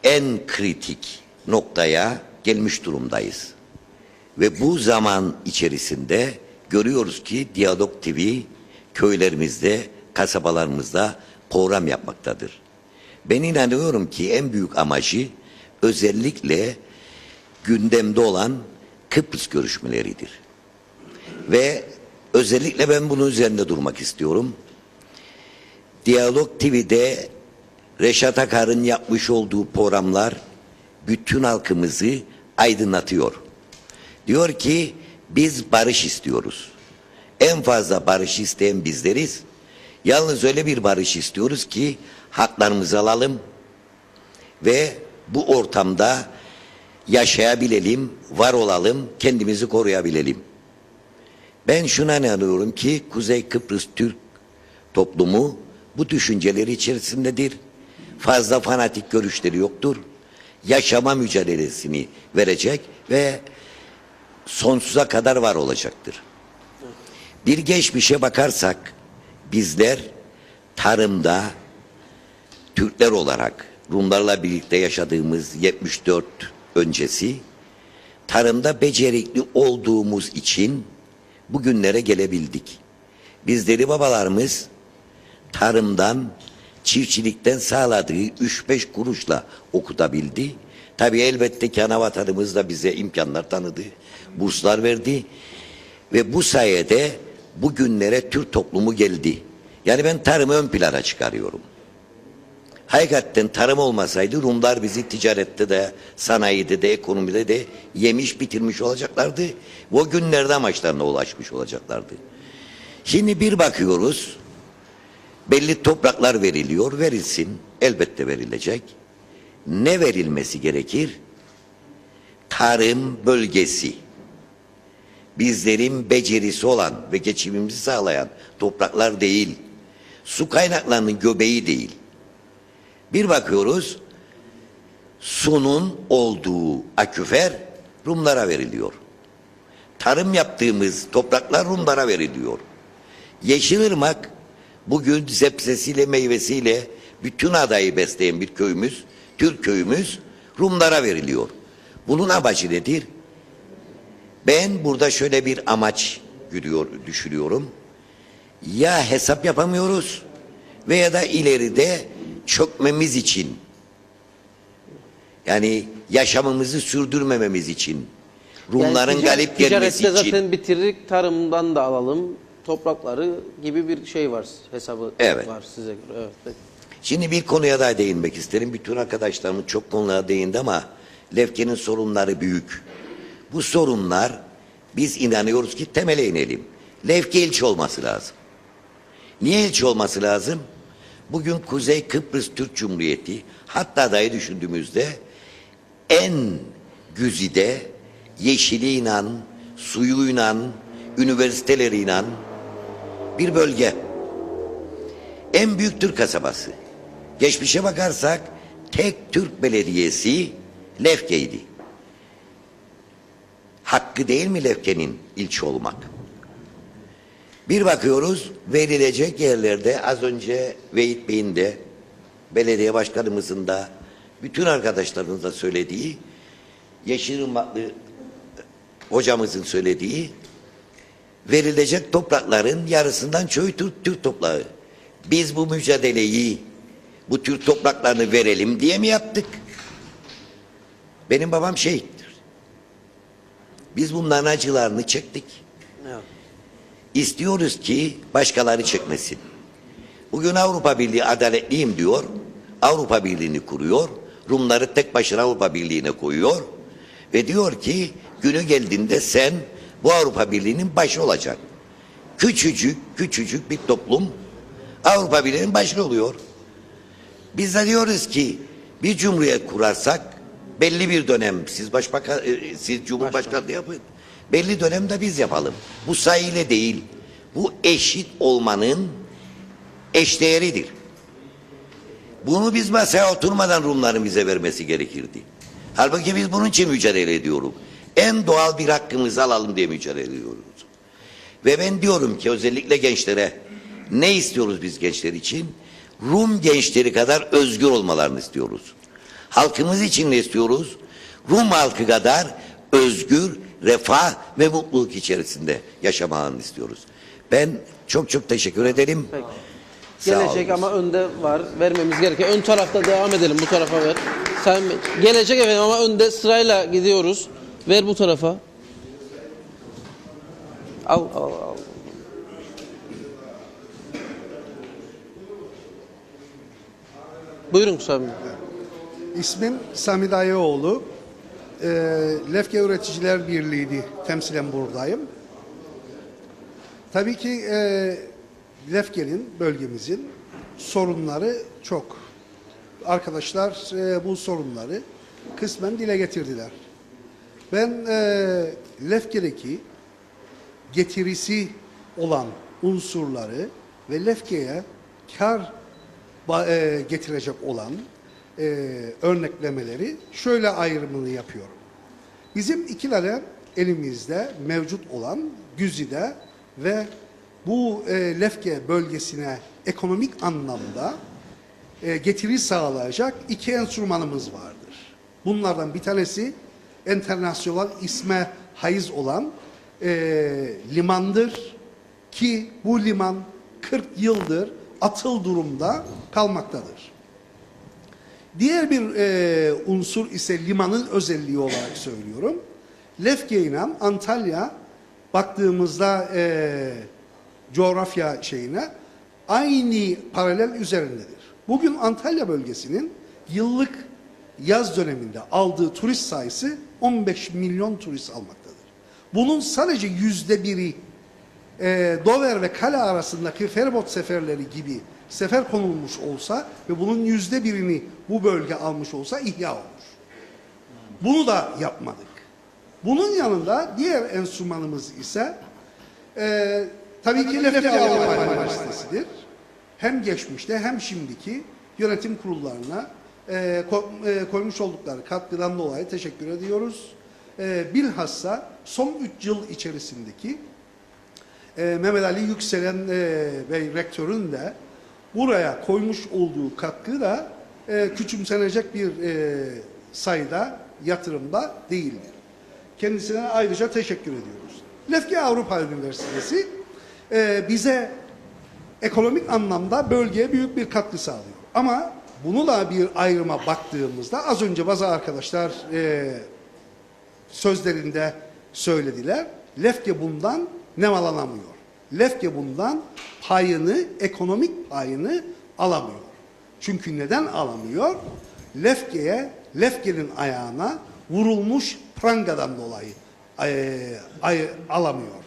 en kritik noktaya gelmiş durumdayız. Ve bu zaman içerisinde görüyoruz ki Diyalog TV köylerimizde kasabalarımızda program yapmaktadır. Ben inanıyorum ki en büyük amacı özellikle gündemde olan Kıbrıs görüşmeleridir. Ve özellikle ben bunun üzerinde durmak istiyorum. Diyalog TV'de Reşat Akar'ın yapmış olduğu programlar bütün halkımızı aydınlatıyor. Diyor ki biz barış istiyoruz. En fazla barış isteyen bizleriz. Yalnız öyle bir barış istiyoruz ki haklarımızı alalım ve bu ortamda yaşayabilelim, var olalım, kendimizi koruyabilelim. Ben şuna inanıyorum ki Kuzey Kıbrıs Türk toplumu bu düşünceleri içerisindedir. Fazla fanatik görüşleri yoktur. Yaşama mücadelesini verecek ve sonsuza kadar var olacaktır. Bir geçmişe bakarsak bizler tarımda Türkler olarak Rumlarla birlikte yaşadığımız 74 öncesi tarımda becerikli olduğumuz için bugünlere gelebildik. Bizleri babalarımız tarımdan, çiftçilikten sağladığı 3-5 kuruşla okutabildi. Tabii elbette ki ana vatanımız da bize imkanlar tanıdı, burslar verdi ve bu sayede bugünlere Türk toplumu geldi. Yani ben tarımı ön plana çıkarıyorum. Hakikaten tarım olmasaydı Rumlar bizi ticarette de, sanayide de, ekonomide de yemiş bitirmiş olacaklardı. O günlerde amaçlarına ulaşmış olacaklardı. Şimdi bir bakıyoruz, belli topraklar veriliyor, verilsin, elbette verilecek. Ne verilmesi gerekir? Tarım bölgesi. Bizlerin becerisi olan ve geçimimizi sağlayan topraklar değil, su kaynaklarının göbeği değil. Bir bakıyoruz, sunun olduğu aküfer Rumlara veriliyor. Tarım yaptığımız topraklar Rumlara veriliyor. Yeşilırmak bugün sebzesiyle meyvesiyle bütün adayı besleyen bir köyümüz, Türk köyümüz Rumlara veriliyor. Bunun amacı nedir? Ben burada şöyle bir amaç düşünüyorum. Ya hesap yapamıyoruz veya da ileride çökmemiz için, yani yaşamımızı sürdürmememiz için, Rumların yani galip gelmesi için. zaten bitirdik, tarımdan da alalım toprakları gibi bir şey var, hesabı Evet. var size göre. Evet. Şimdi bir konuya daha değinmek isterim. Bütün arkadaşlarımız çok konulara değindi ama Lefke'nin sorunları büyük. Bu sorunlar biz inanıyoruz ki temele inelim. Lefke ilçe olması lazım. Niye ilçe olması lazım? Bugün Kuzey Kıbrıs Türk Cumhuriyeti hatta dahi düşündüğümüzde en güzide yeşiliyle, suyuyla, üniversiteleriyle bir bölge. En büyük Türk kasabası. Geçmişe bakarsak tek Türk belediyesi Lefke'ydi. Hakkı değil mi Lefke'nin ilçe olmak? Bir bakıyoruz verilecek yerlerde az önce Vehit Bey'in de belediye başkanımızın da bütün arkadaşlarımızın da söylediği, Yeşilırmaklı hocamızın söylediği verilecek toprakların yarısından çoğu Türk toprağı. Biz bu mücadeleyi bu Türk topraklarını verelim diye mi yaptık? Benim babam şehittir. Biz bunların acılarını çektik. Evet. İstiyoruz ki başkaları çekmesin. Bugün Avrupa Birliği adaletliyim diyor. Avrupa Birliği'ni kuruyor. Rumları tek başına Avrupa Birliği'ne koyuyor. Ve diyor ki günü geldiğinde sen bu Avrupa Birliği'nin başı olacak. Küçücük bir toplum Avrupa Birliği'nin başı oluyor. Biz de diyoruz ki bir cumhuriyet kurarsak belli bir dönem siz Cumhurbaşkanlığı yapın. Belli dönemde biz yapalım. Bu sayıyla değil. Bu eşit olmanın eşdeğeridir. Bunu biz masaya oturmadan Rumların bize vermesi gerekirdi. Halbuki biz bunun için mücadele ediyoruz. En doğal bir hakkımızı alalım diye mücadele ediyoruz. Ve ben diyorum ki özellikle gençlere ne istiyoruz biz gençler için? Rum gençleri kadar özgür olmalarını istiyoruz. Halkımız için ne istiyoruz? Rum halkı kadar özgür, refah ve mutluluk içerisinde yaşamalarını istiyoruz. Ben çok teşekkür ederim. Peki. Gelecek ama önde var. Vermemiz gereken. Ön tarafta devam edelim. Bu tarafa ver. Sen gelecek efendim ama önde sırayla gidiyoruz. Ver bu tarafa. Al. Buyurun Sami. İsmim Sami Dayıoğlu. Lefke Üreticiler Birliği'ni temsilen buradayım. Tabii ki Lefke'nin, bölgemizin sorunları çok. Arkadaşlar bu sorunları kısmen dile getirdiler. Ben Lefke'deki getirisi olan unsurları ve Lefke'ye kar getirecek olan örneklemeleri şöyle ayrımını yapıyorum. Bizim iki tane elimizde mevcut olan Güzide ve bu Lefke bölgesine ekonomik anlamda getiri sağlayacak iki enstrümanımız vardır. Bunlardan bir tanesi internasyonel isme haiz olan limandır ki bu liman 40 yıldır atıl durumda kalmaktadır. Diğer bir unsur ise limanın özelliği olarak söylüyorum. Lefke ile Antalya baktığımızda coğrafya şeyine aynı paralel üzerindedir. Bugün Antalya bölgesinin yıllık yaz döneminde aldığı turist sayısı 15 milyon turist almaktadır. Bunun sadece %1'i Dover ve Kale arasındaki feribot seferleri gibi sefer konulmuş olsa ve bunun %1'ini bu bölge almış olsa ihya olur. Bunu da yapmadık. Bunun yanında diğer enstrümanımız ise tabii ki Lefke Avrupa Üniversitesi'dir. Hem geçmişte hem şimdiki yönetim kurullarına koymuş oldukları katkıdan dolayı teşekkür ediyoruz. Bilhassa son 3 yıl içerisindeki Mehmet Ali Yükselen Bey rektörün de buraya koymuş olduğu katkı da küçümsenecek bir sayıda yatırımda değildir. Kendisine ayrıca teşekkür ediyoruz. Lefke Avrupa Üniversitesi bize ekonomik anlamda bölgeye büyük bir katkı sağlıyor. Ama bunu da bir ayrıma baktığımızda az önce bazı arkadaşlar sözlerinde söylediler. Lefke bundan nemalanamıyor. Lefke bundan payını, ekonomik payını alamıyor. Çünkü neden alamıyor? Lefke'nin ayağına vurulmuş prangadan dolayı alamıyor.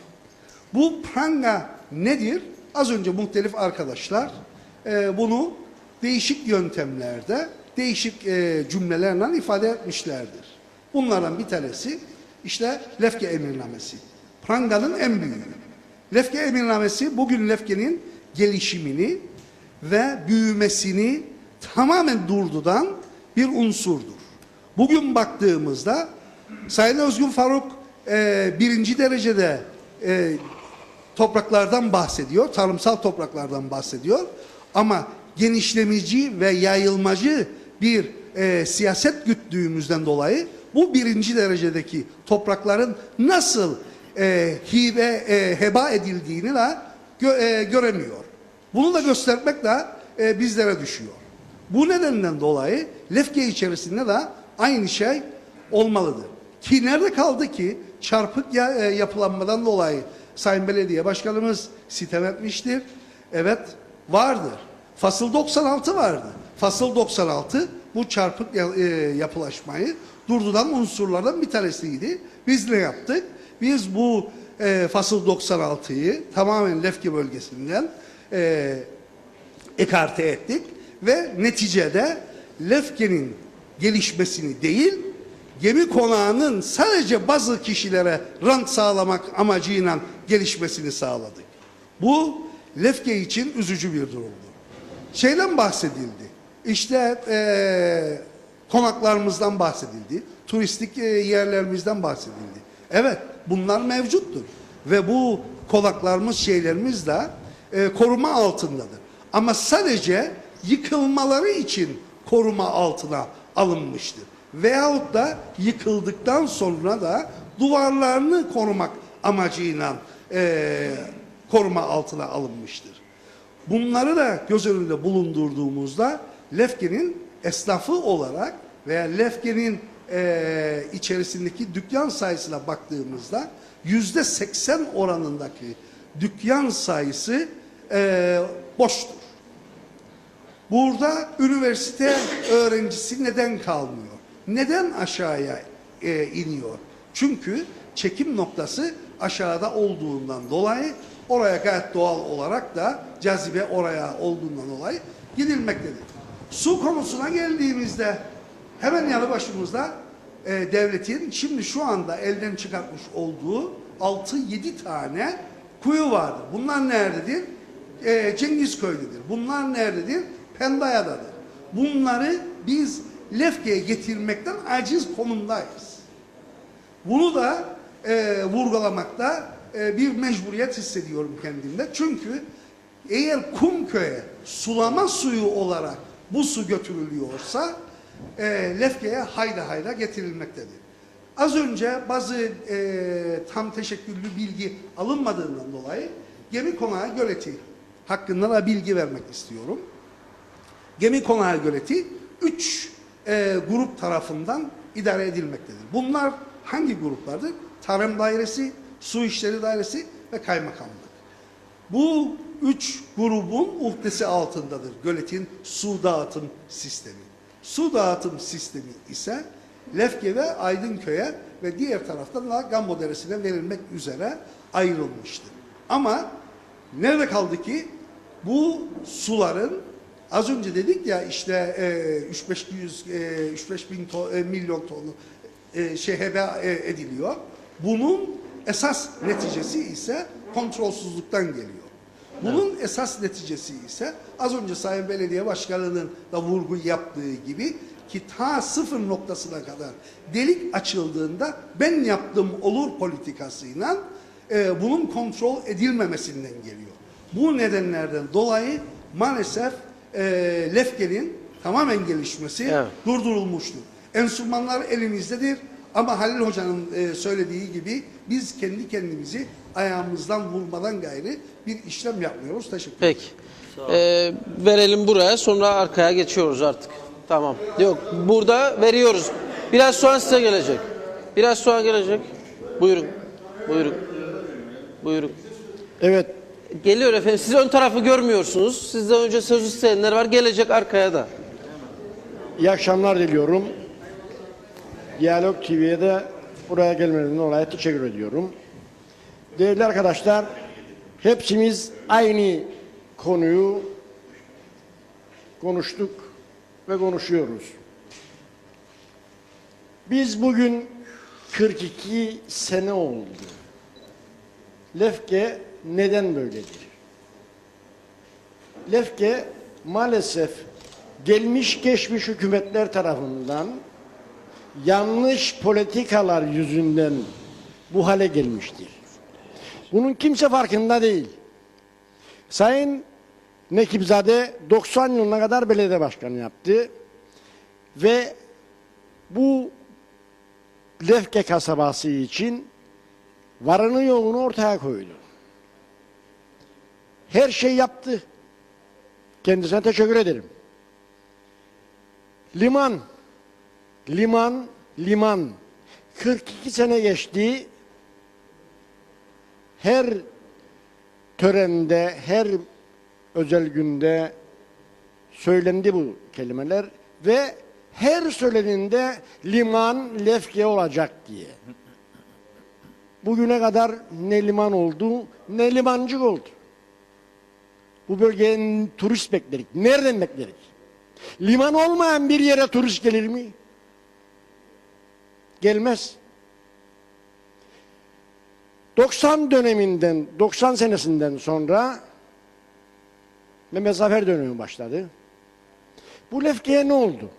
Bu pranga nedir? Az önce muhtelif arkadaşlar bunu değişik yöntemlerde, değişik cümlelerle ifade etmişlerdir. Bunlardan bir tanesi işte Lefke Emirnamesi. Pranga'nın en büyüğü. Lefke Emirnamesi bugün Lefke'nin gelişimini ve büyümesini tamamen durduran bir unsurdur. Bugün baktığımızda Sayın Özgün Faruk birinci derecede topraklardan bahsediyor, tarımsal topraklardan bahsediyor. Ama genişlemeci ve yayılmacı bir siyaset güttüğümüzden dolayı bu birinci derecedeki toprakların nasıl heba edildiğini de göremiyor. Bunu da göstermek de bizlere düşüyor. Bu nedenden dolayı Lefke içerisinde de aynı şey olmalıdır. Ki nerede kaldı ki çarpık yapılanmadan dolayı Sayın Belediye Başkanımız sitem etmiştir. Evet vardır. Fasıl 96 vardı. Fasıl 96 bu çarpık yapılaşmayı durduran unsurlardan bir tanesiydi. Biz ne yaptık? Biz bu Fasıl 96'yı tamamen Lefke bölgesinden ekarte ettik ve neticede Lefke'nin gelişmesini değil, gemi konağının sadece bazı kişilere rant sağlamak amacıyla gelişmesini sağladık. Bu Lefke için üzücü bir durumdu. Şeyden bahsedildi. İşte konaklarımızdan bahsedildi. Turistik yerlerimizden bahsedildi. Evet bunlar mevcuttur. Ve bu konaklarımız şeylerimiz de koruma altındadır. Ama sadece yıkılmaları için koruma altına alınmıştır. Veyahut da yıkıldıktan sonra da duvarlarını korumak amacıyla koruma altına alınmıştır. Bunları da göz önünde bulundurduğumuzda Lefke'nin esnafı olarak veya Lefke'nin içerisindeki dükkan sayısına baktığımızda %80 oranındaki dükkan sayısı boştur. Burada üniversite öğrencisi neden kalmıyor? Neden aşağıya iniyor? Çünkü çekim noktası aşağıda olduğundan dolayı oraya gayet doğal olarak da cazibe oraya olduğundan dolayı gidilmektedir. Su konusuna geldiğimizde hemen yanı başımızda devletin şimdi şu anda elden çıkartmış olduğu 6-7 tane kuyu vardır. Bunlar nerededir? Cengizköy'dedir. Bunlar nerededir? Pendaya'dadır. Bunları biz Lefke'ye getirmekten aciz konumdayız. Bunu da vurgulamakta bir mecburiyet hissediyorum kendimde. Çünkü eğer Kumköy'e sulama suyu olarak bu su götürülüyorsa Lefke'ye hayra getirilmektedir. Az önce bazı tam teşekküllü bilgi alınmadığından dolayı gemi konağı göleti hakkında da bilgi vermek istiyorum. Gemi konağı göleti 3 grup tarafından idare edilmektedir. Bunlar hangi gruplardır? Tarım Dairesi, Su İşleri Dairesi ve Kaymakamlık. Bu 3 grubun uhdesi altındadır göletin su dağıtım sistemi. Su dağıtım sistemi ise Lefke ve Aydınköy'e ve diğer taraftan da Gambo Deresi'ne verilmek üzere ayrılmıştır. Ama nerede kaldı ki bu suların az önce dedik ya işte 3-5 bin milyon tonu heba ediliyor. Bunun esas neticesi ise kontrolsüzlükten geliyor. Bunun esas neticesi ise az önce Sayın Belediye Başkanı'nın da vurgu yaptığı gibi ki ta sıfır noktasına kadar delik açıldığında ben yaptım olur politikasıyla bunun kontrol edilmemesinden geliyor. Bu nedenlerden dolayı maalesef Lefke'nin tamamen gelişmesi durdurulmuştur. Enstrümanlar elimizdedir ama Halil Hoca'nın söylediği gibi biz kendi kendimizi ayağımızdan vurmadan gayrı bir işlem yapmıyoruz. Teşekkür ederim. Peki. Verelim buraya, sonra arkaya geçiyoruz artık. Tamam. Yok, burada veriyoruz. Biraz sonra size gelecek. Biraz sonra gelecek. Buyurun. Buyurun. Buyurun. Evet. Geliyor efendim. Siz ön tarafı görmüyorsunuz. Sizden önce söz isteyenler var. Gelecek arkaya da. İyi akşamlar diliyorum. Diyalog TV'ye de buraya gelmeden dolayı teşekkür ediyorum. Değerli arkadaşlar, hepsimiz aynı konuyu konuştuk ve konuşuyoruz. Biz bugün 42 sene oldu. Lefke neden böyledir? Lefke maalesef gelmiş geçmiş hükümetler tarafından yanlış politikalar yüzünden bu hale gelmiştir. Bunun kimse farkında değil. Sayın Nekipzade 90 yılına kadar belediye başkanı yaptı ve bu Lefke kasabası için varını yoğunu ortaya koydu. Her şey yaptı. Kendisine teşekkür ederim. Liman 42 sene geçti. Her törende, her özel günde söylendi bu kelimeler ve her söyleninde liman Lefke olacak diye. Bugüne kadar ne liman oldu, ne limancık oldu. Bu bölgeye turist bekledik. Nereden bekledik? Liman olmayan bir yere turist gelir mi? Gelmez. 90 senesinden sonra Mehmet Zafer dönemi başladı. Bu Lefke'ye ne oldu?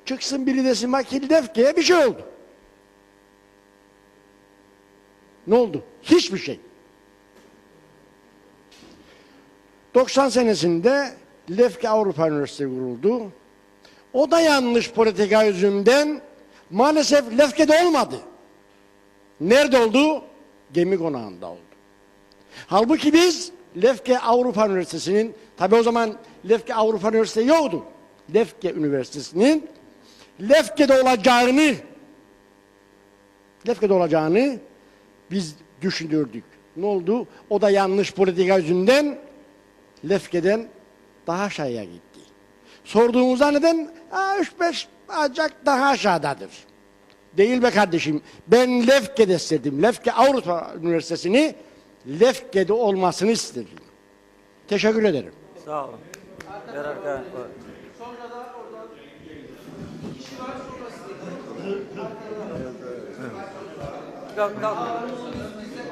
Çıksın biri desin bak Lefke'ye bir şey oldu. Ne oldu? Hiçbir şey. 90 senesinde Lefke Avrupa Üniversitesi kuruldu. O da yanlış politika yüzünden maalesef Lefke'de olmadı. Nerede oldu? Gemi konağında oldu. Halbuki biz Lefke Avrupa Üniversitesi'nin, tabi o zaman Lefke Avrupa Üniversitesi yoktu. Lefke Üniversitesi'nin Lefke'de olacağını biz düşünürdük. Ne oldu? O da yanlış politika yüzünden Lefke'den daha aşağıya gitti. Sorduğumuzda neden? 3-5 ancak daha aşağıdadır. Değil be kardeşim. Ben Lefke'de istedim. Lefke Avrupa Üniversitesi'ni Lefke'de olmasını istedim. Teşekkür ederim. Sağ olun.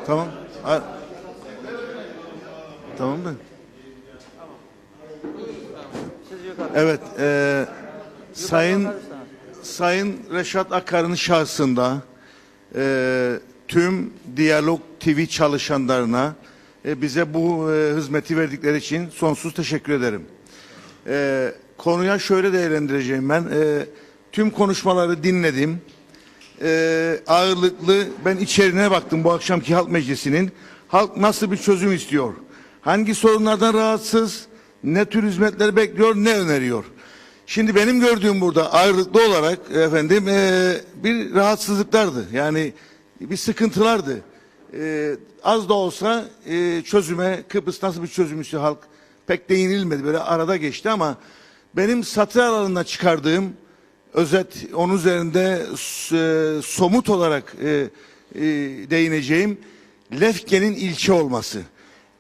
Tamam. Tamam mı? Evet. Sayın Reşat Akar'ın şahsında tüm Diyalog TV çalışanlarına bize bu hizmeti verdikleri için sonsuz teşekkür ederim. Konuya şöyle değerlendireceğim ben. Tüm konuşmaları dinledim. Ağırlıklı ben içeriğine baktım bu akşamki halk meclisinin. Halk nasıl bir çözüm istiyor? Hangi sorunlardan rahatsız? Ne tür hizmetleri bekliyor? Ne öneriyor? Şimdi benim gördüğüm burada ağırlıklı olarak efendim bir rahatsızlıklardı. Yani bir sıkıntılardı. Az da olsa çözüme, Kıbrıs nasıl bir çözüm istiyor halk pek değinilmedi. Böyle arada geçti ama benim satır aralarında çıkardığım özet, onun üzerinde somut olarak değineceğim Lefke'nin ilçe olması.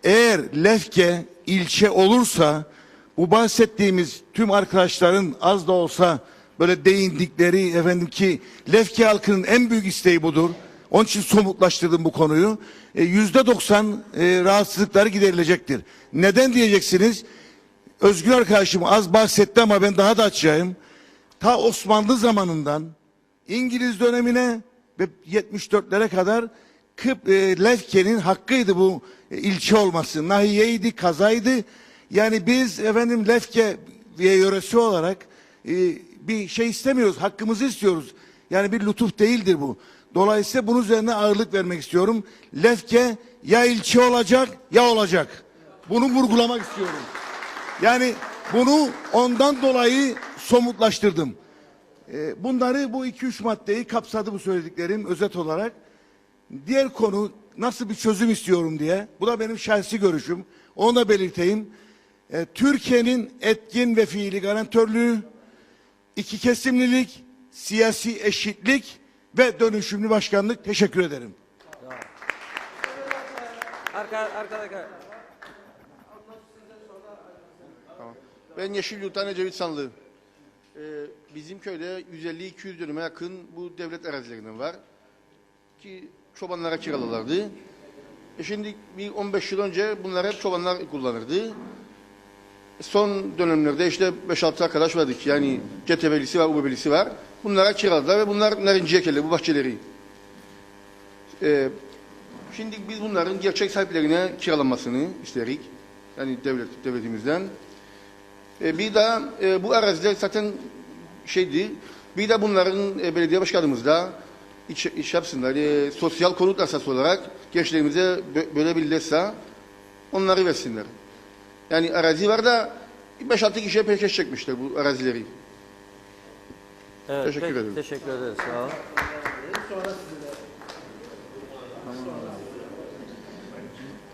Eğer Lefke ilçe olursa bu bahsettiğimiz tüm arkadaşların az da olsa böyle değindikleri efendim ki Lefke halkının en büyük isteği budur. Onun için somutlaştırdım bu konuyu. %90 rahatsızlıkları giderilecektir. Neden diyeceksiniz? Özgür arkadaşım az bahsetti ama ben daha da açacağım. Ta Osmanlı zamanından İngiliz dönemine ve 74'lere kadar Lefke'nin hakkıydı bu ilçe olması. Nahiyeydi, kazaydı. Yani biz efendim Lefke yöresi olarak bir şey istemiyoruz. Hakkımızı istiyoruz. Yani bir lütuf değildir bu. Dolayısıyla bunun üzerine ağırlık vermek istiyorum. Lefke ya ilçe olacak ya olacak. Bunu vurgulamak istiyorum. Yani bunu ondan dolayı somutlaştırdım. Bunları bu 2-3 maddeyi kapsadı bu söylediklerim özet olarak. Diğer konu nasıl bir çözüm istiyorum diye. Bu da benim şahsi görüşüm. Onu da belirteyim. Türkiye'nin etkin ve fiili garantörlüğü, iki kesimlilik, siyasi eşitlik ve dönüşümlü başkanlık. Teşekkür ederim. Ben Yeşilyurt'tan Ecevit Sanlı. Bizim köyde 150-200 dönüme yakın bu devlet arazilerinden var. Ki çobanlara kiralarlardı. Şimdi bir 15 yıl önce bunlar hep çobanlar kullanırdı. Son dönemlerde işte 5-6 arkadaş vardık. Yani CTB'lisi var, UBB'lisi var. Bunlara kiraladılar ve bunlar narinciye keldi bu bahçeleri. Şimdi biz bunların gerçek sahiplerine kiralanmasını isterik. Yani devletimizden. Bir daha bu araziler zaten şeydi. Bir de bunların belediye başkanımız da iş yapsınlar. Sosyal konut asası olarak gençlerimize böyle bilirse onları versinler. Yani arazi var da 5-6 kişiye peşkeş çekmişler bu arazileri. Evet, teşekkür ederim. Teşekkür ederiz. Sağ olun.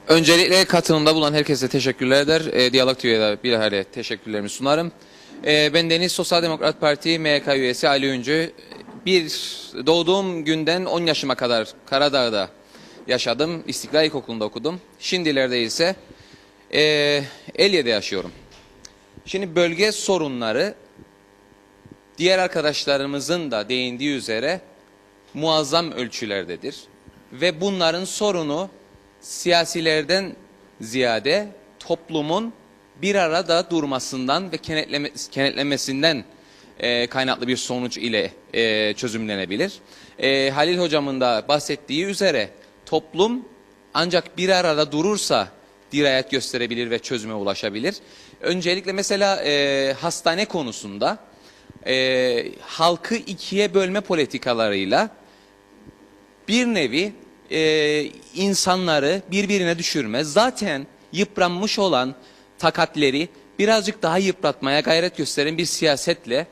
Öncelikle katılımda bulunan herkese teşekkürler eder. Diyalog TV'ye bilahare teşekkürlerimi sunarım. Ben Deniz Sosyal Demokrat Parti MYK üyesi Ali Üncü. Doğduğum günden 10 yaşıma kadar Karadağ'da yaşadım. İstiklal İlkokulu'nda okudum. Şimdilerde ise Elye'de yaşıyorum. Şimdi bölge sorunları diğer arkadaşlarımızın da değindiği üzere muazzam ölçülerdedir. Ve bunların sorunu siyasilerden ziyade toplumun bir arada durmasından ve kenetlenmesinden kaynaklı bir sonuç ile çözümlenebilir. Halil hocamın da bahsettiği üzere toplum ancak bir arada durursa dirayet gösterebilir ve çözüme ulaşabilir. Öncelikle mesela hastane konusunda halkı ikiye bölme politikalarıyla bir nevi insanları birbirine düşürme. Zaten yıpranmış olan takatleri birazcık daha yıpratmaya gayret gösteren bir siyasetle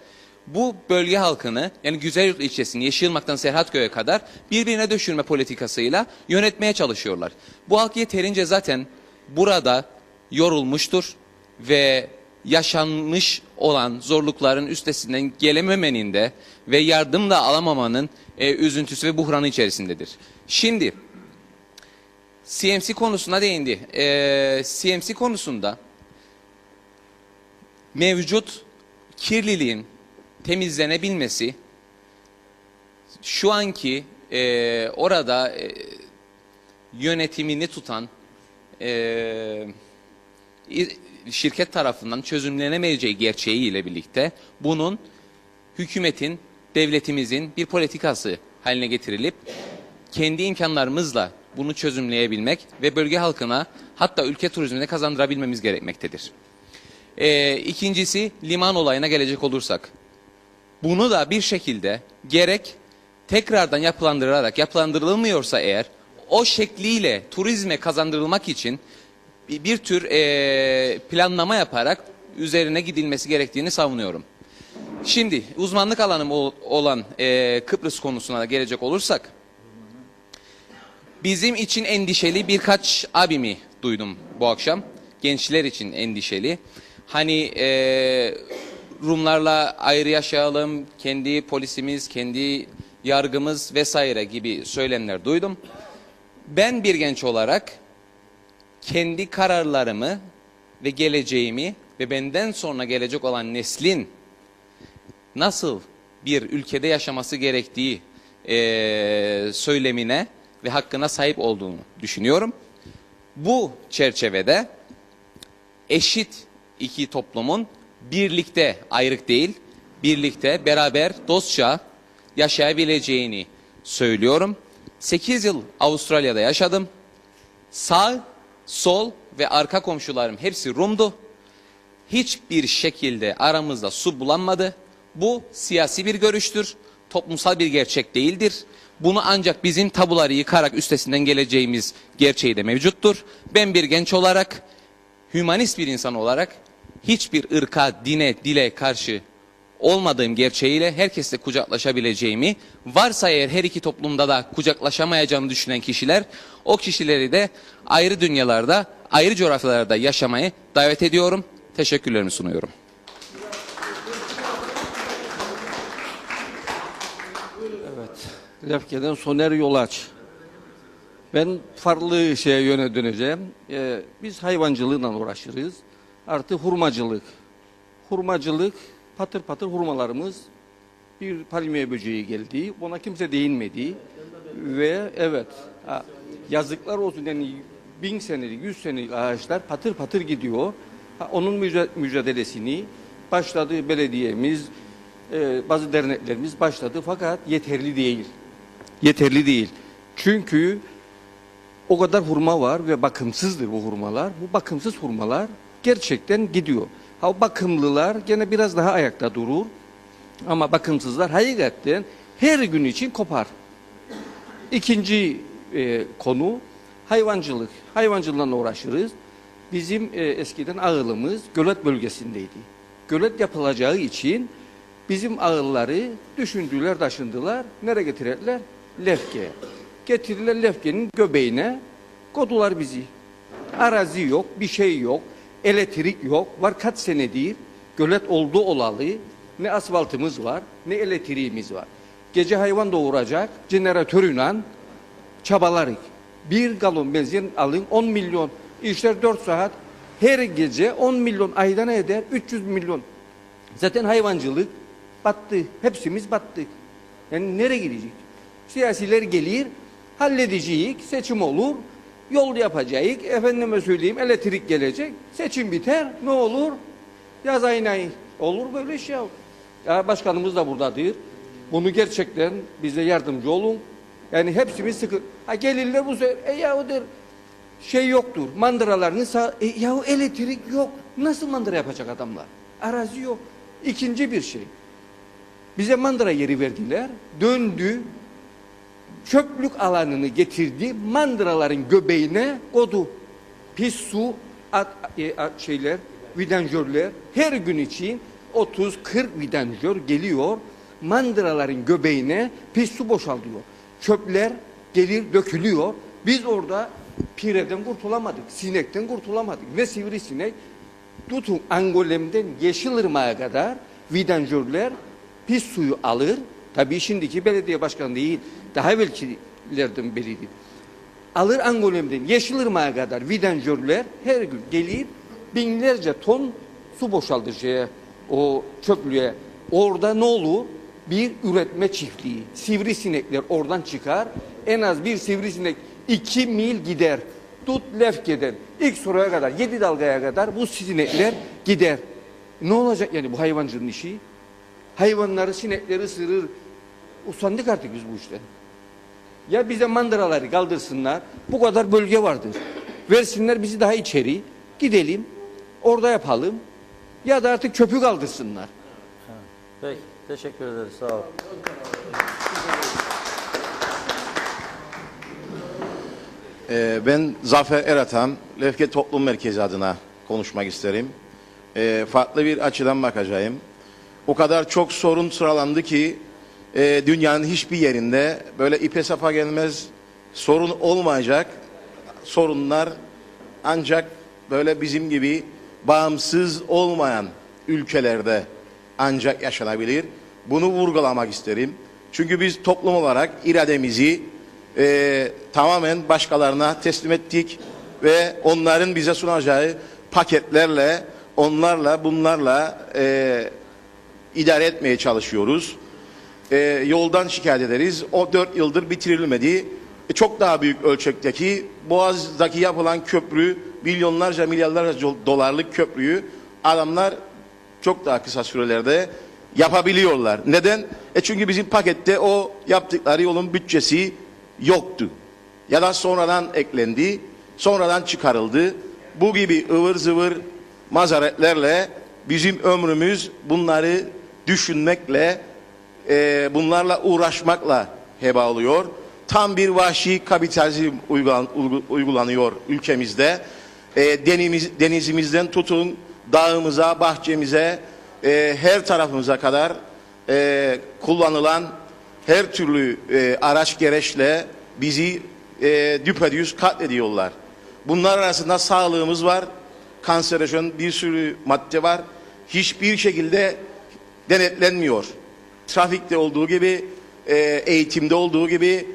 bu bölge halkını, yani Güzelyurt ilçesini Yeşilırmak'tan Serhatköy'e kadar birbirine düşürme politikasıyla yönetmeye çalışıyorlar. Bu halk yeterince zaten burada yorulmuştur ve yaşanmış olan zorlukların üstesinden gelememenin de ve yardım da alamamanın üzüntüsü ve buhranı içerisindedir. Şimdi CMC konusuna değindi. CMC konusunda mevcut kirliliğin temizlenebilmesi, şu anki orada yönetimini tutan şirket tarafından çözümlenemeyeceği gerçeğiyle birlikte bunun hükümetin, devletimizin bir politikası haline getirilip kendi imkanlarımızla bunu çözümleyebilmek ve bölge halkına, hatta ülke turizmine kazandırabilmemiz gerekmektedir. İkincisi, liman olayına gelecek olursak, bunu da bir şekilde gerek tekrardan yapılandırılmıyorsa eğer, o şekliyle turizme kazandırılmak için bir tür planlama yaparak üzerine gidilmesi gerektiğini savunuyorum. Şimdi uzmanlık alanım olan Kıbrıs konusuna da gelecek olursak, bizim için endişeli birkaç abimi duydum bu akşam. Gençler için endişeli. Hani Rumlarla ayrı yaşayalım, kendi polisimiz, kendi yargımız vesaire gibi söylemler duydum. Ben bir genç olarak kendi kararlarımı ve geleceğimi ve benden sonra gelecek olan neslin nasıl bir ülkede yaşaması gerektiği söylemine ve hakkına sahip olduğunu düşünüyorum. Bu çerçevede eşit iki toplumun birlikte, ayrık değil, birlikte beraber dostça yaşayabileceğini söylüyorum. 8 yıl Avustralya'da yaşadım. Sağ, sol ve arka komşularım hepsi Rum'du. Hiçbir şekilde aramızda su bulanmadı. Bu siyasi bir görüştür, toplumsal bir gerçek değildir. Bunu ancak bizim tabuları yıkarak üstesinden geleceğimiz gerçeği de mevcuttur. Ben bir genç olarak, hümanist bir insan olarak hiçbir ırka, dine, dile karşı olmadığım gerçeğiyle herkesle kucaklaşabileceğimi, varsa eğer her iki toplumda da kucaklaşamayacağımı düşünen kişiler, o kişileri de ayrı dünyalarda, ayrı coğrafyalarda yaşamayı davet ediyorum. Teşekkürlerimi sunuyorum. Evet, Lefke'den Soner Yolaç. Ben farklı şeye yöne döneceğim. Biz hayvancılığıyla uğraşırız. Artı hurmacılık. Hurmacılık, patır patır hurmalarımız, bir palmiye böceği geldi. Ona kimse değinmedi. Ve evet, yazıklar olsun, yani 1000 senelik, 100 senelik ağaçlar patır patır gidiyor. Onun mücadelesini başladı belediyemiz, bazı derneklerimiz başladı, fakat yeterli değil. Yeterli değil. Çünkü o kadar hurma var ve bakımsızdır bu hurmalar. Bu bakımsız hurmalar gerçekten gidiyor. O bakımlılar gene biraz daha ayakta durur. Ama bakımsızlar hakikaten her gün için kopar. İkinci konu hayvancılık. Hayvancılığla uğraşırız. Bizim eskiden ağılımız gölet bölgesindeydi. Gölet yapılacağı için bizim ağılları düşündüler, taşındılar. Nereye getirdiler? Lefke'ye. Getirdiler Lefke'nin göbeğine, kodular bizi. Arazi yok, bir şey yok, elektrik yok. Var kaç senedir gölet oldu olalı, ne asfaltımız var, ne elektriğimiz var. Gece hayvan doğuracak, jeneratörüyle çabalarız. Bir galon benzin alın 10 milyon, işler 4 saat. Her gece 10 milyon ayda ne eder? 300 milyon. Zaten hayvancılık battı, hepsimiz battık. Yani nereye gidecek? Siyasiler gelir, halledeceğiz, seçim olur, yol yapacağız, efendime söyleyeyim elektrik gelecek, seçim biter, ne olur? Yaz ayına olur böyle şey. Ya başkanımız da buradadır. Bunu gerçekten bize yardımcı olun. Yani hepsimiz sıkı. Ha gelirler bu sefer, yahu der, şey yoktur, mandıralarını yahu elektrik yok. Nasıl mandıra yapacak adamlar? Arazi yok. İkinci bir şey. Bize mandıra yeri verdiler, döndü, çöplük alanını getirdi, mandıraların göbeğine koydu. Pis su vidanjörler her gün için 30-40 vidanjör geliyor. Mandıraların göbeğine pis su boşaltıyor. Çöpler gelir dökülüyor. Biz orada pireden kurtulamadık, sinekten kurtulamadık. Ve sivrisinek tutun Angolem'den Yeşilırmak'a kadar vidanjörler pis suyu alır. Tabii şimdiki belediye başkanı değil, daha evvelkilerden belirdi. Alır Angolem'den Yeşilırmak'a kadar vidanjörler her gün gelip binlerce ton su boşaltır o çöplüğe. Orada ne olur? Bir üretme çiftliği. Sivrisinekler oradan çıkar. En az bir sivrisinek 2 mil gider. Tut Lefke'den ilk sıraya kadar 7 dalgaya kadar bu sinekler gider. Ne olacak yani bu hayvancının işi? Hayvanları, sinekleri ısırır. Usandık artık biz bu işten. Ya bize mandıraları kaldırsınlar. Bu kadar bölge vardır. Versinler bizi daha içeri. Gidelim. Orada yapalım. Ya da artık çöpü kaldırsınlar. Peki. Teşekkür ederiz. Sağ olun. Ben Zafer Eratan, Lefke Toplum Merkezi adına konuşmak isterim. Farklı bir açıdan bakacağım. O kadar çok sorun sıralandı ki dünyanın hiçbir yerinde böyle ipe sapa gelmez sorun olmayacak sorunlar ancak böyle bizim gibi bağımsız olmayan ülkelerde ancak yaşanabilir. Bunu vurgulamak isterim. Çünkü biz toplum olarak irademizi tamamen başkalarına teslim ettik ve onların bize sunacağı paketlerle, onlarla, bunlarla idare etmeye çalışıyoruz. Yoldan şikayet ederiz. O 4 yıldır bitirilmedi. Çok daha büyük ölçekteki Boğaz'daki yapılan köprü, milyonlarca, milyarlarca dolarlık köprüyü adamlar çok daha kısa sürelerde yapabiliyorlar. Neden? Çünkü bizim pakette o yaptıkları yolun bütçesi yoktu. Ya da sonradan eklendi, sonradan çıkarıldı. Bu gibi ıvır zıvır mazaretlerle bizim ömrümüz bunları düşünmekle, bunlarla uğraşmakla heba oluyor. Tam bir vahşi kapitalizm uygulanıyor ülkemizde. Denizimizden tutun, dağımıza, bahçemize, her tarafımıza kadar kullanılan her türlü araç gereçle bizi düpedüz katlediyorlar. Bunlar arasında sağlığımız var, kanserojen bir sürü madde var. Hiçbir şekilde denetlenmiyor. Trafikte olduğu gibi, eğitimde olduğu gibi,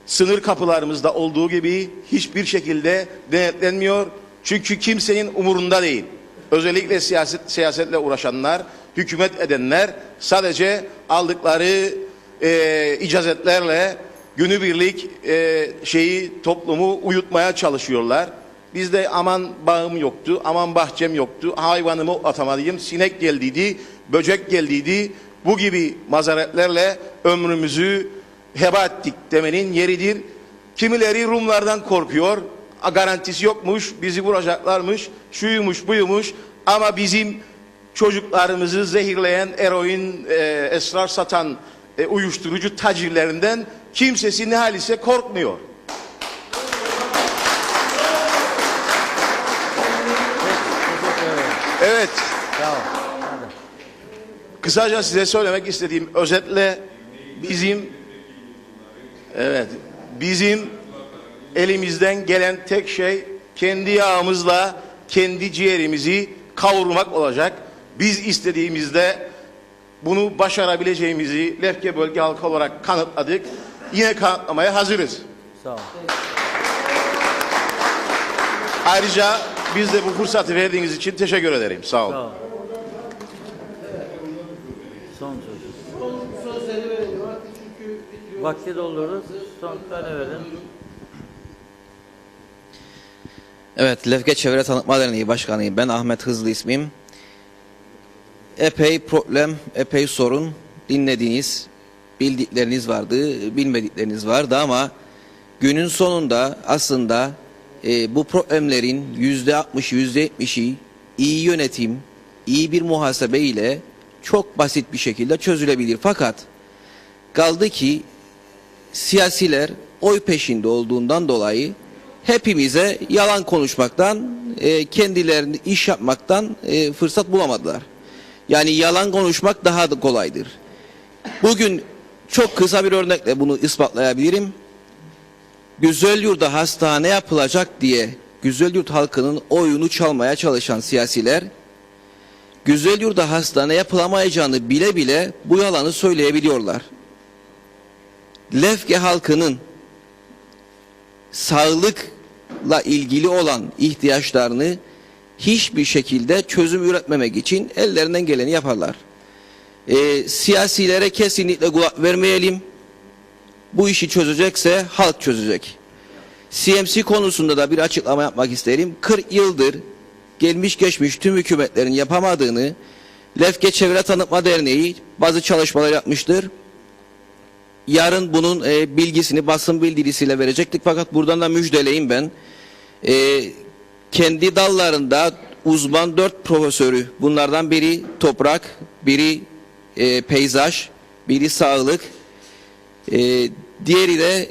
sınır kapılarımızda olduğu gibi hiçbir şekilde denetlenmiyor. Çünkü kimsenin umurunda değil. Özellikle siyasetle uğraşanlar, hükümet edenler sadece aldıkları icazetlerle günübirlik toplumu uyutmaya çalışıyorlar. Bizde aman bağım yoktu, aman bahçem yoktu, hayvanımı atamadım, sinek geldiydi, böcek geldiydi. Bu gibi mazaretlerle ömrümüzü heba ettik demenin yeridir. Kimileri Rumlardan korkuyor. Garantisi yokmuş, bizi vuracaklarmış, şuymuş, buymuş. Ama bizim çocuklarımızı zehirleyen, eroin, esrar satan uyuşturucu tacirlerinden kimsesi ne hal ise korkmuyor. Evet. Kısaca size söylemek istediğim özetle bizim elimizden gelen tek şey kendi yağımızla kendi ciğerimizi kavurmak olacak. Biz istediğimizde bunu başarabileceğimizi Lefke bölge halkı olarak kanıtladık. Yine kanıtlamaya hazırız. Sağ olun. Ayrıca biz de bu fırsatı verdiğiniz için teşekkür ederim. Sağ olun. Sağ olun. Son söz. Sözleri verelim artık çünkü bitiyor. Vakti doldururuz. Son tane verin. Evet, Lefke Çevre Tanıtma Derneği Başkanıyım. Ben Ahmet Hızlı ismim. Epey problem, epey sorun dinlediğiniz, bildikleriniz vardı, bilmedikleriniz vardı ama günün sonunda aslında bu problemlerin %60, %70'i iyi yönetim, iyi bir muhasebe ile çok basit bir şekilde çözülebilir. Fakat kaldı ki siyasiler oy peşinde olduğundan dolayı hepimize yalan konuşmaktan, kendilerini iş yapmaktan fırsat bulamadılar. Yani yalan konuşmak daha da kolaydır. Bugün çok kısa bir örnekle bunu ispatlayabilirim. Güzelyurt'ta hastane yapılacak diye Güzelyurt halkının oyunu çalmaya çalışan siyasiler, Güzelyurt'ta hastane yapılamayacağını bile bile bu yalanı söyleyebiliyorlar. Lefke halkının sağlıkla ilgili olan ihtiyaçlarını hiçbir şekilde çözüm üretmemek için ellerinden geleni yaparlar. Siyasilere kesinlikle kulak vermeyelim. Bu işi çözecekse halk çözecek. CMC konusunda da bir açıklama yapmak isterim. 40 yıldır gelmiş geçmiş tüm hükümetlerin yapamadığını Lefke Çevre Tanıtma Derneği bazı çalışmalar yapmıştır. Yarın bunun bilgisini basın bildirisiyle verecektik, fakat buradan da müjdeleyim ben. Kendi dallarında uzman 4 profesörü, bunlardan biri toprak, biri peyzaj, biri sağlık, diğeri de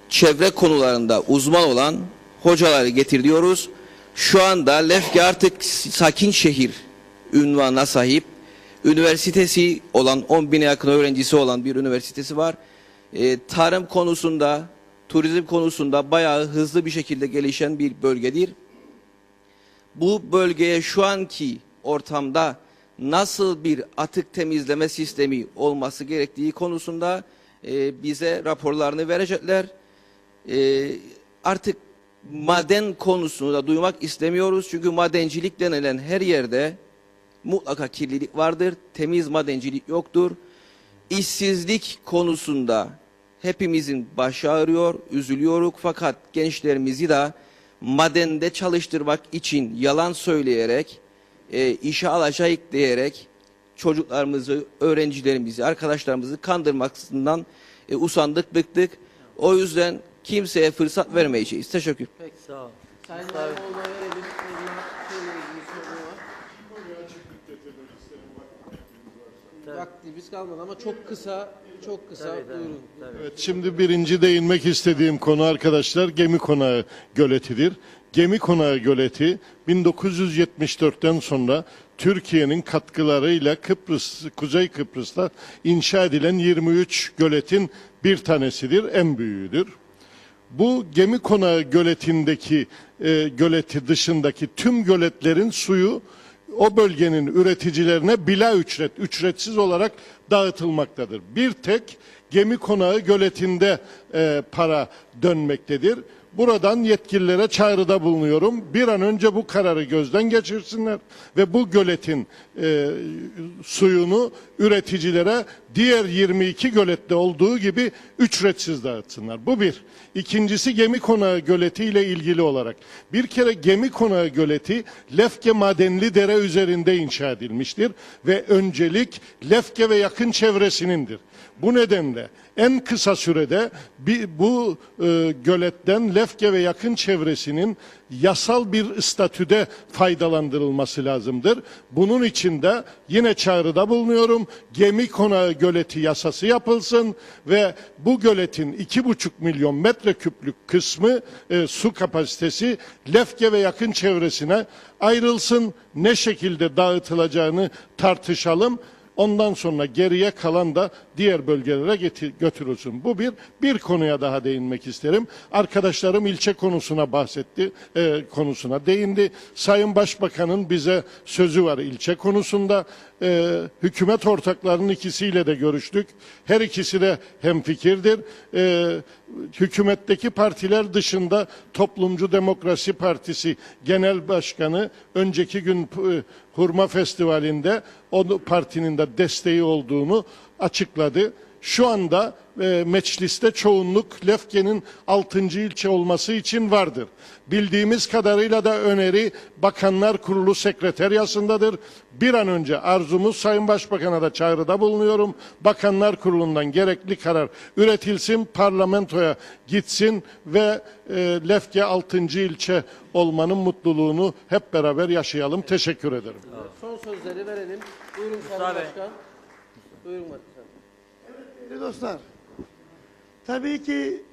çevre konularında uzman olan hocaları getiriyoruz. Şu anda Lefke artık sakin şehir unvanına sahip. Üniversitesi olan 10.000'e yakın öğrencisi olan bir üniversitesi var. Tarım konusunda, turizm konusunda bayağı hızlı bir şekilde gelişen bir bölgedir. Bu bölgeye şu anki ortamda nasıl bir atık temizleme sistemi olması gerektiği konusunda bize raporlarını verecekler. Artık maden konusunu da duymak istemiyoruz. Çünkü madencilik denilen her yerde mutlaka kirlilik vardır. Temiz madencilik yoktur. İşsizlik konusunda hepimizin başı ağrıyor, üzülüyoruz. Fakat gençlerimizi de madende çalıştırmak için yalan söyleyerek, işe alacağız diyerek çocuklarımızı, öğrencilerimizi, arkadaşlarımızı kandırmaktan usandık, bıktık. O yüzden kimseye fırsat vermeyeceğiz. Teşekkür. Peki, sağ ol. Sayın Vaktimiz kalmadı ama çok kısa buyurun. Evet, şimdi birinci değinmek istediğim konu arkadaşlar Gemi Konağı Göleti'dir. Gemi Konağı Göleti 1974'ten sonra Türkiye'nin katkılarıyla Kuzey Kıbrıs'ta inşa edilen 23 göletin bir tanesidir, en büyüğüdür. Bu Gemi Konağı Göleti'ndeki göleti dışındaki tüm göletlerin suyu o bölgenin üreticilerine bila ücretsiz olarak dağıtılmaktadır. Bir tek Gemi Konağı Göleti'nde para dönmektedir. Buradan yetkililere çağrıda bulunuyorum. Bir an önce bu kararı gözden geçirsinler ve bu göletin suyunu üreticilere diğer 22 gölette olduğu gibi ücretsiz dağıtsınlar. Bu bir. İkincisi Gemi Konağı Göleti ile ilgili olarak. Bir kere Gemi Konağı Göleti Lefke Madenli-Dere üzerinde inşa edilmiştir ve öncelik Lefke ve yakın çevresinindir. Bu nedenle en kısa sürede bu göletten Lefke ve yakın çevresinin yasal bir statüde faydalandırılması lazımdır. Bunun için de yine çağrıda bulunuyorum. Gemi Konağı Göleti yasası yapılsın ve bu göletin 2,5 milyon metreküplük kısmı su kapasitesi Lefke ve yakın çevresine ayrılsın. Ne şekilde dağıtılacağını tartışalım. Ondan sonra geriye kalan da diğer bölgelere götürülsün. Bu bir konuya daha değinmek isterim. Arkadaşlarım ilçe konusuna konusuna değindi. Sayın Başbakan'ın bize sözü var ilçe konusunda. Hükümet ortaklarının ikisiyle de görüştük. Her ikisi de hemfikirdir. Hükümetteki partiler dışında Toplumcu Demokrasi Partisi Genel Başkanı önceki gün Hurma Festivali'nde o partinin de desteği olduğunu açıkladı. Şu anda mecliste çoğunluk Lefke'nin 6. ilçe olması için vardır. Bildiğimiz kadarıyla da öneri Bakanlar Kurulu sekreteryasındadır. Bir an önce arzumuz Sayın Başbakan'a da çağrıda bulunuyorum. Bakanlar Kurulu'ndan gerekli karar üretilsin, parlamentoya gitsin ve Lefke 6. ilçe olmanın mutluluğunu hep beraber yaşayalım. Teşekkür ederim. Son sözleri verelim. Buyurun Sayın Başkan. Buyurun Başkan. Değerli dostlar, tabii ki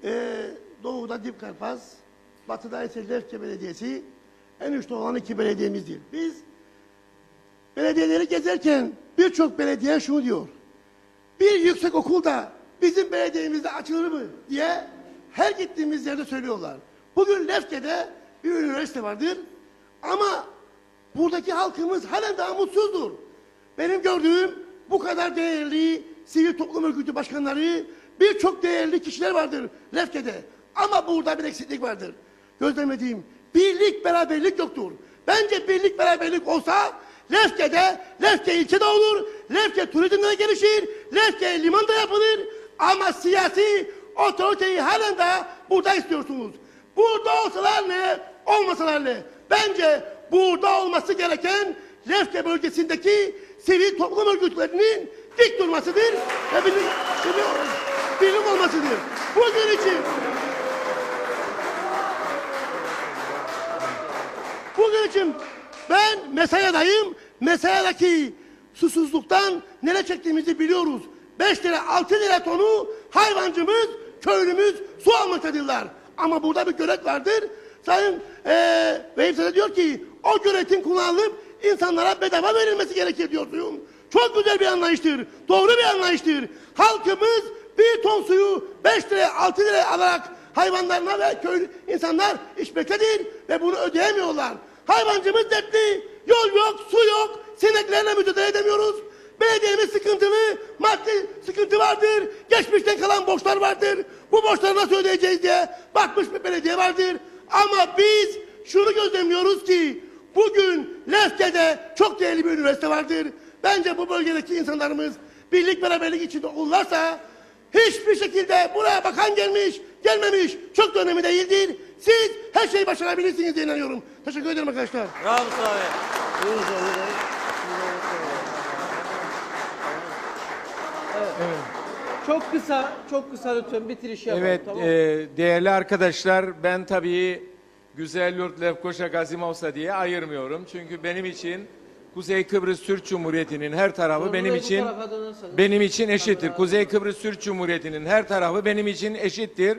Doğu'da Dipkarpaz batıda ise Lefke Belediyesi en üstte olan iki belediyemizdir. Biz belediyeleri gezerken birçok belediye şunu diyor. Bir yüksek okul da bizim belediyemizde açılır mı diye her gittiğimiz yerde söylüyorlar. Bugün Lefke'de bir üniversite vardır ama buradaki halkımız halen daha mutsuzdur. Benim gördüğüm bu kadar değerli sivil toplum örgütü başkanları, birçok değerli kişiler vardır Lefke'de. Ama burada bir eksiklik vardır. Gözlemlediğim birlik, beraberlik yoktur. Bence birlik, beraberlik olsa Lefke'de, Lefke ilçede olur, Lefke turizmde gelişir, Lefke limanda yapılır. Ama siyasi otoriteyi halen daha burada istiyorsunuz. Burada olsalar ne, olmasalar ne? Bence burada olması gereken Lefke bölgesindeki sivil toplum örgütlerinin dik durmasıdır ve bilim olmasıdır. Bugün için ben Mesaya'dayım. Mesaya'daki susuzluktan neler çektiğimizi biliyoruz. 5 lira 6 lira tonu hayvancımız, köylümüz su almaktadırlar. Ama burada bir gölet vardır. Sayın Veyimsede diyor ki o göletin kullanılıp insanlara bedava verilmesi gerekir diyorsun. Çok güzel bir anlayıştır. Doğru bir anlayıştır. Halkımız bir ton suyu 5 liraya 6 liraya alarak hayvanlarına ve köylü insanlar içmektedir ve bunu ödeyemiyorlar. Hayvancımız dertli. Yol yok, su yok. Sineklerle mücadele edemiyoruz. Belediyemiz sıkıntılı. Maddi sıkıntı vardır. Geçmişten kalan borçlar vardır. Bu borçları nasıl ödeyeceğiz diye bakmış bir belediye vardır. Ama biz şunu gözlemliyoruz ki bugün Lefke'de çok değerli bir üniversite vardır. Bence bu bölgedeki insanlarımız birlik beraberlik içinde olurlarsa hiçbir şekilde buraya bakan gelmiş, gelmemiş çok da önemli değildir. Siz her şeyi başarabilirsiniz diye inanıyorum. Teşekkür ederim arkadaşlar. Bravo Mustafa Bey. Evet. Çok kısa lütfen bitiriş yapalım. Evet, tamam. değerli arkadaşlar, ben tabii Güzelyurt, Lefkoşa, Gazimavsa diye ayırmıyorum. Çünkü benim için Kuzey Kıbrıs Türk Cumhuriyeti'nin her tarafı benim için eşittir. Kuzey Kıbrıs Türk Cumhuriyeti'nin her tarafı benim için eşittir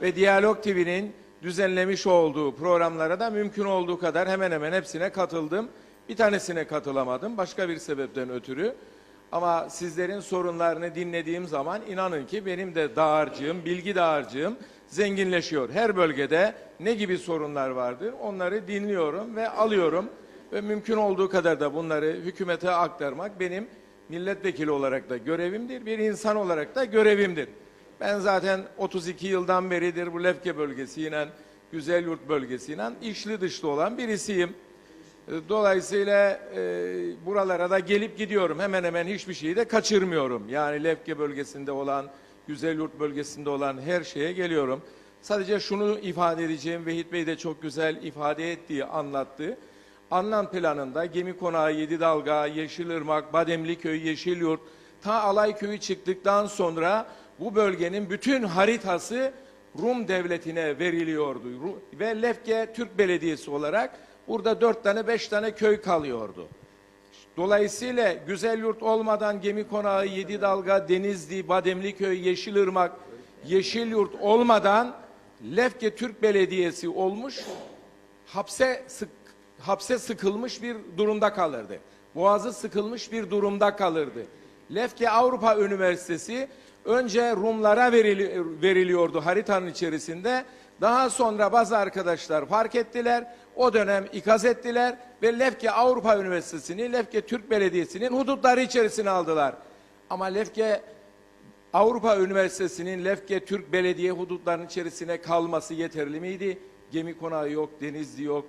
ve Diyalog TV'nin düzenlemiş olduğu programlara da mümkün olduğu kadar hemen hemen hepsine katıldım. Bir tanesine katılamadım başka bir sebepten ötürü. Ama sizlerin sorunlarını dinlediğim zaman inanın ki benim de dağarcığım, bilgi dağarcığım zenginleşiyor. Her bölgede ne gibi sorunlar vardır onları dinliyorum ve alıyorum. Ve mümkün olduğu kadar da bunları hükümete aktarmak benim milletvekili olarak da görevimdir. Bir insan olarak da görevimdir. Ben zaten 32 yıldan beridir bu Lefke bölgesiyle, Güzelyurt bölgesiyle içli dışlı olan birisiyim. Dolayısıyla buralara da gelip gidiyorum. Hemen hemen hiçbir şeyi de kaçırmıyorum. Yani Lefke bölgesinde olan, Güzelyurt bölgesinde olan her şeye geliyorum. Sadece şunu ifade edeceğim, Vehit Bey de çok güzel ifade ettiği, anlattı. Anlam planında Gemi Konağı, Yedidalga, Yeşilırmak, Bademliköy, Yeşilyurt, ta Alayköy'ü çıktıktan sonra bu bölgenin bütün haritası Rum devletine veriliyordu. Ve Lefke Türk Belediyesi olarak burada 4 tane 5 tane köy kalıyordu. Dolayısıyla Güzelyurt olmadan Gemi Konağı, Yedidalga, Denizli, Bademliköy, Yeşilırmak, Yeşilyurt olmadan Lefke Türk Belediyesi olmuş, hapse sıkılmış bir durumda kalırdı. Boğazı sıkılmış bir durumda kalırdı. Lefke Avrupa Üniversitesi önce Rumlara veriliyordu haritanın içerisinde. Daha sonra bazı arkadaşlar fark ettiler. O dönem ikaz ettiler ve Lefke Avrupa Üniversitesi'ni Lefke Türk Belediyesi'nin hudutları içerisine aldılar. Ama Lefke Avrupa Üniversitesi'nin Lefke Türk Belediye hudutlarının içerisine kalması yeterli miydi? Gemi Konağı yok, Denizli yok,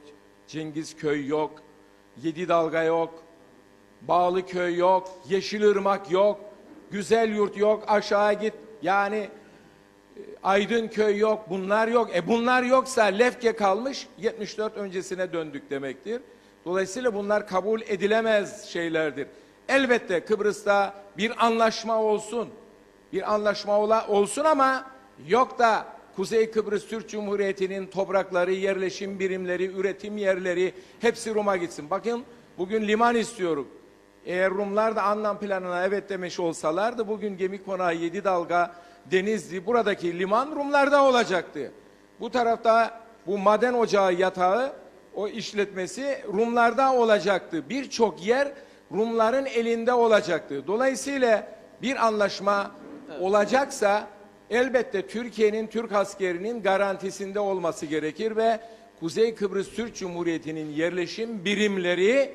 Cengizköy yok, Yedidalga yok, Bağlıköy yok, Yeşilırmak yok, Güzelyurt yok, aşağı git yani Aydınköy yok, bunlar yok. Bunlar yoksa Lefke kalmış, 74 öncesine döndük demektir. Dolayısıyla bunlar kabul edilemez şeylerdir. Elbette Kıbrıs'ta bir anlaşma olsun. Bir anlaşma olsun ama yok da Kuzey Kıbrıs Türk Cumhuriyeti'nin toprakları, yerleşim birimleri, üretim yerleri hepsi Rum'a gitsin. Bakın bugün liman istiyoruz. Eğer Rumlar da anlam planına evet demiş olsalardı bugün Gemi Konağı, Yedidalga, Denizli buradaki liman Rumlarda olacaktı. Bu tarafta bu maden ocağı yatağı, o işletmesi Rumlarda olacaktı. Birçok yer Rumların elinde olacaktı. Dolayısıyla bir anlaşma olacaksa elbette Türkiye'nin, Türk askerinin garantisinde olması gerekir ve Kuzey Kıbrıs Türk Cumhuriyeti'nin yerleşim birimleri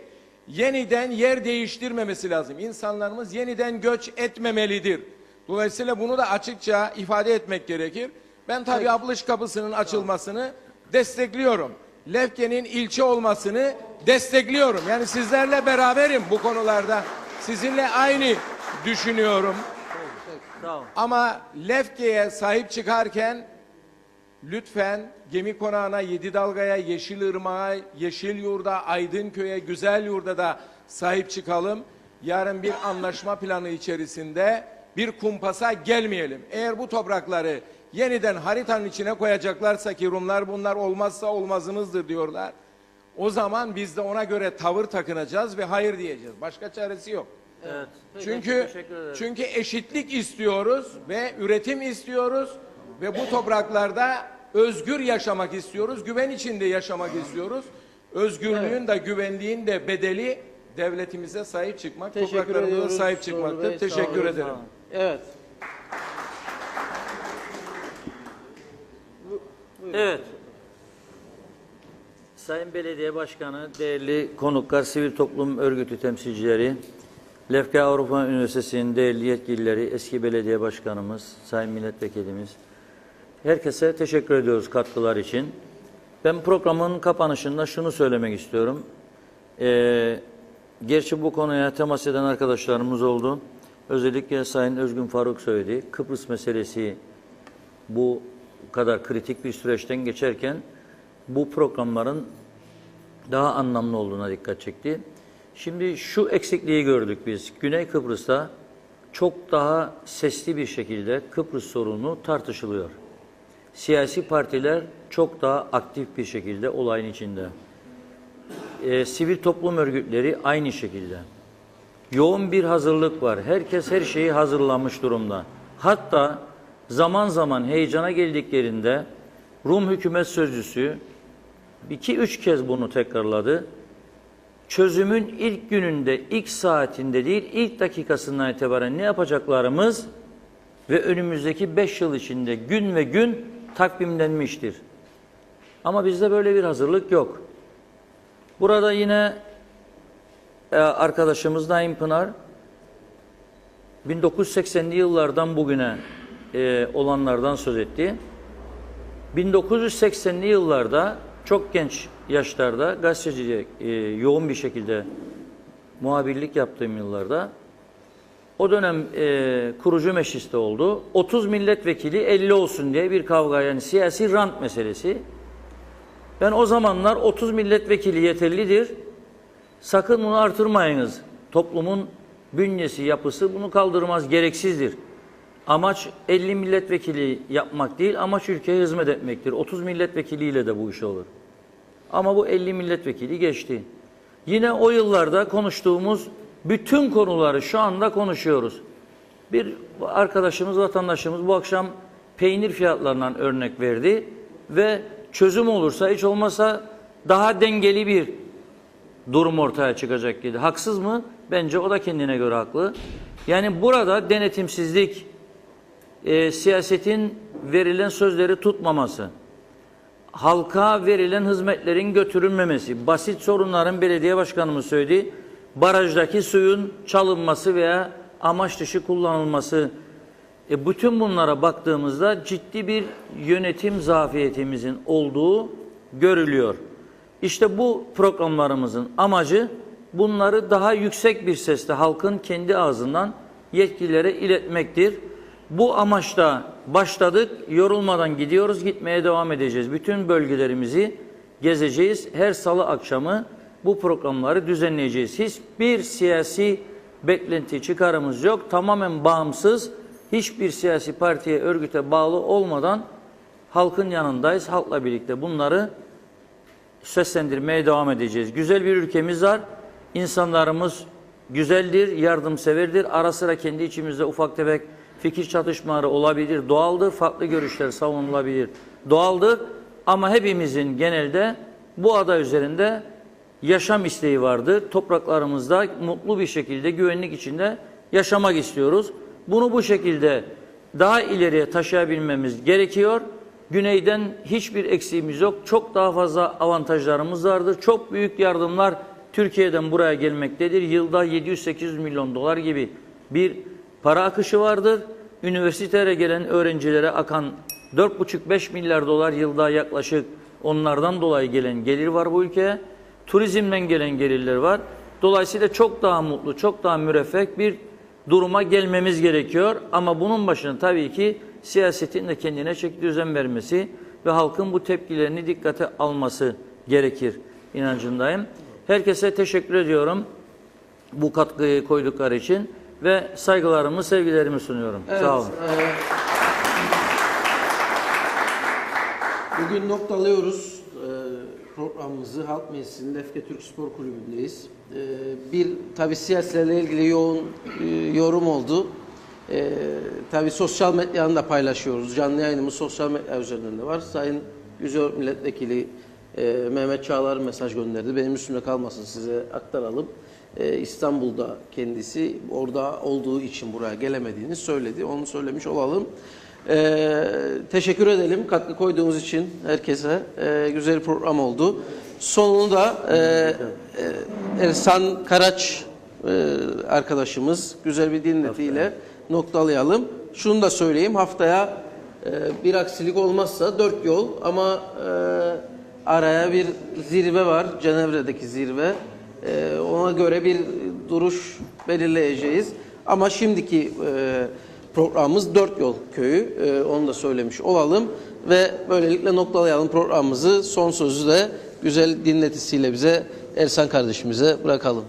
yeniden yer değiştirmemesi lazım. İnsanlarımız yeniden göç etmemelidir. Dolayısıyla bunu da açıkça ifade etmek gerekir. Ben tabii Ablış Kapısı'nın açılmasını destekliyorum. Lefke'nin ilçe olmasını destekliyorum. Yani sizlerle beraberim bu konularda. Sizinle aynı düşünüyorum. Ama Lefke'ye sahip çıkarken lütfen Gemi Konağı'na, Yedi Dalga'ya, Yeşilırmak'a, Yeşilyurt'a, Aydınköy'e, Güzelyurt'a da sahip çıkalım. Yarın bir anlaşma planı içerisinde bir kumpasa gelmeyelim. Eğer bu toprakları yeniden haritanın içine koyacaklarsa ki Rumlar bunlar olmazsa olmazımızdır diyorlar. O zaman biz de ona göre tavır takınacağız ve hayır diyeceğiz. Başka çaresi yok. Evet. Çünkü eşitlik istiyoruz ve üretim istiyoruz ve bu topraklarda özgür yaşamak istiyoruz, güven içinde yaşamak istiyoruz. Özgürlüğün de güvenliğin de bedeli devletimize sahip çıkmak, topraklarımıza sahip çıkmaktır. Teşekkür ederim. Evet. Evet. Sayın Belediye Başkanı, değerli konuklar, sivil toplum örgütü temsilcileri, Lefke Avrupa Üniversitesi'nin değerli yetkilileri, eski belediye başkanımız, sayın milletvekilimiz, herkese teşekkür ediyoruz katkılar için. Ben programın kapanışında şunu söylemek istiyorum. Gerçi bu konuya temas eden arkadaşlarımız oldu. Özellikle Sayın Özgün Faruk söyledi. Kıbrıs meselesi bu kadar kritik bir süreçten geçerken bu programların daha anlamlı olduğuna dikkat çekti. Şimdi şu eksikliği gördük biz. Güney Kıbrıs'ta çok daha sesli bir şekilde Kıbrıs sorunu tartışılıyor. Siyasi partiler çok daha aktif bir şekilde olayın içinde. Sivil toplum örgütleri aynı şekilde. Yoğun bir hazırlık var. Herkes her şeyi hazırlamış durumda. Hatta zaman zaman heyecana geldiklerinde Rum hükümet sözcüsü 2-3 kez bunu tekrarladı. Çözümün ilk gününde, ilk saatinde değil, ilk dakikasından itibaren ne yapacaklarımız ve önümüzdeki 5 yıl içinde gün ve gün takvimlenmiştir. Ama bizde böyle bir hazırlık yok. Burada yine arkadaşımız Naim Pınar 1980'li yıllardan bugüne olanlardan söz etti. 1980'li yıllarda çok genç yaşlarda gazetecilik yoğun bir şekilde muhabirlik yaptığım yıllarda o dönem kurucu mecliste oldu. 30 milletvekili 50 olsun diye bir kavga, yani siyasi rant meselesi. Ben o zamanlar 30 milletvekili yeterlidir. Sakın bunu artırmayınız. Toplumun bünyesi, yapısı bunu kaldırmaz, gereksizdir. Amaç 50 milletvekili yapmak değil, amaç ülkeye hizmet etmektir. 30 milletvekiliyle de bu iş olur. Ama bu 50 milletvekili geçti. Yine o yıllarda konuştuğumuz bütün konuları şu anda konuşuyoruz. Bir arkadaşımız, vatandaşımız bu akşam peynir fiyatlarından örnek verdi ve çözüm olursa, hiç olmazsa daha dengeli bir durum ortaya çıkacak dedi. Haksız mı? Bence o da kendine göre haklı. Yani burada denetimsizlik, siyasetin verilen sözleri tutmaması, halka verilen hizmetlerin götürülmemesi, basit sorunların, belediye başkanımız söyledi, barajdaki suyun çalınması veya amaç dışı kullanılması, bütün bunlara baktığımızda ciddi bir yönetim zafiyetimizin olduğu görülüyor. İşte bu programlarımızın amacı bunları daha yüksek bir sesle halkın kendi ağzından yetkililere iletmektir. Bu amaçla başladık, yorulmadan gidiyoruz, gitmeye devam edeceğiz. Bütün bölgelerimizi gezeceğiz. Her salı akşamı bu programları düzenleyeceğiz. Hiçbir siyasi beklenti, çıkarımız yok. Tamamen bağımsız, hiçbir siyasi partiye, örgüte bağlı olmadan halkın yanındayız. Halkla birlikte bunları seslendirmeye devam edeceğiz. Güzel bir ülkemiz var. İnsanlarımız güzeldir, yardımseverdir. Ara sıra kendi içimizde ufak tefek fikir çatışmaları olabilir, doğaldır. Farklı görüşler savunulabilir, doğaldır. Ama hepimizin genelde bu ada üzerinde yaşam isteği vardır. Topraklarımızda mutlu bir şekilde, güvenlik içinde yaşamak istiyoruz. Bunu bu şekilde daha ileriye taşıyabilmemiz gerekiyor. Güneyden hiçbir eksiğimiz yok. Çok daha fazla avantajlarımız vardır. Çok büyük yardımlar Türkiye'den buraya gelmektedir. Yılda 700-800 milyon dolar gibi bir para akışı vardır. Üniversitelere gelen öğrencilere akan 4,5-5 milyar dolar yılda yaklaşık onlardan dolayı gelen gelir var bu ülkeye. Turizmden gelen gelirler var. Dolayısıyla çok daha mutlu, çok daha müreffeh bir duruma gelmemiz gerekiyor. Ama bunun başına tabii ki siyasetin de kendine çeki düzen vermesi ve halkın bu tepkilerini dikkate alması gerekir inancındayım. Herkese teşekkür ediyorum bu katkıyı koydukları için ve saygılarımı, sevgilerimi sunuyorum. Evet, Sağ olun. Bugün noktalıyoruz programımızı. Halk Meclisi'nin Lefke Türk Spor Kulübü'ndeyiz. Bir tabi siyasetlerle ilgili yoğun yorum oldu. Tabi sosyal medyadan da paylaşıyoruz. Canlı yayınımız sosyal medya üzerinden de var. Sayın Güzel Milletvekili Mehmet Çağlar mesaj gönderdi. Benim üstümde kalmasın, size aktaralım. İstanbul'da kendisi orada olduğu için buraya gelemediğini söyledi. Onu söylemiş olalım. Teşekkür edelim katkı koyduğunuz için herkese. Güzel bir program oldu. Sonunda Ersan Karaç arkadaşımız güzel bir dinletiyle noktalayalım. Şunu da söyleyeyim, haftaya bir aksilik olmazsa 4 yol ama araya bir zirve var, Cenevre'deki zirve. Ona göre bir duruş belirleyeceğiz. Ama şimdiki programımız 4 Yol Köyü. Onu da söylemiş olalım. Ve böylelikle noktalayalım programımızı. Son sözü de güzel dinletisiyle bize Ersan kardeşimize bırakalım.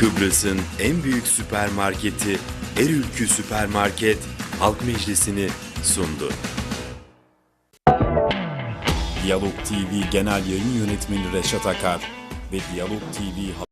Kıbrıs'ın en büyük süpermarketi Erülkü Süpermarket Halk Meclisi'ni sundu. Diyalog TV Genel Yayın Yönetmeni Reşat Akar ve Diyalog TV